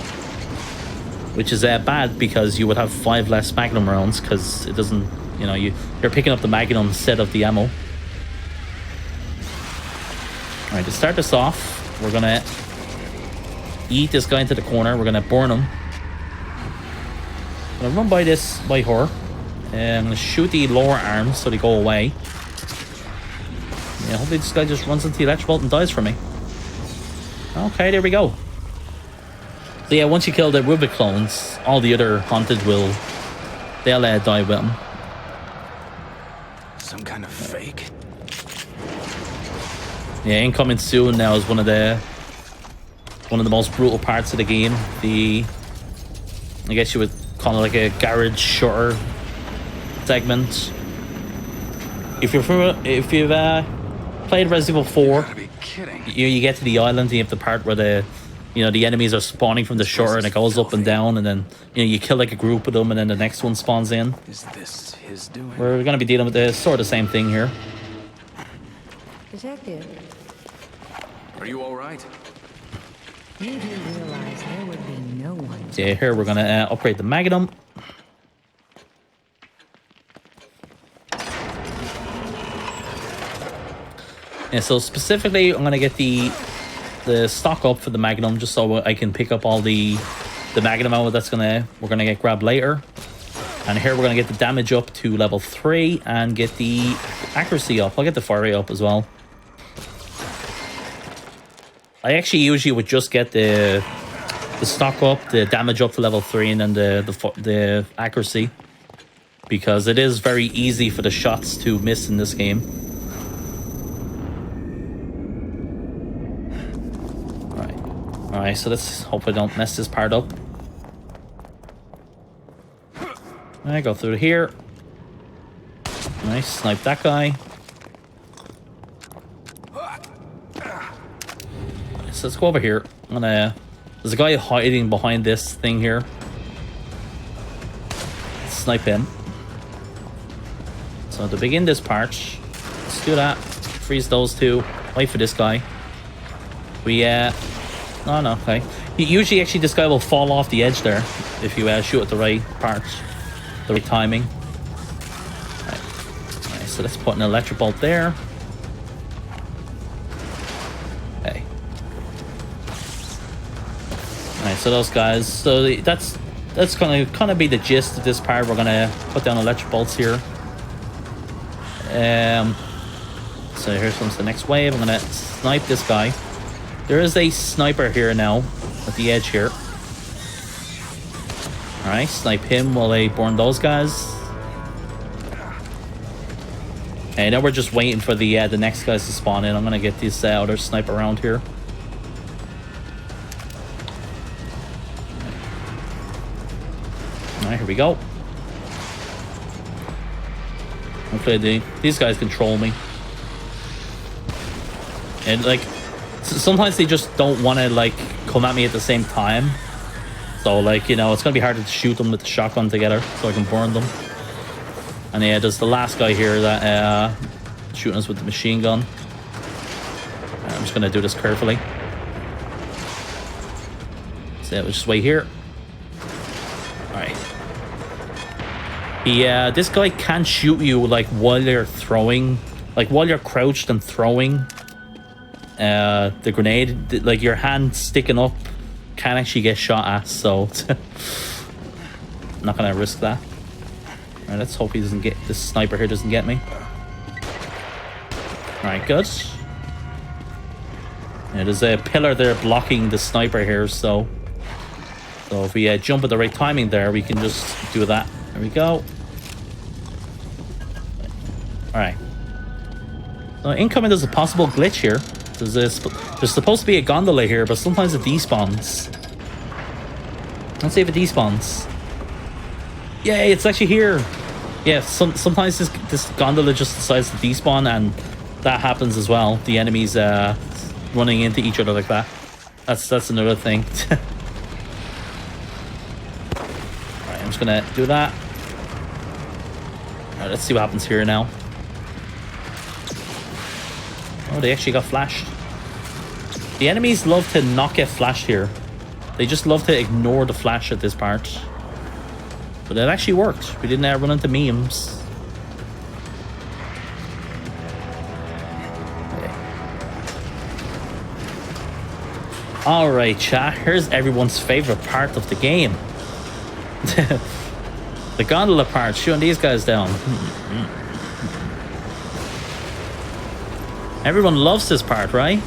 S1: Which is bad because you would have 5 less Magnum rounds because it doesn't, you know, you're picking up the Magnum instead of the ammo. Alright, to start this off, we're gonna eat this guy into the corner. We're gonna burn him. I'm gonna run by her. And I'm gonna shoot the lower arms so they go away. Yeah, hopefully this guy just runs into the electric bolt and dies for me. Okay, there we go. So yeah, once you kill the Ruvik clones, all the other haunted they'll die with them.
S2: Some kind of fake.
S1: Yeah, incoming soon now is one of the most brutal parts of the game. I guess you would call it like a garage shooter segment. If you've played Resident Evil 4, you get to the island and you have the part where the enemies are spawning from the shore and it goes up and down, and then you kill like a group of them and then the next one spawns in.
S2: Is this his doing?
S1: We're gonna be dealing with the sort of same thing here.
S4: Detective,
S2: Are you all right?
S4: you do realize there would be no one.
S1: So yeah, here we're gonna upgrade the Magnum. Yeah, so specifically I'm gonna get the stock up for the Magnum just so I can pick up all the Magnum ammo we're gonna get grabbed later. And here we're gonna get the damage up to level 3 and get the accuracy up. I'll get the fire rate up as well. I actually usually would just get the stock up, the damage up to level 3, and then the accuracy, because it is very easy for the shots to miss in this game. Alright, so let's hope I don't mess this part up. I go through here. Nice, snipe that guy. So let's go over here. There's a guy hiding behind this thing here. Snipe him. So to begin this part, let's do that. Freeze those two. Wait for this guy. We, no, no, okay. Usually, actually, this guy will fall off the edge there if you shoot at the right part, the right timing. Right. Right, so let's put an electric bolt there. Okay. Alright, so those guys. So that's gonna kind of be the gist of this part. We're gonna put down electric bolts here. So here comes the next wave. I'm gonna snipe this guy. There is a sniper here now at the edge here. Alright, snipe him while they burn those guys. Okay, now we're just waiting for the next guys to spawn in. I'm gonna get this other sniper around here. Alright, here we go. Hopefully these guys control me. And like, sometimes they just don't want to like come at me at the same time. So like, you know, it's gonna be harder to shoot them with the shotgun together so I can burn them. And yeah, there's the last guy here that shooting us with the machine gun. I'm just gonna do this carefully. So yeah, we'll just wait here. Alright. Yeah, this guy can't shoot you like while you're throwing, like while you're crouched and throwing the grenade. Like your hand sticking up can actually get shot at, so I'm not gonna risk that. Alright, let's hope he doesn't get, this sniper here doesn't get me. Alright, good. Yeah, there's a pillar there blocking the sniper here, so if we jump at the right timing there, we can just do that. There we go. Alright. So incoming, there's a possible glitch here. There's supposed to be a gondola here, but sometimes it despawns. Let's see if it despawns. Yay, it's actually here. Yeah, sometimes this gondola just decides to despawn, and that happens as well. The enemies running into each other like that. That's another thing. Alright, I'm just gonna do that. Alright, let's see what happens here now. Oh, they actually got flashed. The enemies love to not get flashed here. They just love to ignore the flash at this part. But it actually worked. We didn't run into memes. Okay. Alright, chat. Here's everyone's favorite part of the game. The gondola part, shooting these guys down. Everyone loves this part, right?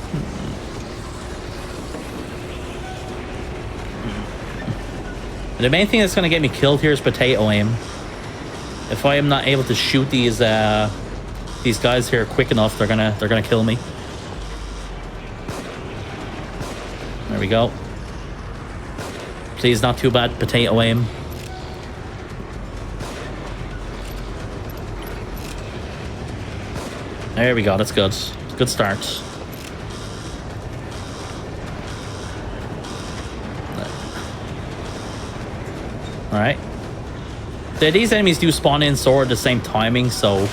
S1: The main thing that's going to get me killed here is potato aim. If I am not able to shoot these guys here quick enough, they're gonna kill me. There we go. Please, not too bad. Potato aim. There we go. That's good. Good start. Alright. These enemies do spawn in sort of the same timing, so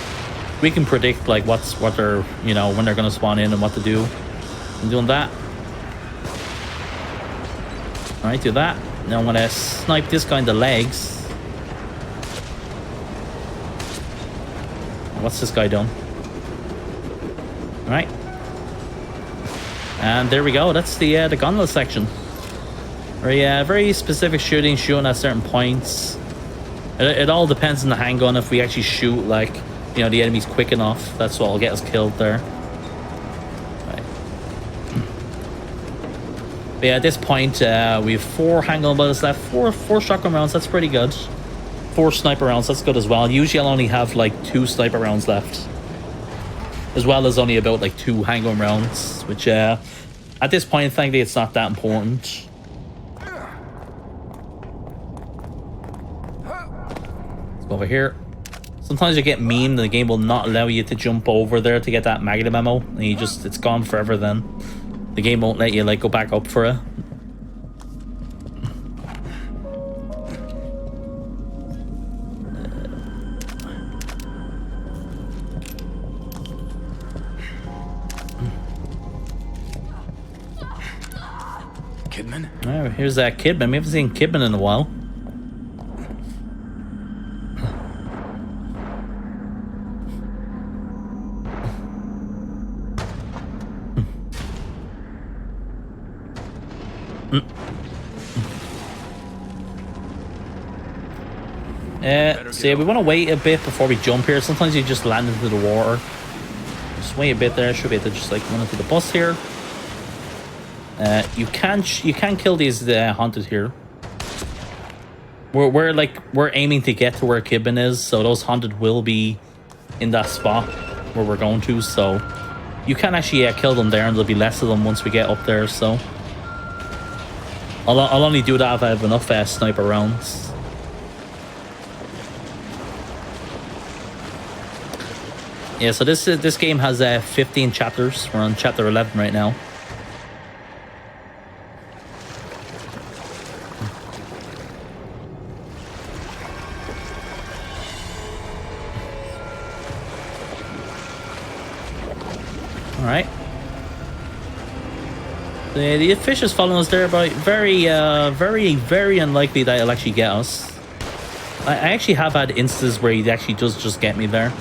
S1: we can predict like what they're, you know, when they're gonna spawn in and what to do. I'm doing that. Alright, do that. Now I'm gonna snipe this guy in the legs. What's this guy doing? Alright. And there we go. That's the gondola section. Very specific shooting at certain points. It all depends on the handgun. If we actually shoot, like, you know, the enemy's quick enough, that's what will get us killed there. Right. But yeah, at this point, we have 4 handgun bullets left. 4 shotgun rounds. That's pretty good. 4 sniper rounds. That's good as well. Usually, I'll only have like 2 sniper rounds left, as well as only about like 2 handgun rounds, which at this point, thankfully, it's not that important. Let's go over here. Sometimes you get memed, the game will not allow you to jump over there to get that magnum ammo, and it's gone forever then. The game won't let you like go back up for it.
S2: Kidman?
S1: Oh, here's that Kidman. We haven't seen Kidman in a while. So yeah, we want to wait a bit before we jump here. Sometimes you just land into the water. Just wait a bit there. Should be able to just like run into the bus here. You can kill these haunted here. We're aiming to get to where Kidman is, so those haunted will be in that spot where we're going to. So you can actually kill them there, and there'll be less of them once we get up there. So I'll only do that if I have enough sniper rounds. Yeah, so this game has 15 chapters. We're on chapter 11 right now. All right. The fish is following us there, but very unlikely that it'll actually get us. I actually have had instances where he actually does just get me there.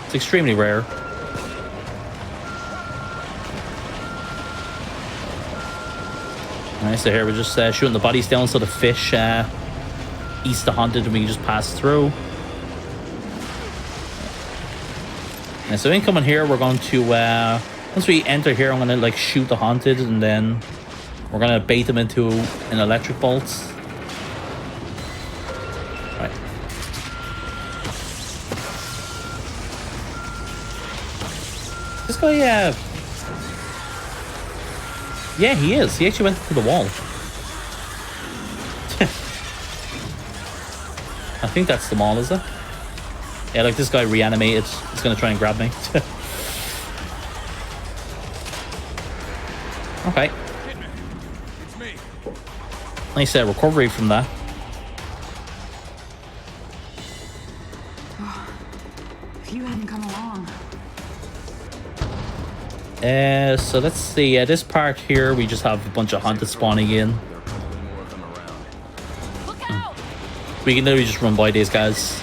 S1: It's extremely rare. Alright, so here we're just shooting the bodies down so the fish eats the haunted and we can just pass through. And so incoming here, we're going to, once we enter here, I'm going to like shoot the haunted and then we're going to bait them into an electric bolt. Right. This guy, yeah, he is. He actually went through the wall. I think that's the mall, is it? Yeah, like this guy reanimated. He's gonna try and grab me. Okay.
S2: It's me.
S1: Nice recovery from that.
S7: If you hadn't come along.
S1: So let's see. This part here, we just have a bunch of haunted spawning in. We can literally just run by these guys.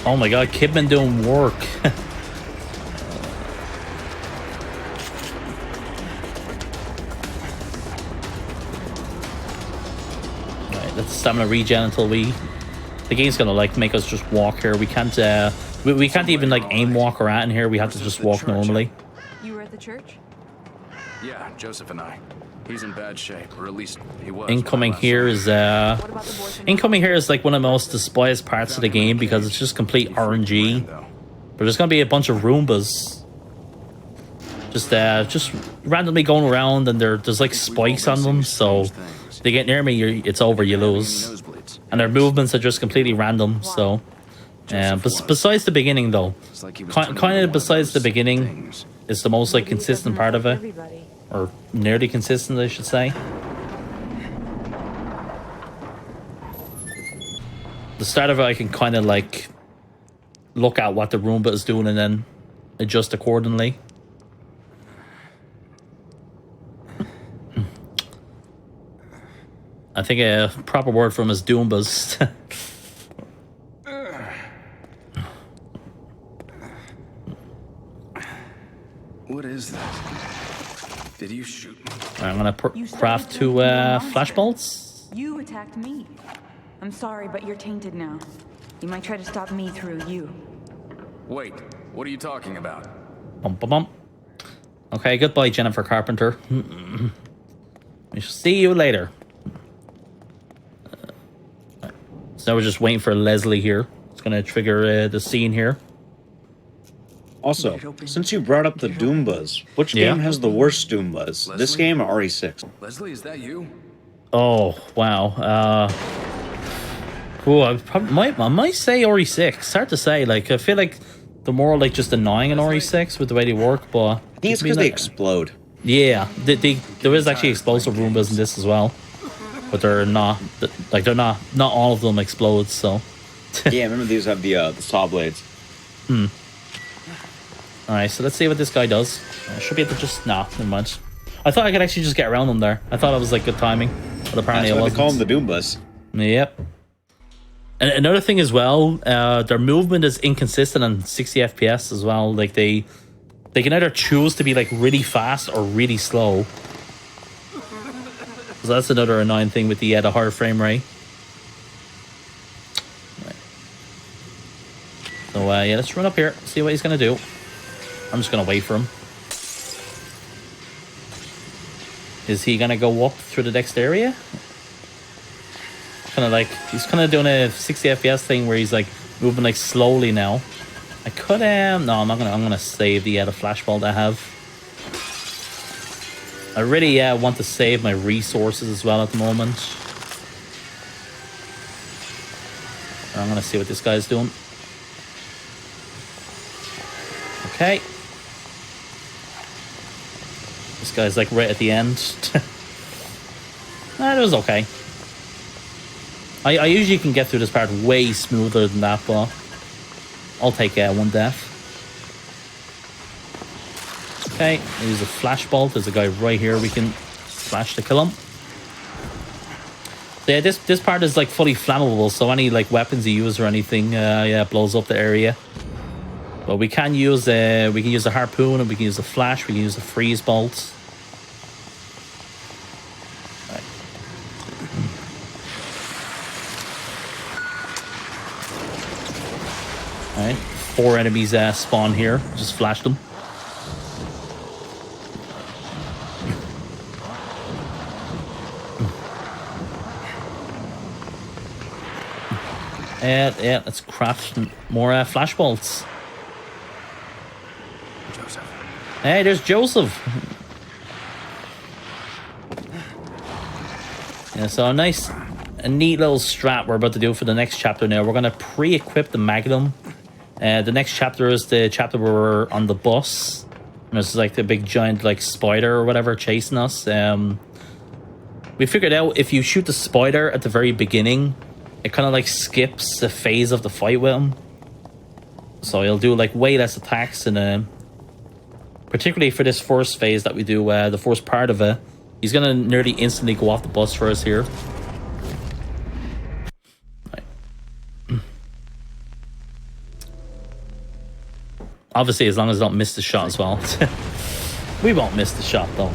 S1: Oh my god, Kidman doing work. Alright, let's stamina regen until we... The game's gonna like make us just walk here. We can't we can't even like aim walk around in here. We have to just walk normally.
S7: You were at the church?
S2: Yeah, Joseph and I. He's in bad shape, or at least he was.
S1: Incoming here is incoming here is like one of the most despised parts of the game because it's just complete RNG. But there's gonna be a bunch of Roombas just randomly going around, and there's like spikes on them, so they get near me, it's over, you lose. And their movements are just completely random. So besides the beginning though, kind of besides the beginning is the most like consistent part of it. Or nearly consistent, I should say. The start of it, I can kind of like look at what the Roomba is doing and then adjust accordingly. I think a proper word for him is Doombas.
S2: What is that? Did you shoot me?
S1: I'm gonna craft 2 flash bolts.
S7: You attacked me. I'm sorry, but you're tainted now. You might try to stop me through you.
S2: Wait, what are you talking about?
S1: Bump, bump, bump. Okay, goodbye, Jennifer Carpenter. We shall see you later. So now we're just waiting for Leslie here. It's gonna trigger the scene here.
S3: Also, since you brought up the Doombas, which game has the worst Doombas?
S2: Leslie?
S3: This game or RE6?
S2: Leslie, is that you?
S1: Oh, wow. Cool, I might say RE6. It's hard to say. Like, I feel like they're more like just annoying in RE6 with the way they work, but...
S3: I think it's because they explode.
S1: Yeah, there is actually explosive Roombas in this as well. But they're not... Like, they're not all of them explode, so...
S3: Yeah, remember these have the saw blades.
S1: Alright, so let's see what this guy does. I should be able to just... Nah, never mind. I thought I could actually just get around him there. I thought it was like good timing, but apparently it wasn't.
S3: They call him the Doom Bus.
S1: Yep. And another thing as well, their movement is inconsistent on 60 FPS as well. Like they can either choose to be like really fast or really slow. So that's another annoying thing with the higher frame rate. Right. So yeah, let's run up here, see what he's gonna do. I'm just gonna wait for him. Is he gonna go up through the next area? Kind of like he's kind of doing a 60 FPS thing where he's like moving like slowly now. I could no, I'm not gonna. I'm gonna save the flashball that I have. I really want to save my resources as well at the moment. I'm gonna see what this guy's doing. Okay. This guy's like right at the end. That was okay. I usually can get through this part way smoother than that, but I'll take one death. Okay, use a flashball. There's a guy right here we can flash to kill him. So yeah, this part is like fully flammable, so any like weapons you use or anything, yeah, blows up the area. But we can use a harpoon, and we can use a flash. We can use a freeze bolt. Alright, 4 enemies spawn here. Just flash them. Yeah, let's craft more flash bolts.
S2: Joseph.
S1: Hey, there's Joseph. Yeah, so a neat little strat we're about to do for the next chapter now. We're going to pre-equip the Magnum. The next chapter is the chapter where we're on the bus. And there's like the big giant like spider or whatever chasing us. We figured out if you shoot the spider at the very beginning, it kind of like skips the phase of the fight with him. So he'll do like way less attacks, and particularly for this first phase that we do, the first part of it, he's gonna nearly instantly go off the bus for us here. Right. Obviously, as long as I don't miss the shot as well. We won't miss the shot though.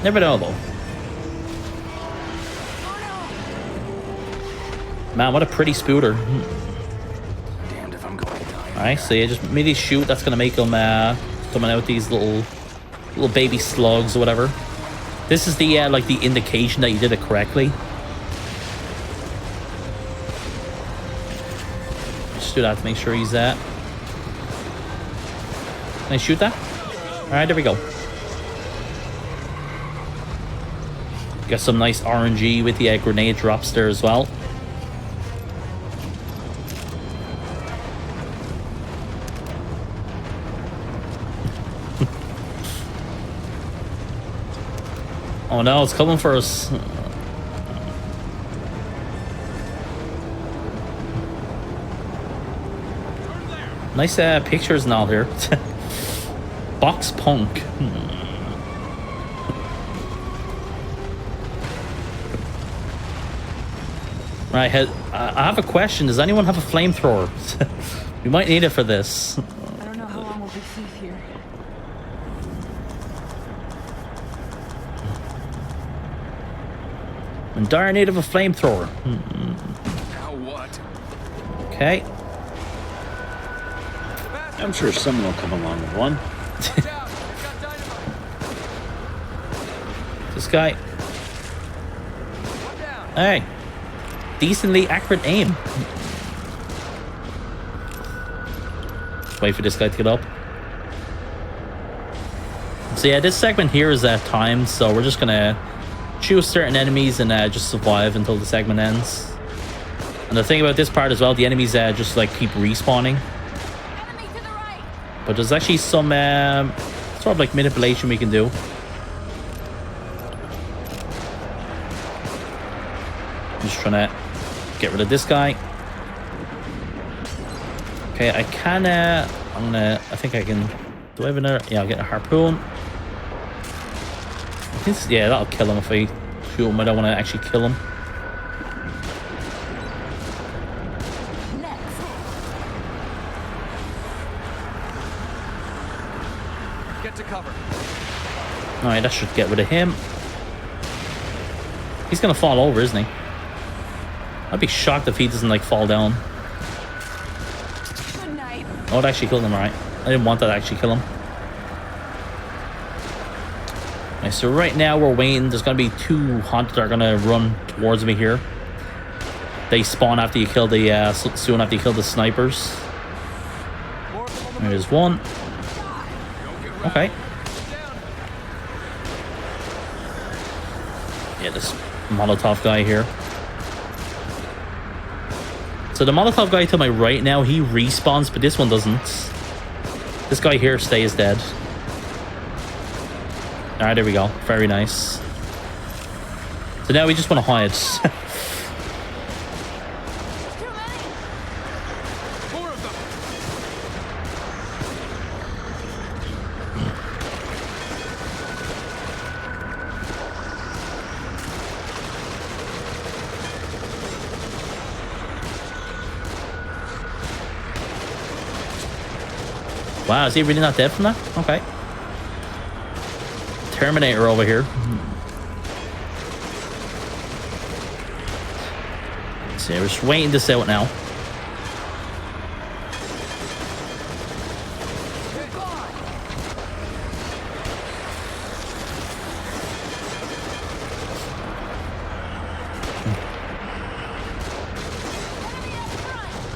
S1: Never know though. Man, what a pretty spooter.
S2: Damned if I'm going to die.
S1: Alright, so yeah, just immediately shoot. That's gonna make them coming out these little baby slugs or whatever. This is the like the indication that you did it correctly. Just do that to make sure he's Can I shoot that? Alright, there we go. Got some nice RNG with the grenade drops there as well. Oh no, it's coming for us. Nice pictures and all here. Box punk. Right, I have a question. Does anyone have a flamethrower? We might need it for this.
S7: I don't know how long we'll be safe here.
S1: I'm in dire need of a flamethrower.
S2: Now what?
S1: Okay.
S3: I'm sure someone will come along with one.
S1: This guy. Hey. Decently accurate aim. Wait for this guy to get up. So yeah, this segment here is timed, so we're just gonna choose certain enemies and just survive until the segment ends. And the thing about this part as well, the enemies just like keep respawning. But there's actually some sort of like manipulation we can do. just trying to get rid of this guy. Okay, I think I can, do I have another? Yeah, I'll get a harpoon. Yeah, that'll kill him if I shoot him. I don't want to actually kill him.
S6: Get to cover.
S1: Alright, that should get rid of him. He's gonna fall over, isn't he? I'd be shocked if he doesn't like fall down.
S7: Good night.
S1: Oh, it actually killed him, alright. I didn't want that to actually kill him. Okay, so right now we're waiting. There's gonna be 2 haunted that are gonna run towards me here. They spawn after you kill the soon after you kill the snipers. There's one. Okay. Yeah, this Molotov guy here. So the Molotov guy to my right now, he respawns, but this one doesn't. This guy here stays dead. Alright, there we go. Very nice. So now we just want to hide. Wow, is he really not dead from that? Okay. Terminator over here. So we're just waiting this out now.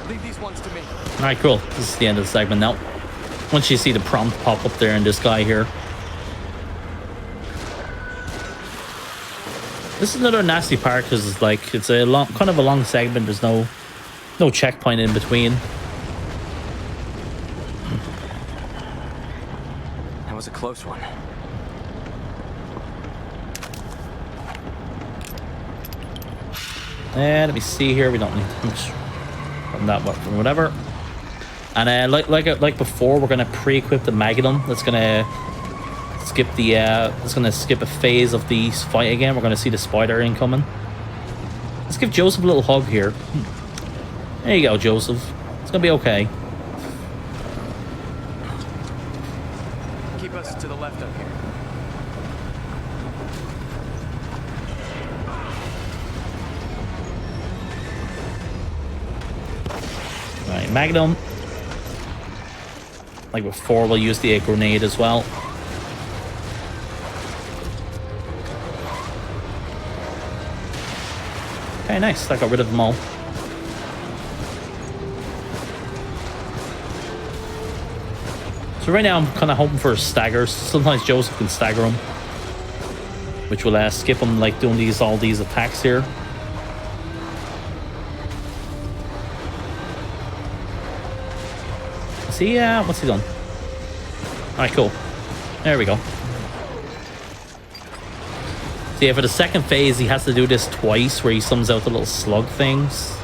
S6: Leave these ones to me.
S1: Alright, cool. This is the end of the segment now. Once you see the prompt pop up there in this guy here. This is another nasty part because it's like it's a long, kind of a long segment. There's no checkpoint in between.
S6: That was a close one.
S1: And let me see here. We don't need from that from whatever. And like before, we're gonna pre-equip the Magnum. That's gonna skip the it's gonna skip a phase of the fight again. We're gonna see the spider incoming. Let's give Joseph a little hug here. There you go, Joseph. It's gonna be okay.
S6: Keep us to the left up here.
S1: All right, Magnum. Like before, we'll use the grenade as well. Okay, nice. That got rid of them all. So right now, I'm kind of hoping for staggers. Sometimes Joseph can stagger him, which will skip him like doing all these attacks here. See, what's he done? Alright, cool. There we go. So yeah, for the second phase, he has to do this twice, where he summons out the little slug things.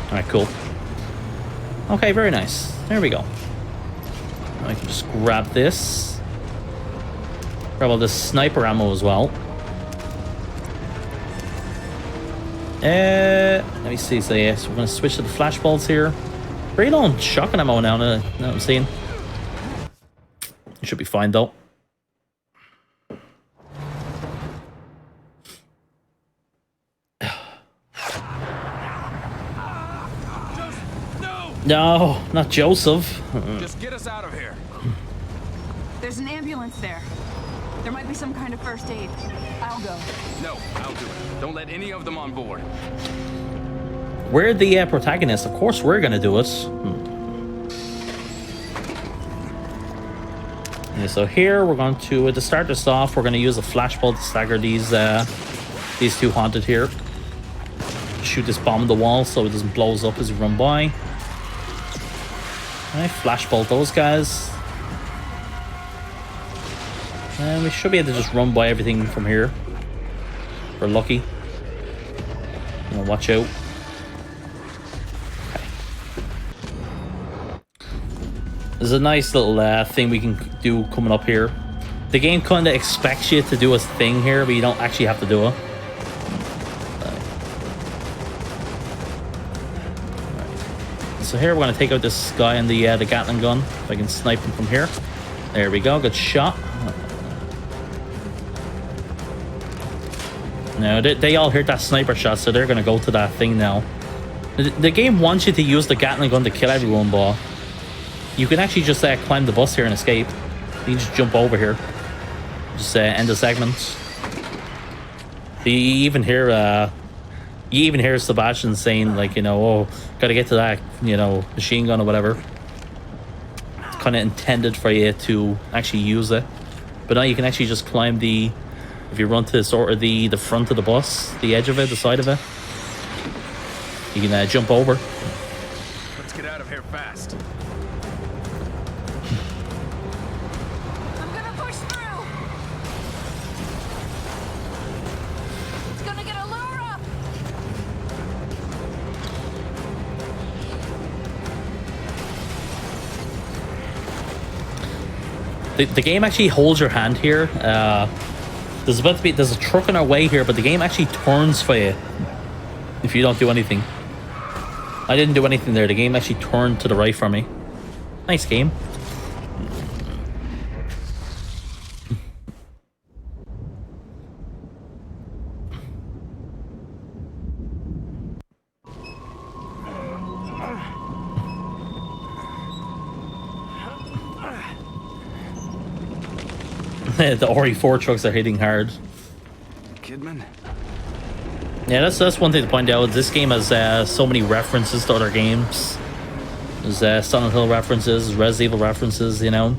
S1: Alright, cool. Okay, very nice. There we go. I can just grab this. Grab all this sniper ammo as well. Let me see. So yes, we're gonna switch to the flashballs here. Very long shotgun ammo now that I'm seeing. It should be fine though. No, not Joseph.
S6: Just get us out of here.
S7: There's an ambulance there. There might be some kind of first aid. I'll go.
S6: No, I'll do it. Don't let any of them on board.
S1: We're the protagonist. Of course we're gonna do it. Yeah, so here we're going to start this off, we're going to use a flashball to stagger these two haunted here. Shoot this bomb in the wall so it doesn't blow us up as we run by. Alright, flashball those guys. And we should be able to just run by everything from here. If we're lucky. Watch out. Okay. There's a nice little thing we can do coming up here. The game kind of expects you to do a thing here, but you don't actually have to do it. So here we're going to take out this guy in the Gatling gun. If I can snipe him from here. There we go. Good shot. Now they all heard that sniper shot, so they're going to go to that thing now. The game wants you to use the Gatling gun to kill everyone, but you can actually just climb the bus here and escape. You can just jump over here. Just end the segment. You even hear Sebastian saying, like, you know, oh, gotta get to that, you know, machine gun or whatever. It's kind of intended for you to actually use it. But now you can actually just climb the, if you run to sort of the front of the bus, the edge of it, the side of it, you can jump over.
S5: Let's get out of here fast.
S7: I'm gonna push through. It's gonna get a lure up.
S1: The game actually holds your hand here. There's a truck on our way here, but the game actually turns for you if you don't do anything. I didn't do anything there. The game actually turned to the right for me. Nice game. The RE4 trucks are hitting hard.
S2: Kidman?
S1: Yeah, that's one thing to point out. This game has so many references to other games. There's Silent Hill references, Resident Evil references, you know.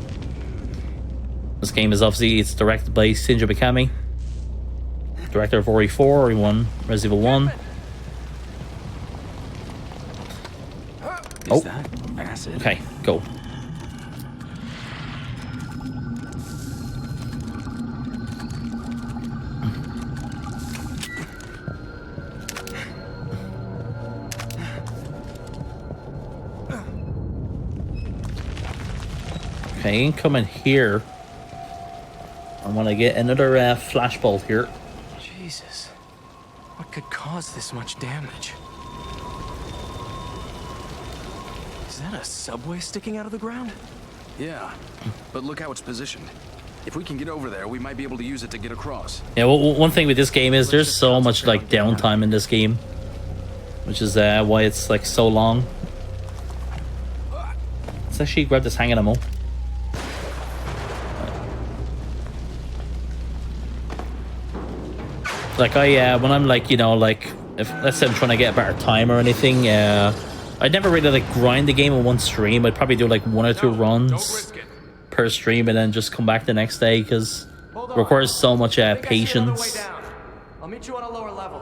S1: This game is obviously, it's directed by Shinji Mikami, director of RE4, RE1, Resident Evil 1.
S2: Is that acid?
S1: Okay, go. Okay, incoming here. I want to get another flashbulb here.
S6: Jesus. What could cause this much damage? Is that a subway sticking out of the ground?
S2: Yeah, but look how it's positioned. If we can get over there, we might be able to use it to get across.
S1: Yeah, well, one thing with this game is there's so much like downtime in this game, which is why it's like so long. Let's actually grab this hanging ammo. Like when I'm like, you know, like if let's say I'm trying to get a better time or anything, I'd never really like grind the game in one stream. I'd probably do like 1 or 2 runs per stream and then just come back the next day because it requires so much patience.
S6: I'll meet you on a lower level.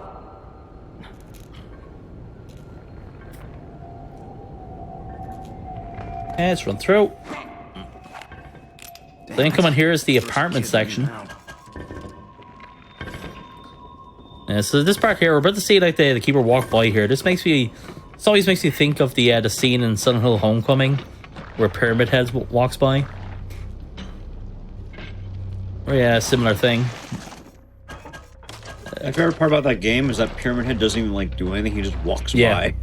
S1: Okay, let's run through. The incoming here is the apartment section. So this part here, we're about to see like the keeper walk by here. This makes me, it always makes me think of the scene in Silent Hill Homecoming where Pyramid Head walks by. Oh yeah, similar thing.
S3: My favorite part about that game is that Pyramid Head doesn't even like do anything. He just walks by.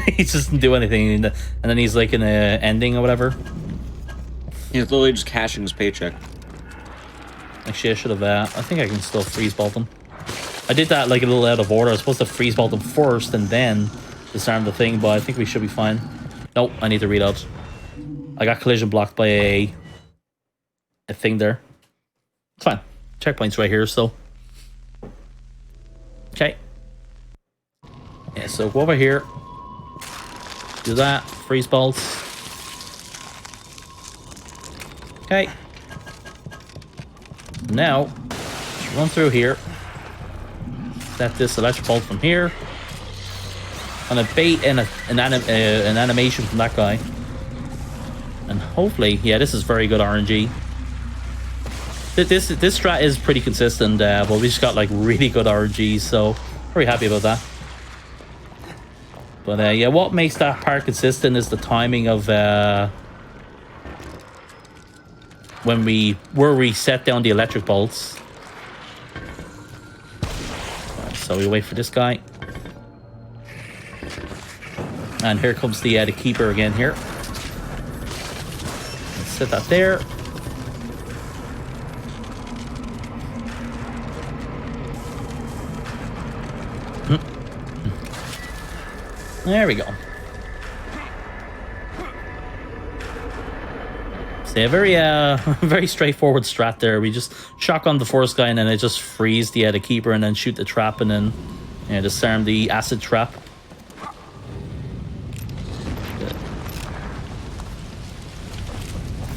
S1: He doesn't do anything, and then he's like in an ending or whatever.
S3: He's literally just cashing his paycheck.
S1: Actually, I should have. I think I can still freeze bolt them. I did that like a little out of order. I was supposed to freeze bolt them first and then disarm the thing, but I think we should be fine. Nope, I need to reload. I got collision blocked by a thing there. It's fine. Checkpoint's right here, so. Okay. Yeah, so go over here. Do that. Freeze bolts. Okay. Now, just run through here. Set this electric bolt from here. And a bait and an animation from that guy. And hopefully, yeah, this is very good RNG. this strat is pretty consistent, but we just got like really good RNG, so very happy about that. But yeah, what makes that part consistent is the timing of where we set down the electric bolts. Right, so we wait for this guy, and here comes the keeper again here. Let's set that there. There we go. So yeah, very very straightforward strat there. We just shotgun the first guy and then I just freeze the keeper and then shoot the trap and then disarm the acid trap.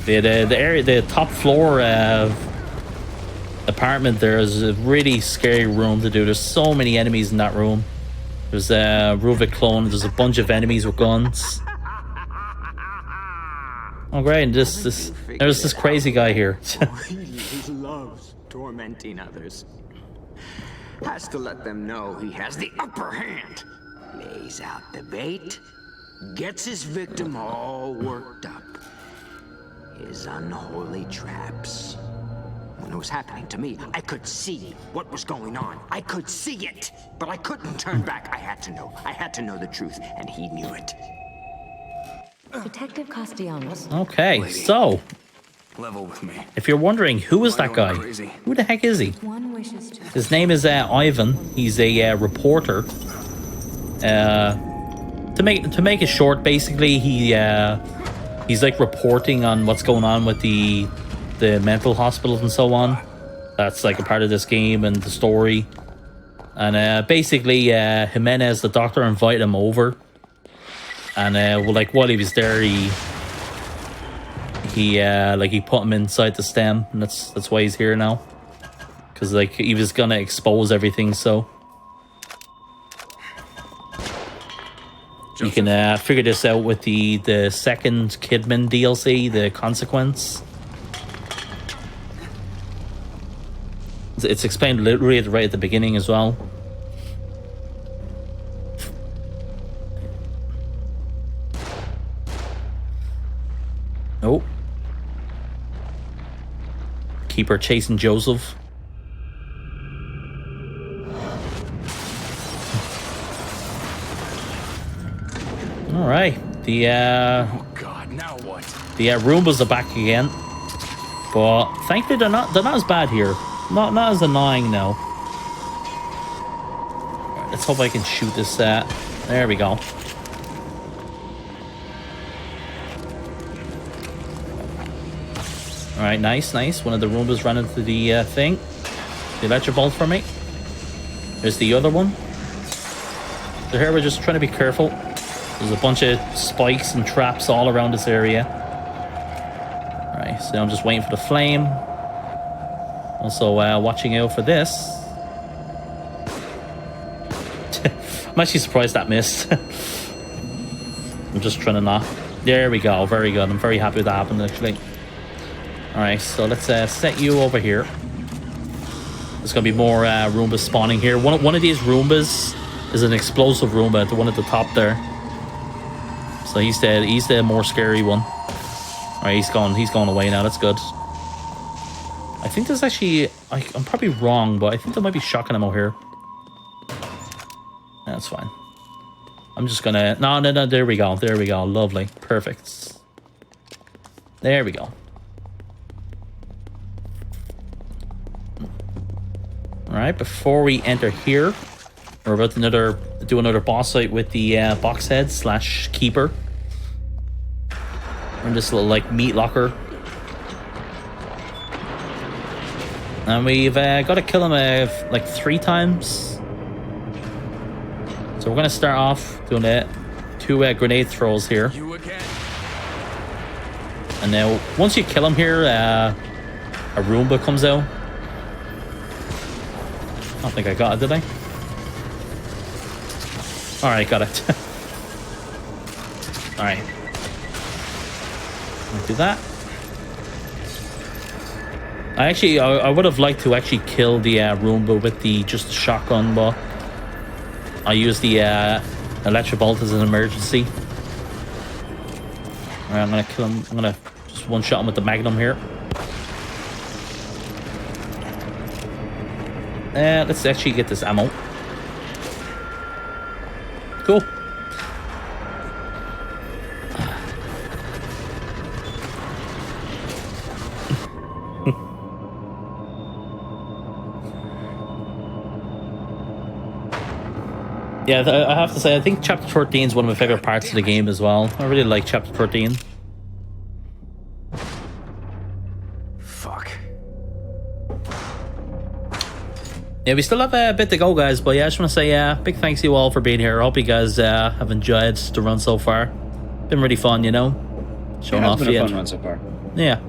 S1: The area, the top floor apartment there is a really scary room to do. There's so many enemies in that room. There's a Ruvik clone. There's a bunch of enemies with guns. Oh great! And there's this crazy guy here.
S6: He loves tormenting others. Has to let them know he has the upper hand. Lays out the bait, gets his victim all worked up. His unholy traps. When it was happening to me, I could see what was going on. I could see it, but I couldn't turn back. I had to know. I had to know the truth, and he knew it.
S4: Detective Castellanos.
S1: Okay,
S2: Lady,
S1: so
S2: level with me.
S1: if you're wondering who is
S2: Am I
S1: that
S2: going
S1: guy,
S2: crazy?
S1: who the heck is he?
S4: One wishes to.
S1: His name is Ivan. He's a reporter. To make it short, basically he's like reporting on what's going on with the mental hospitals and so on. That's like a part of this game and the story. And basically Jimenez, the doctor, invited him over. And well, like while he was there, he put him inside the stem, and that's why he's here now. Because like he was gonna expose everything, so you can figure this out with the second Kidman DLC, the Consequence. It's explained literally right at the beginning as well. Oh. Keeper chasing Joseph. All right.
S2: Oh God! Now what?
S1: The Roombas are back again, but thankfully they're not as bad here. Not as annoying now. Right, let's hope I can shoot this. There we go. All right, nice. One of the Roombas ran into the thing. The electric bolt for me. There's the other one. So here we're just trying to be careful. There's a bunch of spikes and traps all around this area. All right, so I'm just waiting for the flame. Also watching out for this. I'm actually surprised that missed. I'm just trying to not. There we go. Very good. I'm very happy with that happened actually. Alright, so let's set you over here. There's going to be more Roombas spawning here. One of these Roombas is an explosive Roomba, the one at the top there. So he's the more scary one. Alright, he's gone away now. That's good. I think there's actually... I'm probably wrong, but I think there might be shotgun ammo here. That's fine. I'm just going to... No, there we go. There we go. Lovely. Perfect. There we go. Alright, before we enter here, we're about to do another boss fight with the box head / keeper. We're in this little like meat locker. And we've got to kill him like 3 times. So we're going to start off doing 2 grenade throws here. And now, once you kill him here, a Roomba comes out. I don't think I got it, did I? Alright, got it. Alright. Do that. I would have liked to actually kill the Roomba with just the shotgun, but I used the electric bolt as an emergency. Alright, I'm gonna kill him. I'm gonna just one shot him with the Magnum here. Let's actually get this ammo. Cool. Yeah, I have to say, I think Chapter 13 is one of my favorite parts of the game as well. I really like Chapter 13.
S2: Fuck.
S1: Yeah, we still have a bit to go, guys, but yeah, I just want to say big thanks to you all for being here. I hope you guys have enjoyed the run so far. Been really fun, you know? Showing off.
S3: It's been a fun run so far.
S1: Yeah.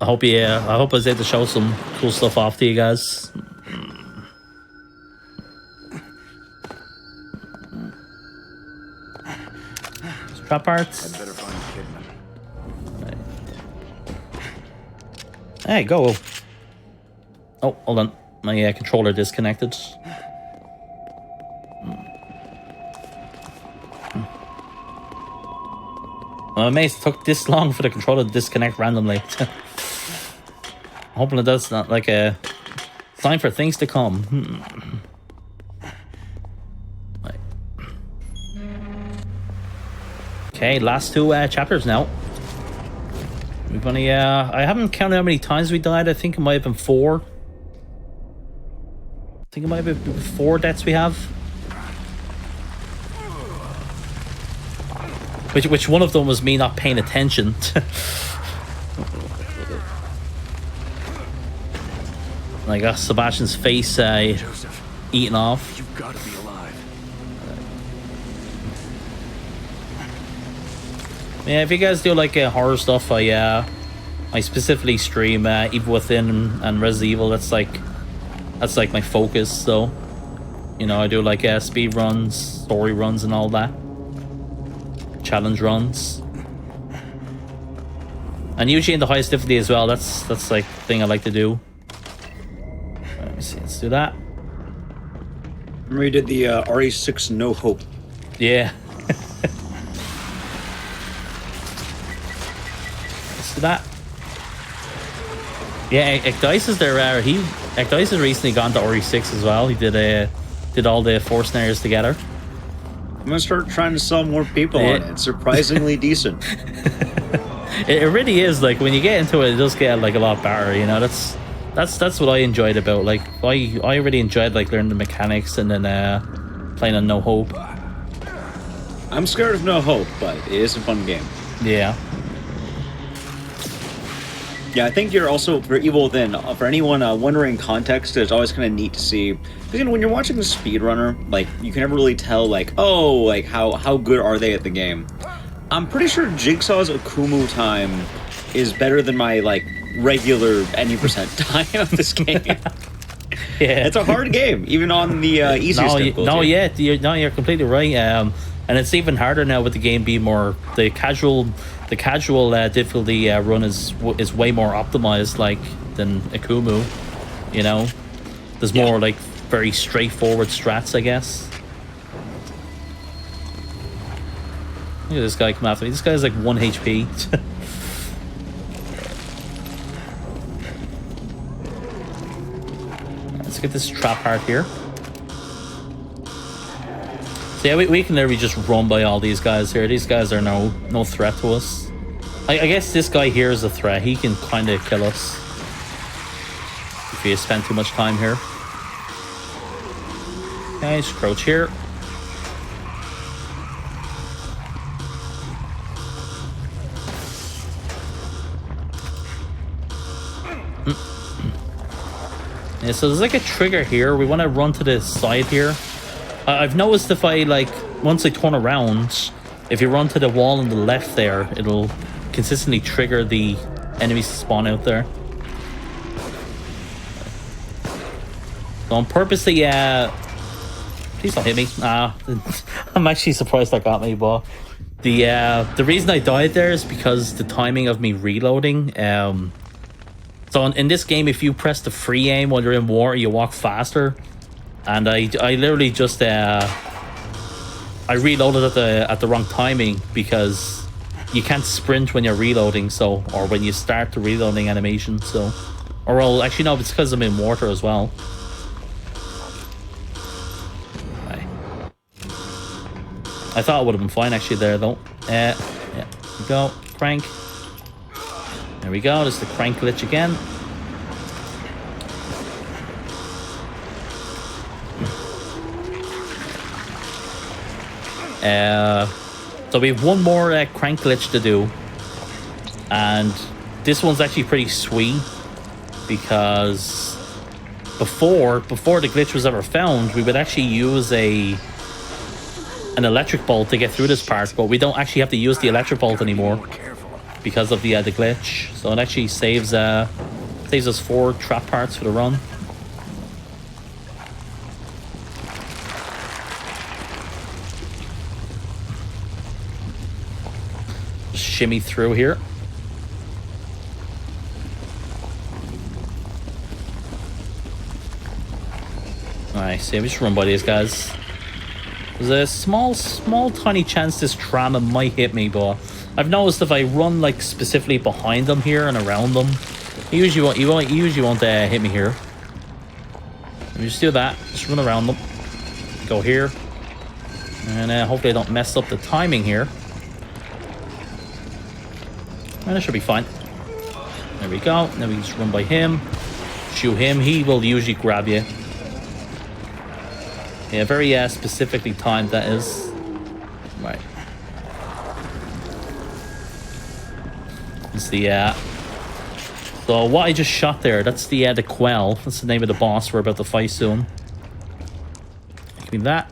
S1: I hope I was able to show some cool stuff off to you guys. Trap parts.
S2: I'd better find Kidman.
S1: Hey, go. Oh, hold on. My controller disconnected. I'm amazed it took this long for the controller to disconnect randomly. I'm hoping that's not like a sign for things to come. Right. Okay, last two chapters now. We've only, I haven't counted how many times we died. I think it might have been 4. I think it might have been 4 deaths we have. Which one of them was me not paying attention. I got Sebastian's face eaten off.
S2: You've got to be alive.
S1: Yeah, if you guys do like horror stuff, I specifically stream Evil Within and Resident Evil. That's like my focus. So, you know, I do like speed runs, story runs, and all that. Challenge runs, and usually in the highest difficulty as well. That's like the thing I like to do. Let me see. Let's do that.
S3: Remember you did the RE6 No Hope.
S1: Yeah. Let's do that. Yeah, Ecdycis there. Ecdycis has recently gone to RE6 as well. He did all the 4 snares together.
S3: I'm gonna start trying to sell more people on it. It's surprisingly decent.
S1: It really is. Like when you get into it, it does get like a lot better. You know, that's what I enjoyed about. Like I really enjoyed like learning the mechanics and then playing on No Hope.
S3: I'm scared of No Hope, but it is a fun game.
S1: Yeah.
S3: Yeah, I think you're also for Evil Within. For anyone wondering context, it's always kind of neat to see. Because, you know, when you're watching a speedrunner, like you can never really tell, like, oh, like how good are they at the game. I'm pretty sure Jigsaw's AKUMU time is better than my like regular any percent time of this game.
S1: Yeah,
S3: it's a hard game, even on the easiest difficulty.
S1: You're completely right. And it's even harder now with the game being more the casual difficulty run is way more optimized like than AKUMU. You know, there's more like very straightforward strats, I guess. Look at this guy come after me. This guy's like 1 HP. Let's get this trap part here. So yeah, we can literally just run by all these guys here. These guys are no threat to us. I guess this guy here is a threat. He can kind of kill us if you spend too much time here. Okay, just crouch here. Yeah, so there's like a trigger here. We want to run to the side here. I've noticed if I once I turn around, if you run to the wall on the left there, it'll consistently trigger the enemies to spawn out there. So I'm purposely, please don't hit me. I'm actually surprised that got me, but the reason I died there is because the timing of me reloading, So in this game, if you press the free aim while you're in water, you walk faster. And I literally just I reloaded at the wrong timing because you can't sprint when you're reloading, so, or when you start the reloading animation, so, or well, actually no, it's because I'm in water as well. Right. I thought it would have been fine actually there though. Yeah, there we go, crank. There we go, there's the crank glitch again. So we have one more crank glitch to do, and this one's actually pretty sweet because before the glitch was ever found, we would actually use an electric bolt to get through this part, but we don't actually have to use the electric bolt anymore because of the glitch. So it actually saves us 4 trap parts for the run. Shimmy through here. Alright, so we just run by these guys. There's a small tiny chance this trauma might hit me, but I've noticed if I run like specifically behind them here and around them, he usually won't hit me here. Let me just do that. Just run around them. Go here. And hopefully I don't mess up the timing here. And it should be fine. There we go. Now we just run by him. Shoot him. He will usually grab you. Yeah, very specifically timed that is. Right. It's the so what I just shot there, that's the Quell. That's the name of the boss we're about to fight soon. Give me that.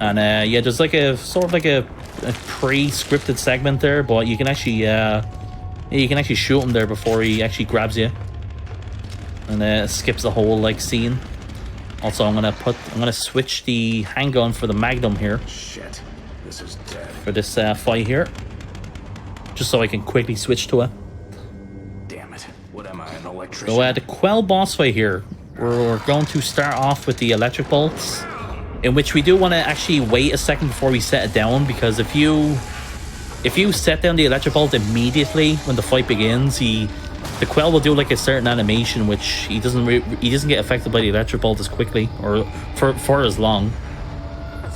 S1: And yeah, there's like a sort of like a pre-scripted segment there, but you can actually shoot him there before he actually grabs you, and skips the whole like scene. Also, I'm gonna switch the handgun for the Magnum here.
S2: Shit, this is dead.
S1: For this fight here, just so I can quickly switch to it.
S2: Damn it! What am I, an electrician?
S1: So the Quell boss fight here, we're going to start off with the electric bolts, in which we do want to actually wait a second before we set it down, because if you set down the electric bolt immediately when the fight begins, the Quell will do like a certain animation which he doesn't get affected by the electric bolt as quickly or for as long.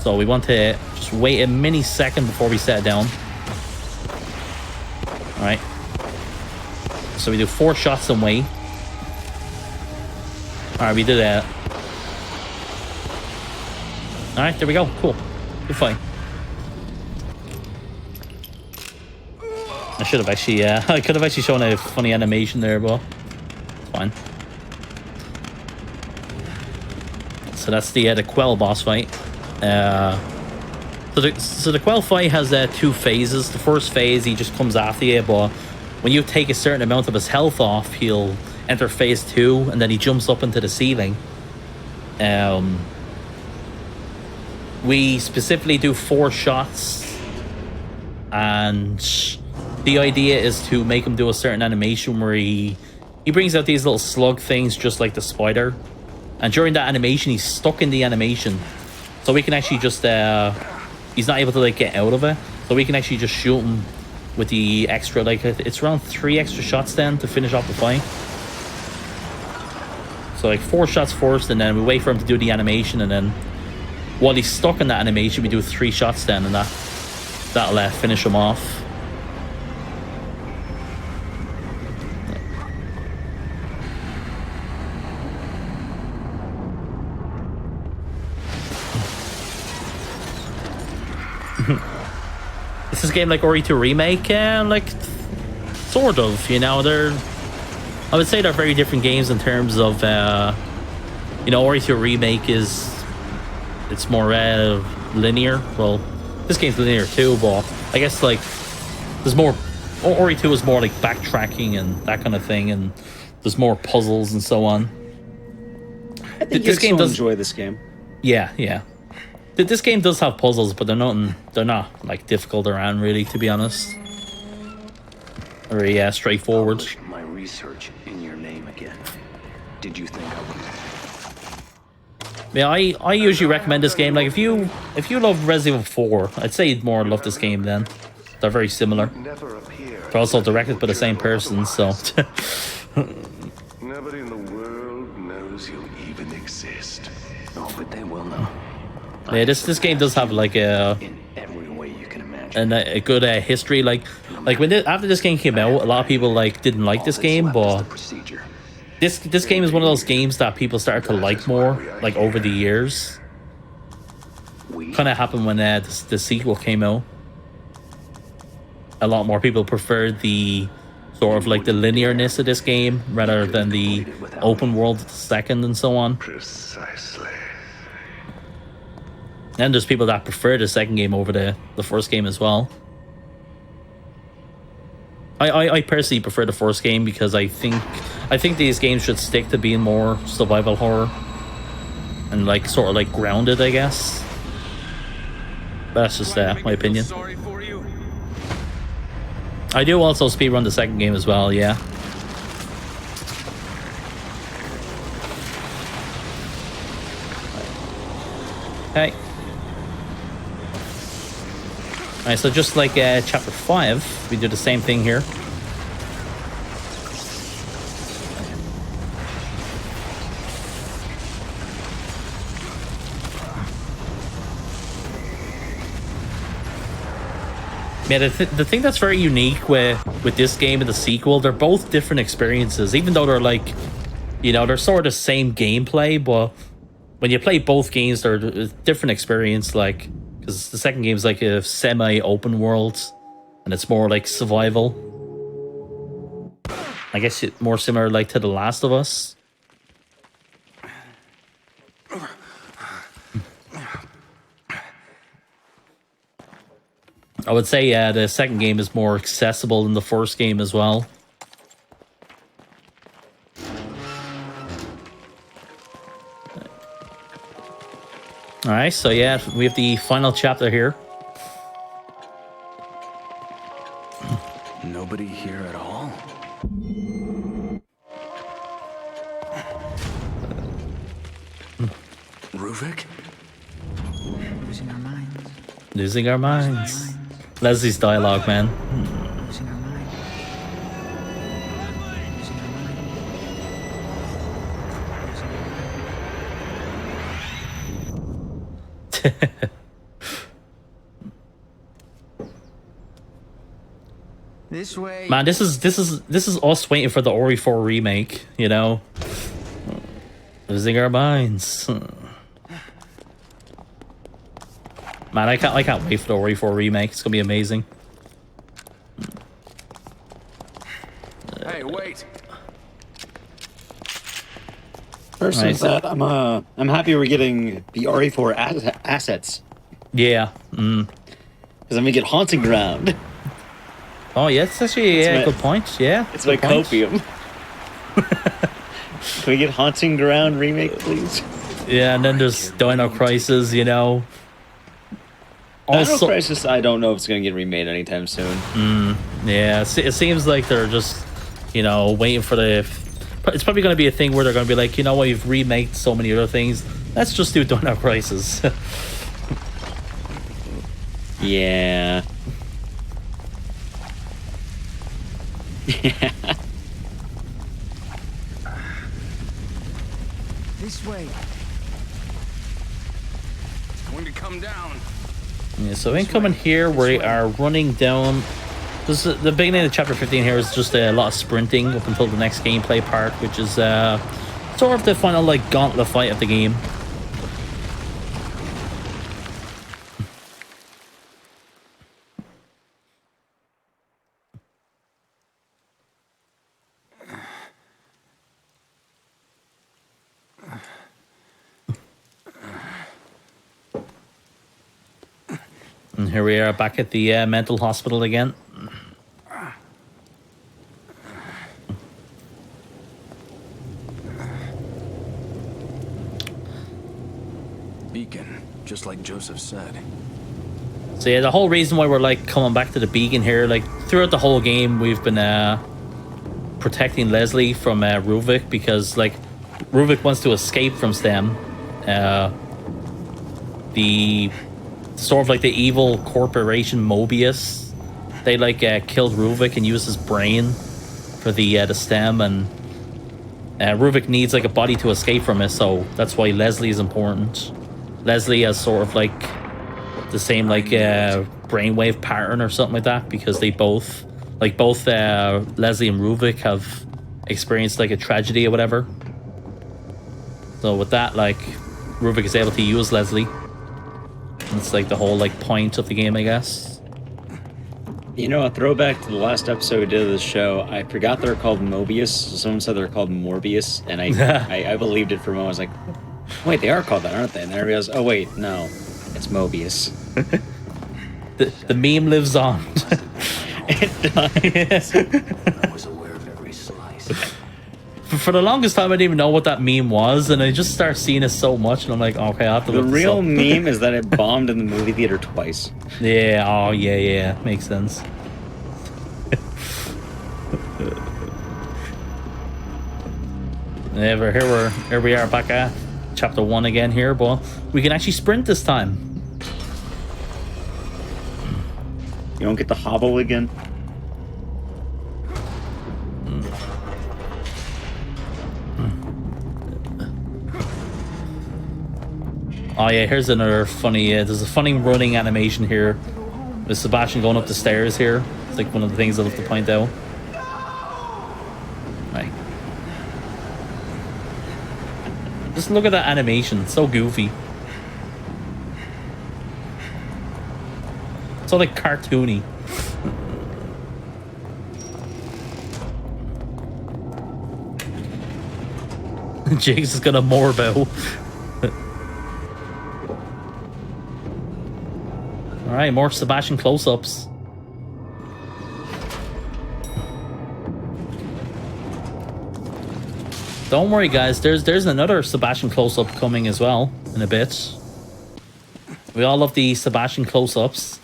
S1: So we want to just wait a mini second before we set it down. All right. So we do 4 shots and wait. All right, we did that. All right, there we go. Cool. Good fight. I should have actually, I could have actually shown a funny animation there, but it's fine. So that's the Quell boss fight. So the Quell fight has 2 phases. The first phase, he just comes after you, but when you take a certain amount of his health off, he'll enter phase 2, and then he jumps up into the ceiling. We specifically do 4 shots, and the idea is to make him do a certain animation where he brings out these little slug things just like the spider, and during that animation he's stuck in the animation, so we can actually just he's not able to like get out of it, so we can actually just shoot him with the extra, like it's around 3 extra shots then to finish off the fight. So like 4 shots first, and then we wait for him to do the animation, and then while he's stuck in that animation we do 3 shots then, and that'll finish him off. Is this game like Ori 2 Remake? Like, sort of, you know, I would say they're very different games in terms of, you know, Ori 2 Remake it's more linear. Well, this game's linear too, but I guess like there's more, Ori 2 is more like backtracking and that kind of thing, and there's more puzzles and so on.
S3: I think this game does enjoy this game.
S1: Yeah, yeah. This game does have puzzles, but they're not like difficult around really, to be honest. Very straightforward.
S2: Publish my research in your name again. Did you think I would?
S1: Yeah, I usually recommend this game. Like if you love Resident Evil 4, I'd say you'd more love this game then. They're very similar. They're also directed by the same person, so.
S5: Nobody in the world knows you even exist.
S2: Oh, but they will know.
S1: Yeah, this game does have like a
S2: In every way you can imagine.
S1: a good history. Like when after this game came out, a lot of people like didn't like this game, but
S2: Procedure.
S1: this game is one of those games that people started to like more like over the years. Kind of happened when the sequel came out. A lot more people preferred the sort of like the linearness of this game rather than the open world second and so on.
S5: Precisely.
S1: And there's people that prefer the second game over the first game as well. I personally prefer the first game because I think these games should stick to being more survival horror and like sort of like grounded, I guess. But that's just my opinion. I do also speedrun the second game as well, yeah. Okay. Alright, so just like chapter 5, we do the same thing here. Yeah, the thing that's very unique with this game and the sequel, they're both different experiences, even though they're like, you know, they're sort of the same gameplay, but when you play both games, they're a different experience, like, because the second game is like a semi-open world, and it's more like survival. I guess it's more similar like to The Last of Us. I would say the second game is more accessible than the first game as well. Alright, so yeah, we have the final chapter here.
S2: Nobody here at all? Ruvik?
S6: Losing our minds.
S1: Losing our minds. Leslie's dialogue, man.
S6: Losing our minds. Losing our minds. This way.
S1: Man, this is us waiting for the Ori 4 remake, you know? Losing our minds. Man, I can't wait for the Ori 4 remake. It's gonna be amazing.
S2: Hey, wait!
S3: First is that I'm happy we're getting the RE4 assets.
S1: Yeah.
S3: Because then we get Haunting Ground.
S1: Oh yeah, it's actually a good point. Yeah.
S3: It's like
S1: point.
S3: copium. Can we get Haunting Ground remake, please?
S1: Yeah, and then there's Dino Crisis, you know.
S3: Also, Crisis, I don't know if it's going to get remade anytime soon.
S1: Yeah, it seems like they're just, you know, waiting for the... It's probably going to be a thing where they're going to be like, you know what, we've remade so many other things. Let's just do Dino Crisis.
S3: Yeah. Yeah.
S6: This way.
S2: It's going to come down.
S1: Yeah, so incoming here, we are running down. This is the beginning of chapter 15 here is just a lot of sprinting up until the next gameplay part, which is sort of the final like gauntlet fight of the game. And here we are back at the mental hospital again.
S2: Beacon, just like Joseph said.
S1: So yeah, the whole reason why we're like coming back to the beacon here, like throughout the whole game, we've been protecting Leslie from Ruvik, because like Ruvik wants to escape from STEM. The sort of like the evil corporation Mobius, they like killed Ruvik and used his brain for the STEM, and Ruvik needs like a body to escape from it, so that's why Leslie is important. Leslie has sort of like the same like brainwave pattern or something like that, because they both Leslie and Ruvik have experienced like a tragedy or whatever. So with that, like Ruvik is able to use Leslie. It's like the whole like point of the game, I guess.
S3: You know, a throwback to the last episode we did of the show, I forgot they're called Mobius. Someone said they're called Morbius, and I believed it for a moment. I was like, wait, they are called that, aren't they? And then I realized, oh wait, no, it's Mobius.
S1: the meme lives on.
S3: It does.
S6: I was aware of every slice.
S1: For the longest time, I didn't even know what that meme was, and I just started seeing it so much, and I'm like, okay, I have to
S3: The
S1: look this
S3: real
S1: up.
S3: meme is that it bombed in the movie theater twice.
S1: Yeah, oh yeah, makes sense. Yeah, here we are back at chapter 1 again here, but we can actually sprint this time.
S3: You don't get to hobble again?
S1: Oh yeah, here's another funny, there's a funny running animation here with Sebastian going up the stairs here. It's like one of the things I love to point out. Right. Just look at that animation, it's so goofy. It's all like cartoony. Jake's is gonna morbo. Alright, more Sebastian close-ups. Don't worry guys, there's another Sebastian close-up coming as well in a bit. We all love the Sebastian close-ups.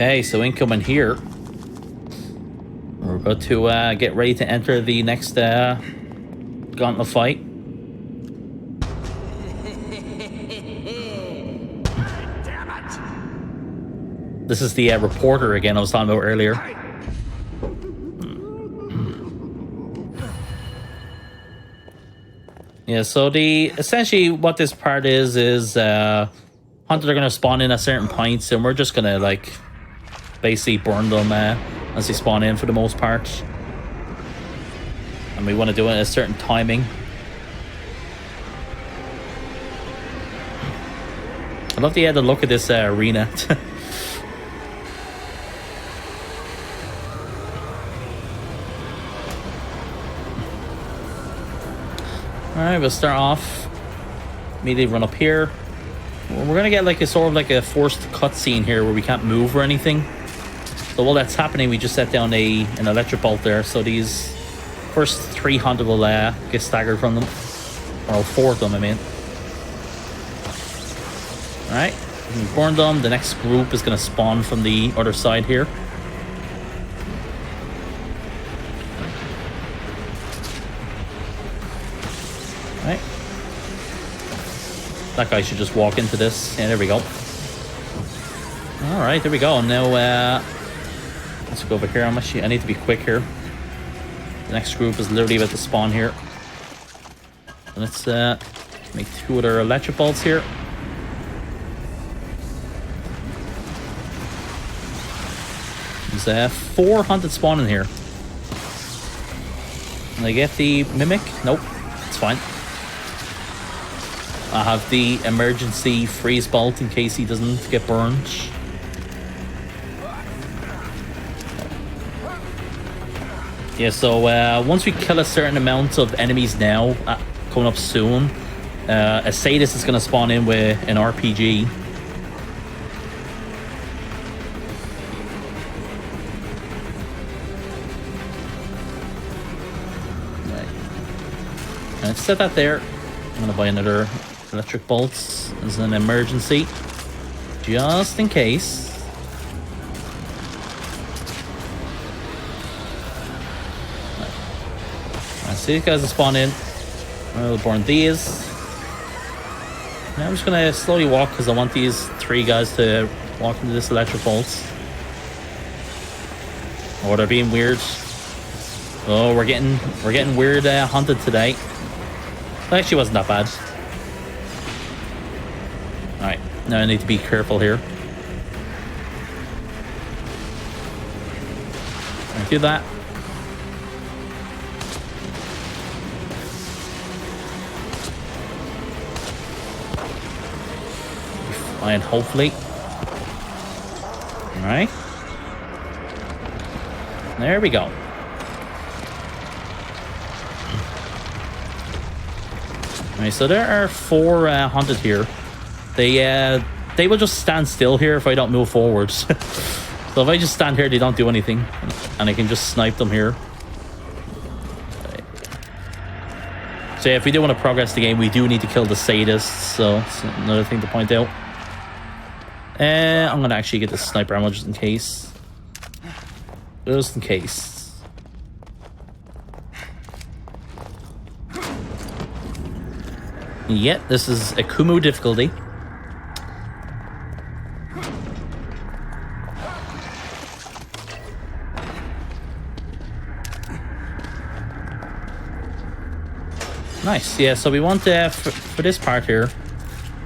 S1: Okay, so incoming here. We're about to get ready to enter the next gauntlet fight.
S6: Damn it!
S1: This is the reporter again I was talking about earlier. Yeah, so essentially what this part is hunters are gonna spawn in at certain points, and we're just gonna like basically burn them as they spawn in for the most part. And we want to do it at a certain timing. I love the look at this arena. Alright, we'll start off. Immediately run up here. We're gonna get like a sort of like a forced cutscene here where we can't move or anything. So while that's happening, we just set down an electric bolt there. So these first 300 will get staggered from them. Or 4 of them, I mean. Alright, we burn them. The next group is gonna spawn from the other side here. Alright. That guy should just walk into this. Yeah, there we go. Alright, there we go. Now, let's go over here. I need to be quick here. The next group is literally about to spawn here. So let's make 2 other electric bolts here. There's 4 hunted spawning here. Can I get the mimic? Nope, it's fine. I have the emergency freeze bolt in case he doesn't get burned. Yeah, so once we kill a certain amount of enemies now, coming up soon, a sadist is going to spawn in with an RPG. set that there. I'm gonna buy another electric bolts as an emergency, just in case. I see these guys will spawn in. I'll burn these. Now I'm just gonna slowly walk because I want these 3 guys to walk into this electric bolts. Oh, they're being weird. Oh, we're getting weird hunted today. It actually wasn't that bad. Alright, now I need to be careful here. I'll do that. Fine, hopefully. Alright. There we go. Alright, so there are 4 hunted here. They will just stand still here if I don't move forward. So if I just stand here, they don't do anything. And I can just snipe them here. So yeah, if we do want to progress the game, we do need to kill the sadists. So it's another thing to point out. I'm going to actually get the sniper ammo just in case. Just in case. Yeah, this is AKUMU difficulty. Nice, yeah, so we want for this part here.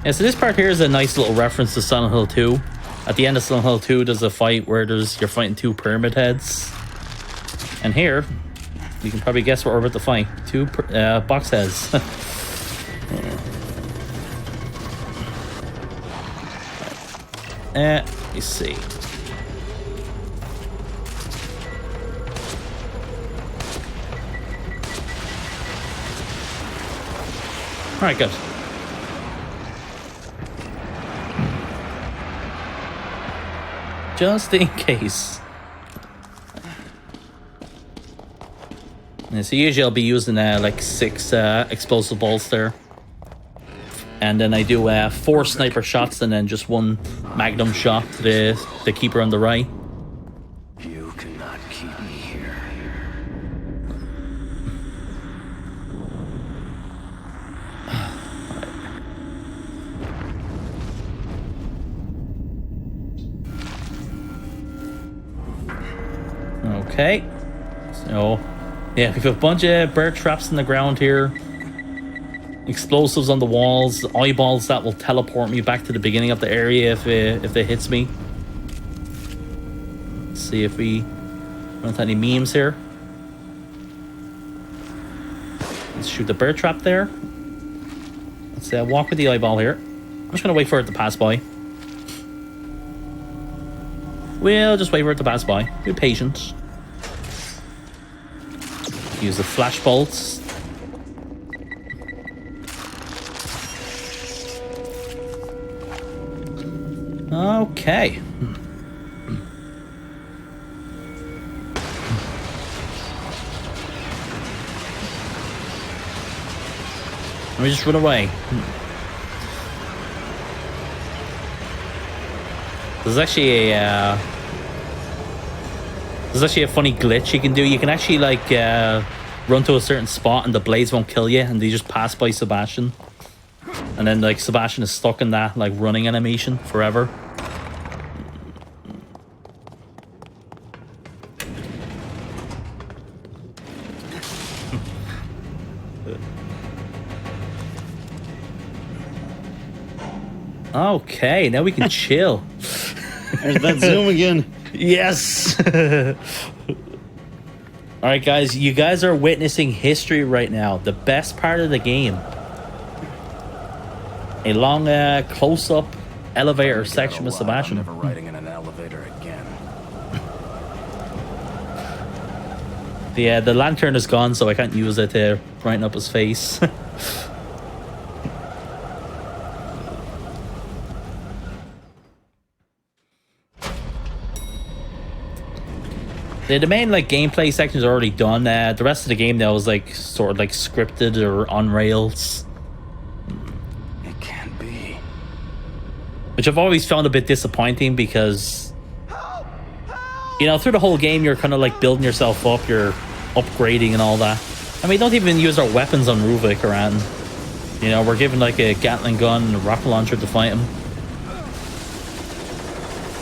S1: Yeah, so this part here is a nice little reference to Silent Hill 2. At the end of Silent Hill 2, there's a fight where you're fighting 2 pyramid heads. And here, you can probably guess what we're about to fight. 2 box heads. Let me see. Alright, good. Just in case. Yeah, so usually I'll be using like 6 explosive bolts there. And then I do 4 sniper shots and then just 1 magnum shot to the keeper on the right.
S2: You cannot keep me here.
S1: Okay. So, yeah, we have a bunch of bear traps in the ground here. Explosives on the walls, eyeballs that will teleport me back to the beginning of the area if it hits me. Let's see if we run any memes here. Let's shoot the bear trap there. Let's walk with the eyeball here. I'm just gonna wait for it to pass by. We'll just wait for it to pass by. Be patient. Use the flash bolts. Okay. Let me just run away. There's actually a funny glitch you can do. You can actually like run to a certain spot and the blades won't kill you, and they just pass by Sebastian. And then like Sebastian is stuck in that like running animation forever. Okay, now we can chill.
S3: There's that zoom again.
S1: Yes. All right, guys, you guys are witnessing history right now. The best part of the game. A long close-up elevator section with Sebastian.
S2: I'm never riding in an elevator again.
S1: The lantern is gone, so I can't use it to brighten up his face. The main like gameplay sections are already done. The rest of the game now is like sort of like scripted or on rails,
S2: It can't be.
S1: which I've always found a bit disappointing because, you know, through the whole game you're kind of like building yourself up, you're upgrading and all that. I mean, don't even use our weapons on Ruvik or anything. You know, we're given like a Gatling gun and a rocket launcher to fight him.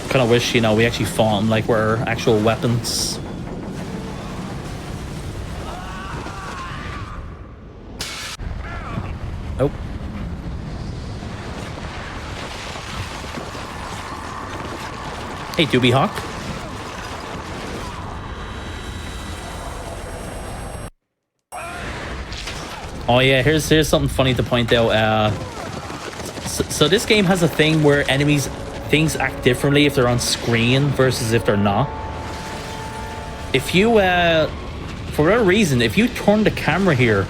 S1: Kind of wish, you know, we actually fought him like we're actual weapons. Oh. Hey, Doobie Hawk. Oh yeah, here's something funny to point out. So this game has a thing where things act differently if they're on screen versus if they're not. If you, for whatever reason, if you turn the camera here,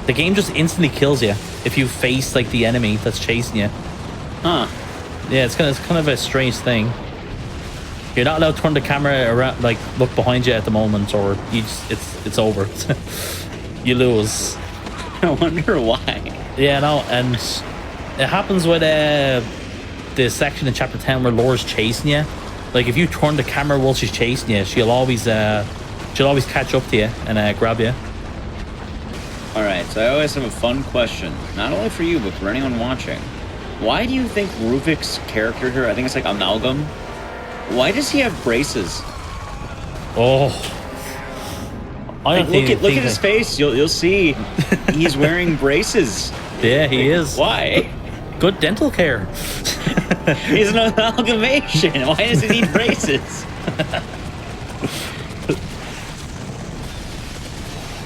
S1: the game just instantly kills you if you face like the enemy that's chasing you.
S3: Huh.
S1: Yeah, it's kind of a strange thing. You're not allowed to turn the camera around, like look behind you at the moment, or it's over. You lose.
S3: I wonder why.
S1: Yeah, no, and it happens with the section in chapter 10 where Laura's chasing you. Like if you turn the camera while she's chasing you, she'll always catch up to you and grab you.
S3: All right, so I always have a fun question, not only for you but for anyone watching. Why do you think Ruvik's character here, I think it's like Amalgam, why does he have braces?
S1: Oh, I don't
S3: like, look at his face. You'll see he's wearing braces.
S1: Yeah, he is.
S3: Why?
S1: Good dental care.
S3: He's an amalgamation. Why does he need braces?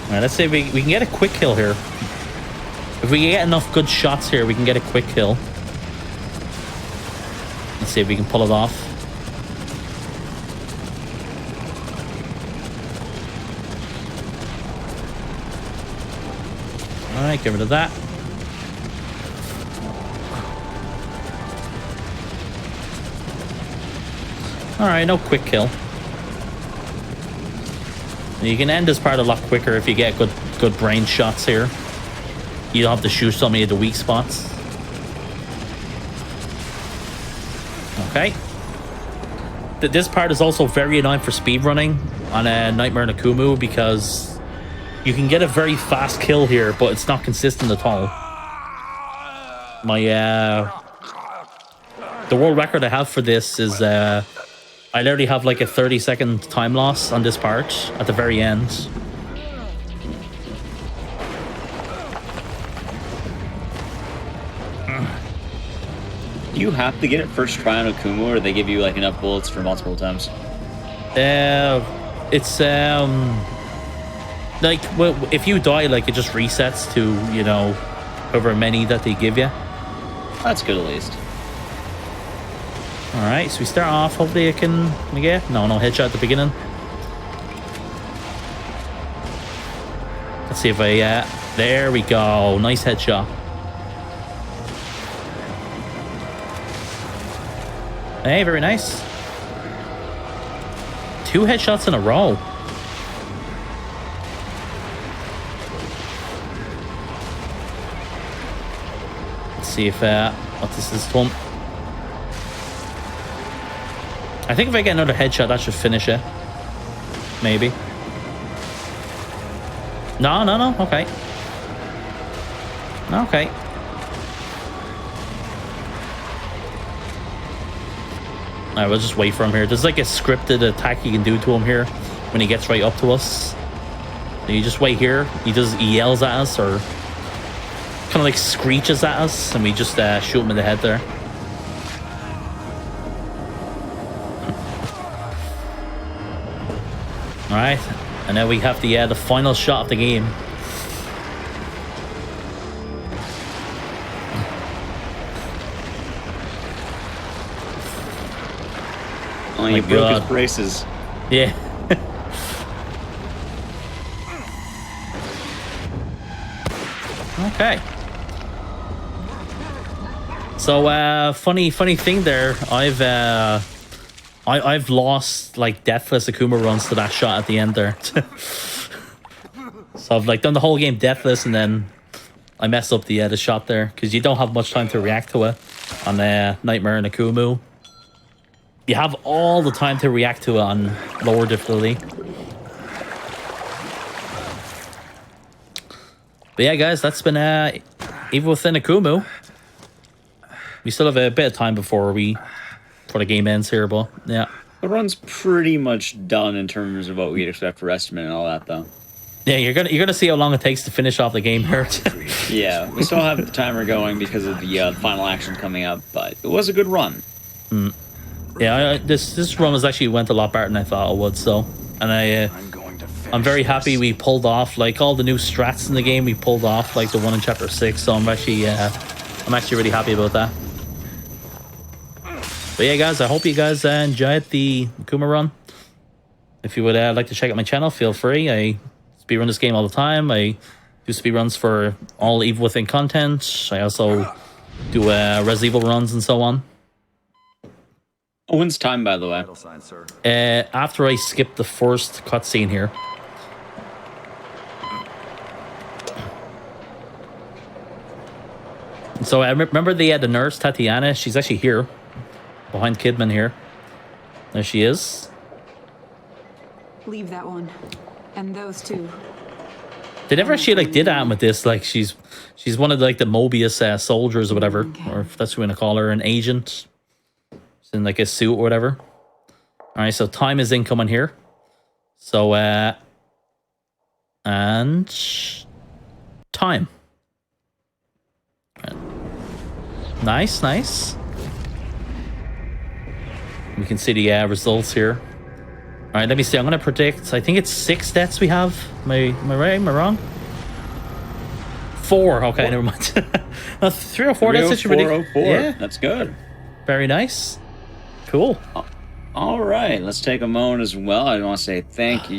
S1: Alright, let's see if we can get a quick kill here. If we get enough good shots here, we can get a quick kill. Let's see if we can pull it off. Alright, get rid of that. Alright, no quick kill. You can end this part a lot quicker if you get good brain shots here. You don't have to shoot so many of the weak spots. Okay. This part is also very annoying for speedrunning on a Nightmare on AKUMU because you can get a very fast kill here, but it's not consistent at all. The world record I have for this is I literally have like a 30-second time loss on this part at the very end.
S3: Do you have to get it first try on AKUMU, or they give you like enough bullets for multiple attempts?
S1: It's like, well, if you die, like it just resets to, you know, however many that they give you.
S3: That's good at least.
S1: Alright, so we start off. Hopefully I can get no headshot at the beginning. Let's see if I there we go. Nice headshot. Hey, very nice. 2 headshots in a row. Let's see if what this is to him. I think if I get another headshot, that should finish it. Maybe. No. Okay. Okay. Alright, we'll just wait for him here. There's like a scripted attack you can do to him here when he gets right up to us. So you just wait here. He yells at us or kind of like screeches at us, and we just shoot him in the head there. Alright, and now we have the final shot of the game.
S3: Oh, you broke his braces.
S1: Yeah. Okay. So funny thing there. I've lost like deathless AKUMU runs to that shot at the end there. So I've like done the whole game deathless, and then I messed up the shot there because you don't have much time to react to it on Nightmare and AKUMU. You have all the time to react to it on lower difficulty. But yeah, guys, that's been Evil Within AKUMU. We still have a bit of time before the game ends here, but yeah.
S3: The run's pretty much done in terms of what we'd expect for estimate and all that, though.
S1: Yeah, you're gonna see how long it takes to finish off the game here.
S3: Yeah, we still have the timer going because of the final action coming up, but it was a good run.
S1: Yeah, this run was actually went a lot better than I thought it would. So, and I'm very happy we pulled off like all the new strats in the game. We pulled off like the one in Chapter 6. So I'm actually really happy about that. But yeah, guys, I hope you guys enjoyed the AKUMU run. If you would like to check out my channel, feel free. I speedrun this game all the time. I do speedruns for all Evil Within content. I also do Res Evil runs and so on.
S3: When's time, by the way?
S1: After I skip the first cutscene here. So I remember the nurse, Tatiana. She's actually here. Behind Kidman here. There she is.
S7: Leave that one. And those two.
S1: They never actually like did that with this. Like she's one of the, like the Mobius soldiers or whatever, or if that's what we're gonna call her, an agent. She's in like a suit or whatever. All right, so time is incoming here. So and time. Right. Nice. We can see the results here. All right, let me see. I'm gonna predict. I think it's 6 deaths we have. Am I right? Am I wrong? 4. Okay, never mind. 3 or 4 deaths.
S3: 304.
S1: Yeah,
S3: That's good.
S1: very nice. Cool.
S3: All right, let's take a moment as well. I want to say thank you.